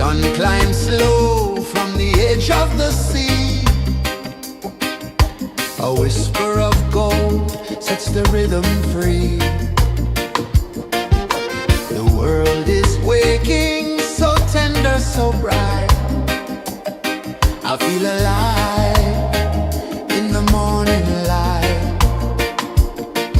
[SPEAKER 1] sun climbs slow from the edge of the sea. A whisper of gold sets the rhythm free. The world is waking, so tender, so bright. I feel alive in the morning light.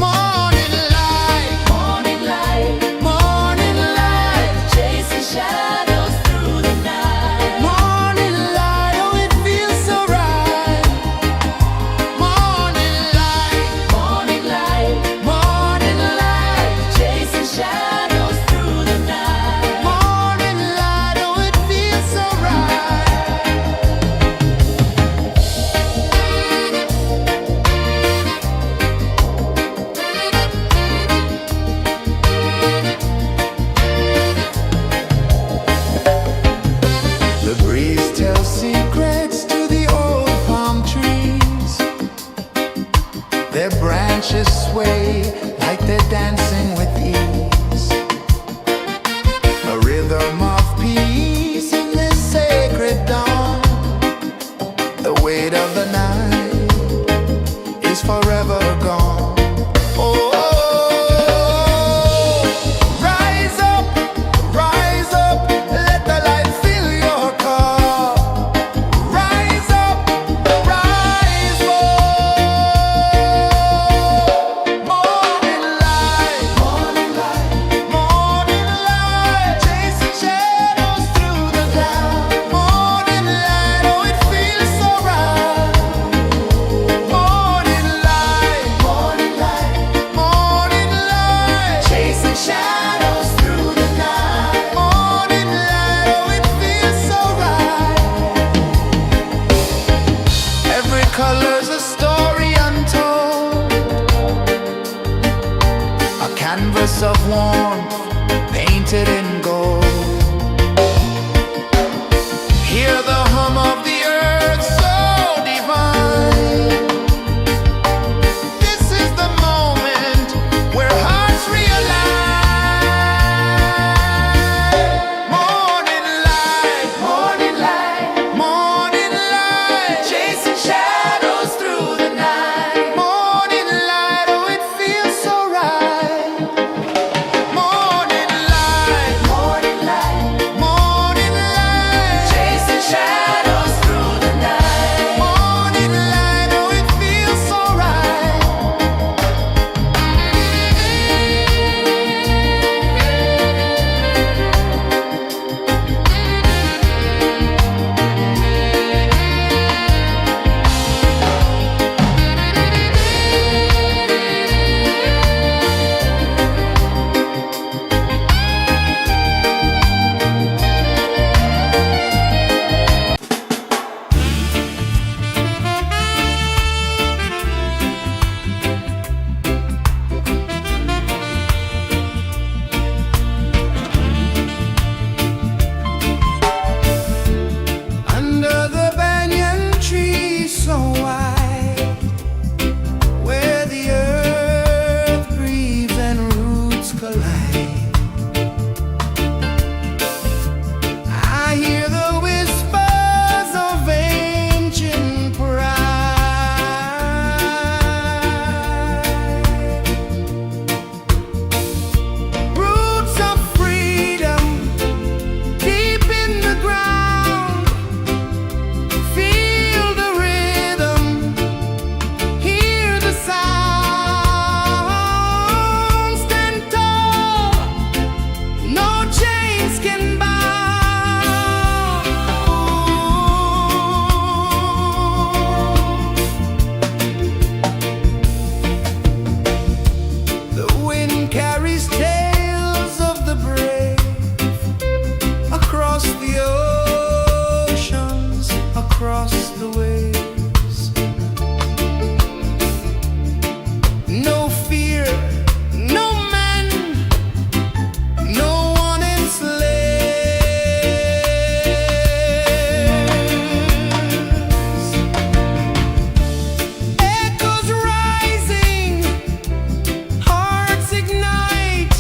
[SPEAKER 1] Morning light,
[SPEAKER 2] Morning light,
[SPEAKER 1] morning light,
[SPEAKER 2] chasing shadows through the night.
[SPEAKER 1] morning light, oh it feels so right. Morning light,
[SPEAKER 2] Morning light,
[SPEAKER 1] morning light,
[SPEAKER 2] chasing shadows through the night.
[SPEAKER 1] morning light, oh it feels so right. The breeze tells secrets to the old palm trees. Their branches sway like they're dancing with ease. A rhythm of peace in this sacred dawn. The weight of the night is forever gone. Oh, rise up, let the light fill your cup. Rise up, rise up. Morning light, morning light, morning light, chasing shadows through the cloud. Morning light, oh it feels so right. Morning light, morning light, morning light, chasing shadows through the night. Morning light, oh it feels so right. Every color's a story untold, a canvas of warmth painted in gold. Hear the hum of the earth so divine. This is the moment where hearts realign. Morning light, morning light, morning light, chasing shadows through the night. Morning light, oh it feels so right. Morning light, morning light, morning light, chasing shadows through the night. Morning light, oh it feels so right. Under the banyan tree so wide, where the earth breathes and roots collide, I hear the whispers of ancient pride. Roots of freedom deep in the ground. Feel the rhythm, hear the sound. Stand tall, no chains can bound. The wind carries tales of the brave across the oceans, across the waves. No fear, no man, no one enslaves. Echoes rising, hearts ignite.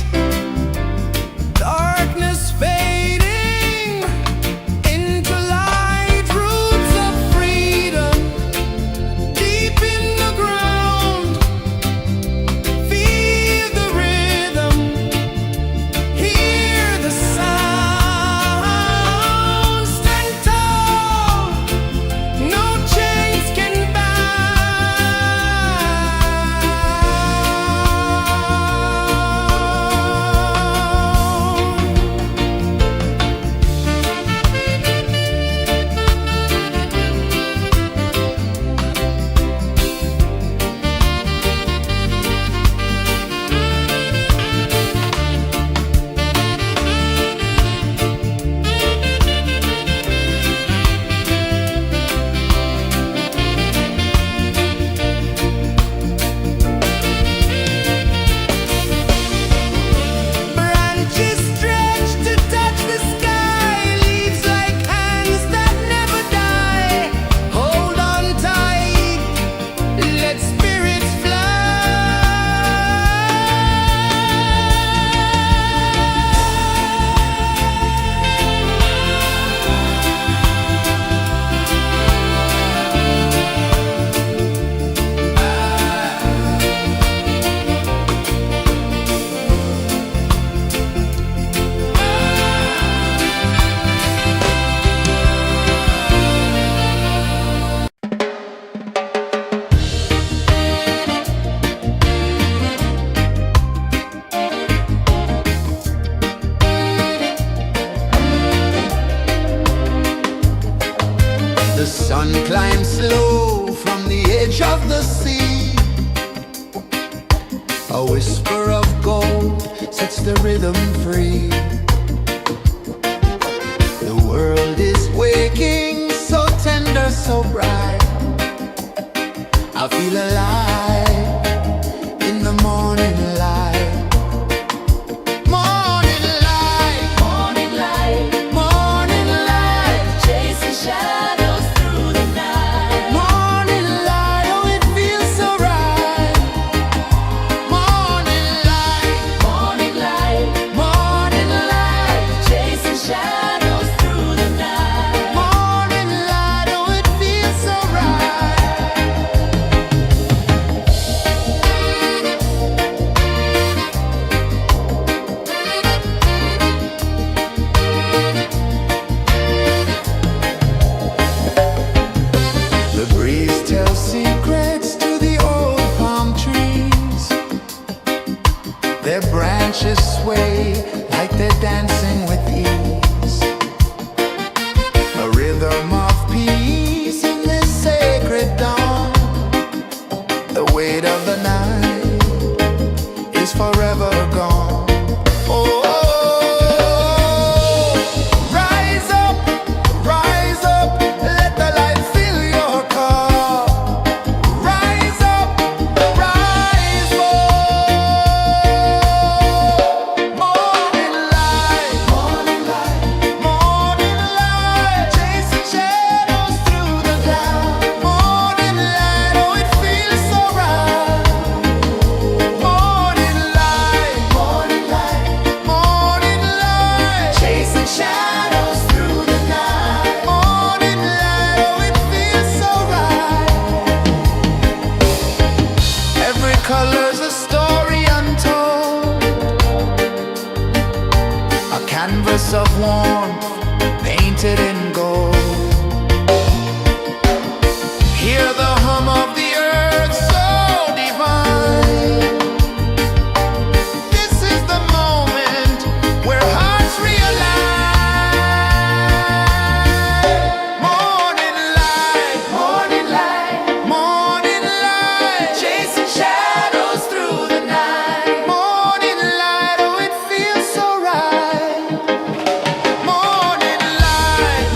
[SPEAKER 1] Sun climbs slow from the edge of the sea. A whisper of gold sets the rhythm free. The world is waking, so tender, so bright. I feel alive in the morning light. Morning light,
[SPEAKER 2] Morning light,
[SPEAKER 1] morning light,
[SPEAKER 2] chasing shadows through the night.
[SPEAKER 1] morning light, oh it feels so right. Morning light,
[SPEAKER 2] Morning light,
[SPEAKER 1] morning light,
[SPEAKER 2] chasing shadows through the night.
[SPEAKER 1] morning light, oh it feels so right. The breeze tells secrets to the old palm trees. Their branches sway like they're dancing with ease. A rhythm of peace in this sacred dawn. The weight of the night is forever gone. Oh, rise up, let the light fill your cup. Rise up, rise up. Morning light, morning light, chasing shadows through the cloud. Morning light, oh it feels so right. Morning light, morning light, chasing shadows through the night. Morning light, oh it feels so right. Every color's a story untold, a canvas of warmth painted in gold. Hear the hum of the earth so divine. This is the moment where hearts realign. Morning light, morning light, chasing shadows through the night. Morning light, oh it feels so right. Morning light,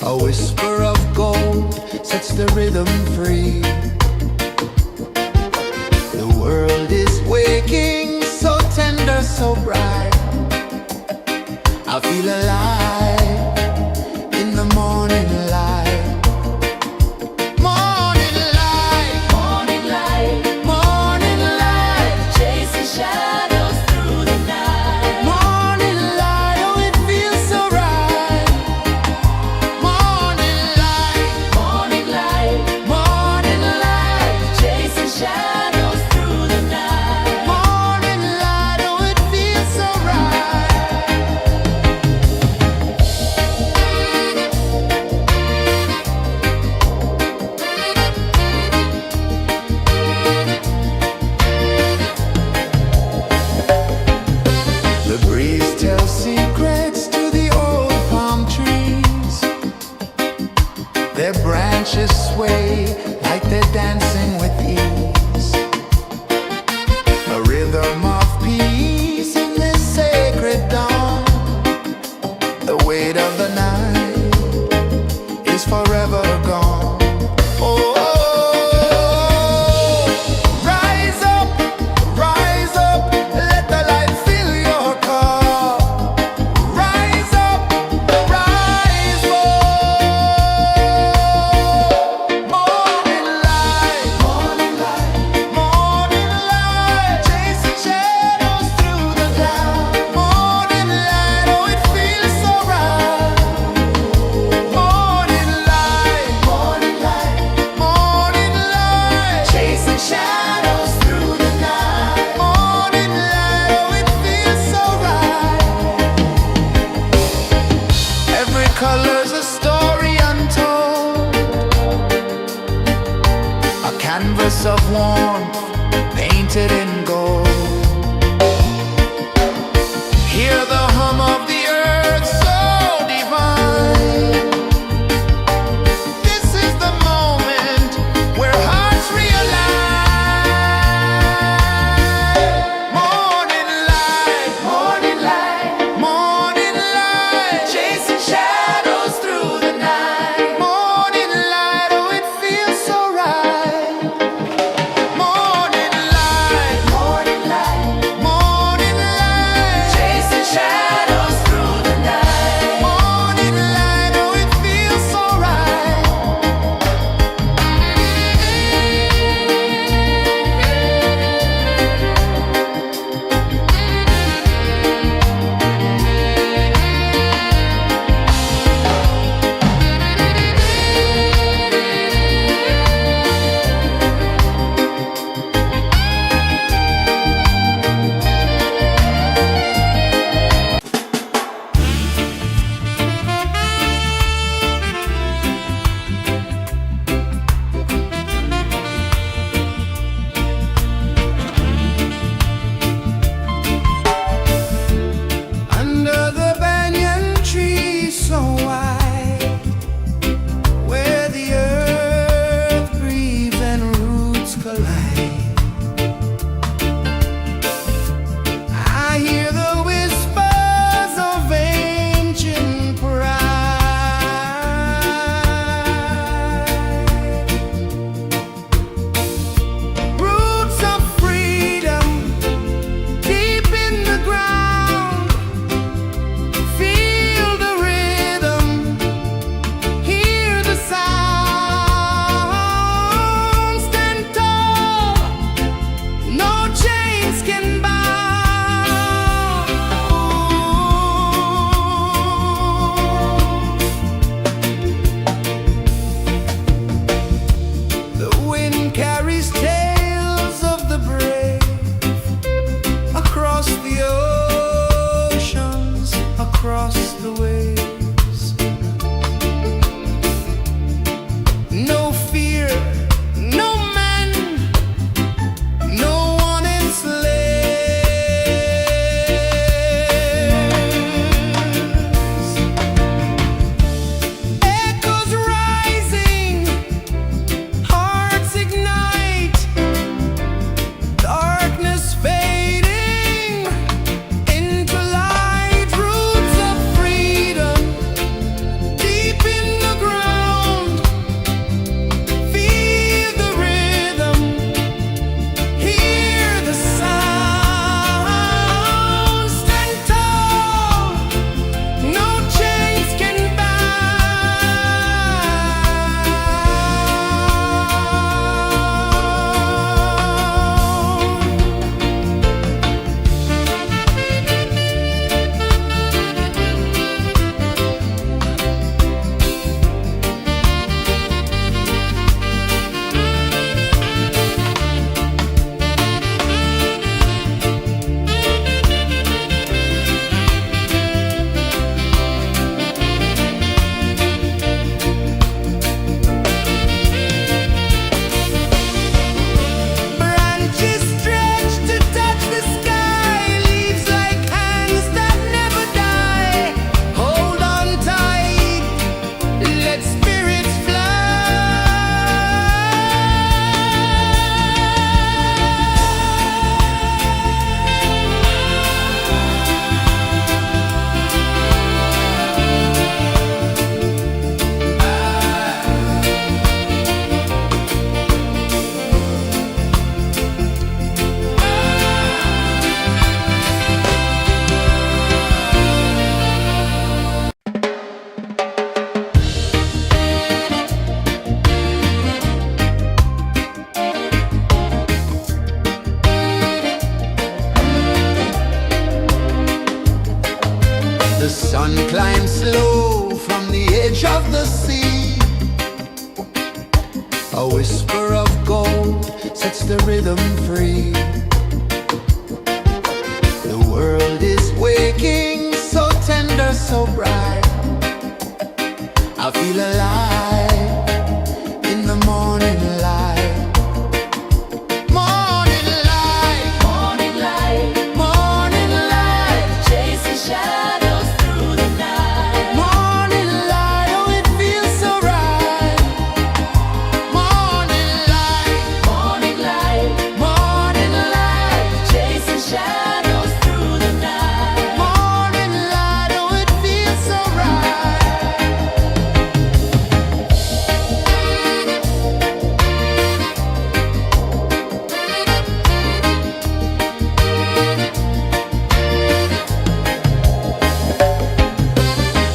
[SPEAKER 1] A whisper of gold sets the rhythm free. The world is waking, so tender, so bright. I feel alive in the morning light. Morning light,
[SPEAKER 2] Morning light,
[SPEAKER 1] morning light,
[SPEAKER 2] chasing shadows through the night.
[SPEAKER 1] morning light. Oh, it feels so right. Morning light,
[SPEAKER 2] Morning light,
[SPEAKER 1] morning light,
[SPEAKER 2] chasing shadows through the night.
[SPEAKER 1] morning light. Oh, it feels so right. The breeze tells secrets to the old palm trees. Their branches sway like they're dancing with ease. A rhythm of peace in this sacred dawn. The weight of the night is forever gone. Oh, rise up, let the light fill your cup. Rise up, rise up. Morning light, morning light, chasing shadows through the cloud. Morning light, oh, it feels so right. Morning light, chasing shadows through the night. Morning light, oh, it feels so right. Every color's a story untold, a canvas of warmth painted in gold. Hear the hum of the earth so divine. This is the moment where hearts realign. Morning light, morning light, chasing shadows through the night. Morning light, oh, it feels so right. Morning light, beach of the sea. A whisper of gold sets the rhythm free. The world is waking, so tender, so bright. I feel alive in the morning light. Morning light,
[SPEAKER 2] Morning light,
[SPEAKER 1] morning light,
[SPEAKER 2] chasing shadows through the night.
[SPEAKER 1] morning light, oh it feels so right. Morning light,
[SPEAKER 2] Morning light,
[SPEAKER 1] morning light,
[SPEAKER 2] chasing shadows through the night.
[SPEAKER 1] morning light, oh it feels so right.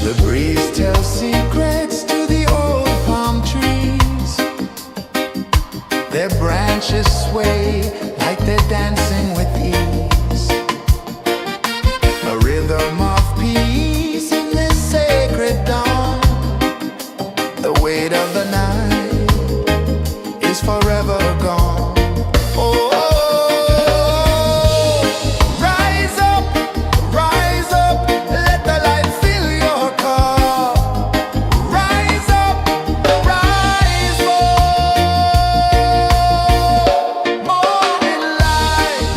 [SPEAKER 1] The breeze tells secrets to the old palm trees. Their branches sway like they're dancing with ease. A rhythm of peace in this sacred dawn. The weight of the night is forever gone. Oh, rise up, let the light fill your cup. Rise up, rise up. Morning light,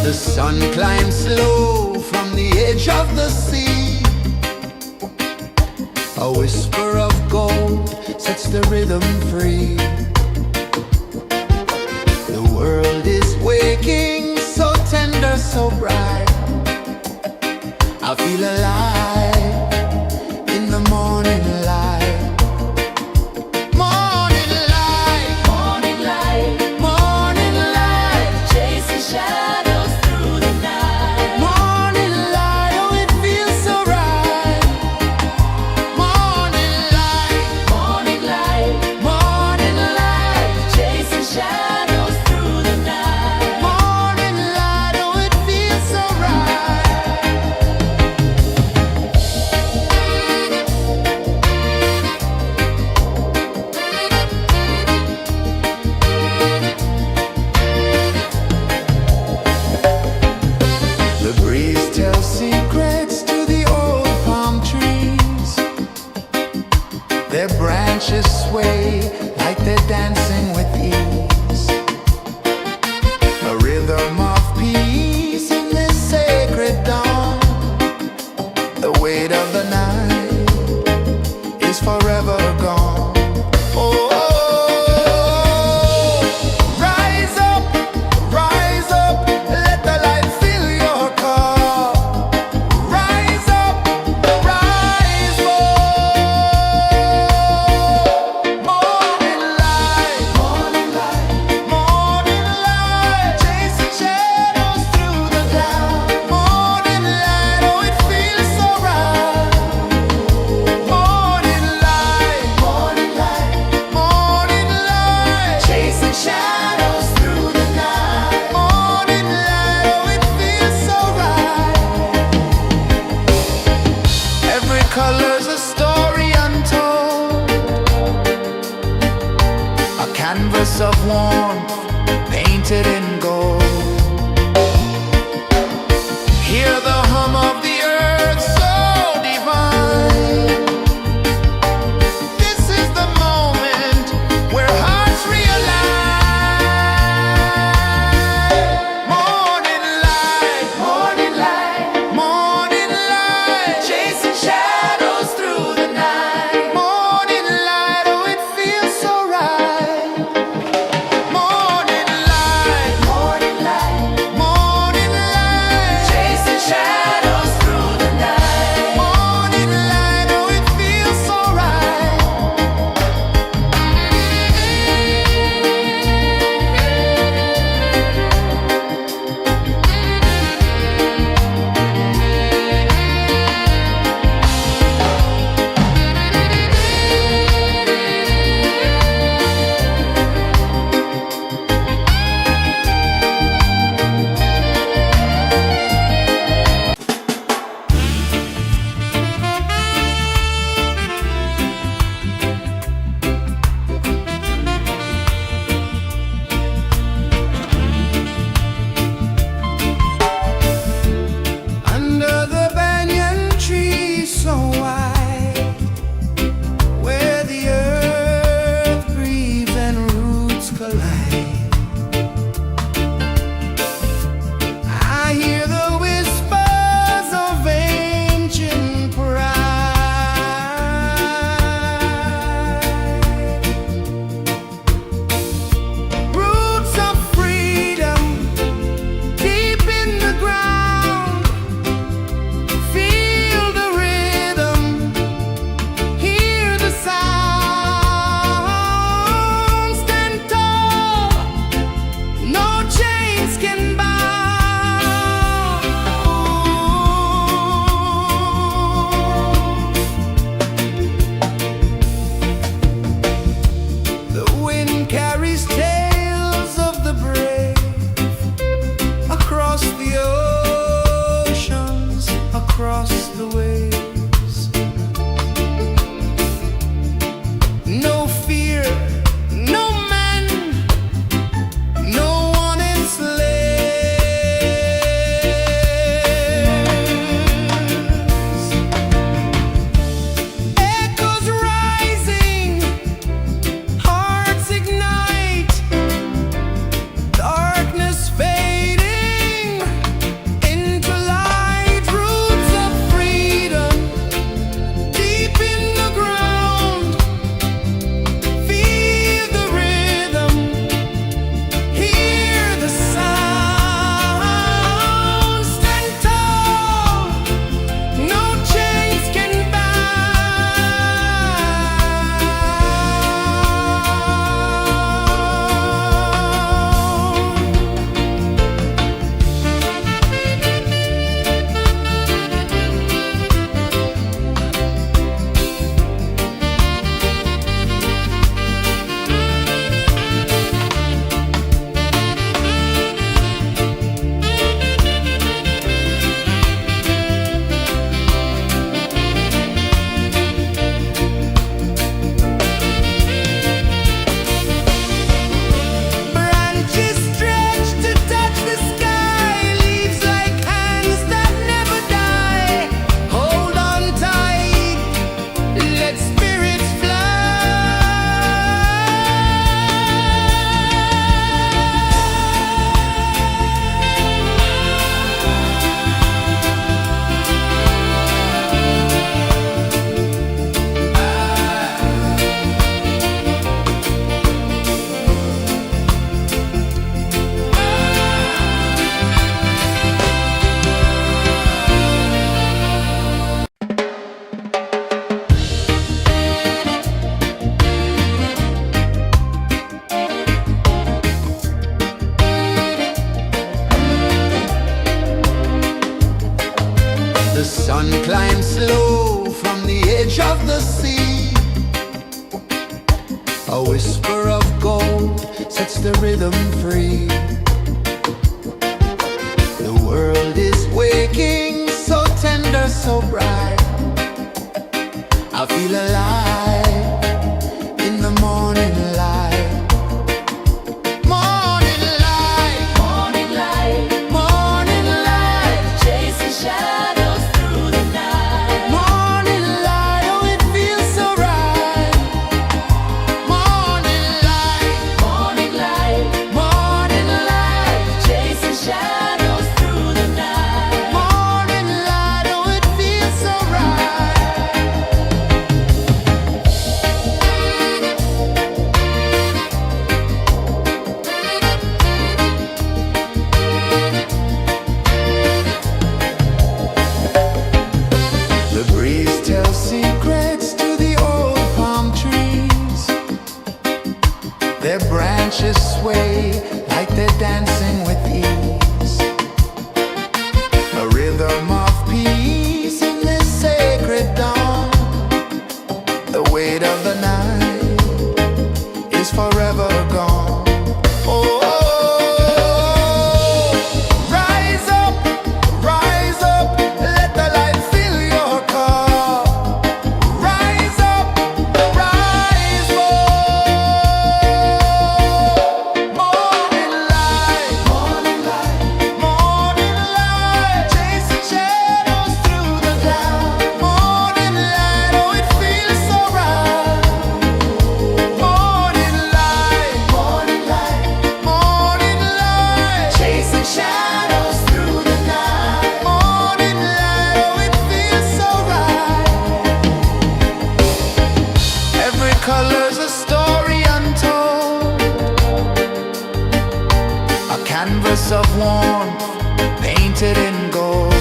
[SPEAKER 1] The sun climbs slow from the edge of the sea. A whisper of gold sets the rhythm free. The world is waking, so tender, so bright. I feel alive in the morning light. Morning light,
[SPEAKER 2] Morning light,
[SPEAKER 1] morning light,
[SPEAKER 2] chasing shadows through the night.
[SPEAKER 1] morning light, oh it feels so right. Morning light,
[SPEAKER 2] Morning light,
[SPEAKER 1] morning light,
[SPEAKER 2] chasing shadows through the night.
[SPEAKER 1] morning light, oh it feels so right. The sun climbs slow from the edge of the sea. A whisper of gold sets the rhythm free. The world is waking, so tender, so bright. I feel alive in the morning light. Morning light,
[SPEAKER 2] Morning light,
[SPEAKER 1] morning light,
[SPEAKER 2] chasing shadows through the night.
[SPEAKER 1] morning light, oh it feels so right. Morning light,
[SPEAKER 2] Morning light,
[SPEAKER 1] morning light,
[SPEAKER 2] chasing shadows through the night.
[SPEAKER 1] morning light, oh it feels so right. The breeze tells secrets to the old palm trees. Their branches sway like they're dancing with ease. A rhythm of peace in this sacred dawn. The weight of the night is forever gone. Oh, rise up, let the light fill your cup. Rise up, rise up. Morning light, morning light, morning light, chasing shadows through the cloud. Morning light, oh it feels so right. Morning light, morning light, morning light, chasing shadows through the night. Morning light, oh it feels so right. Every color's a story untold, a canvas of warmth painted in gold.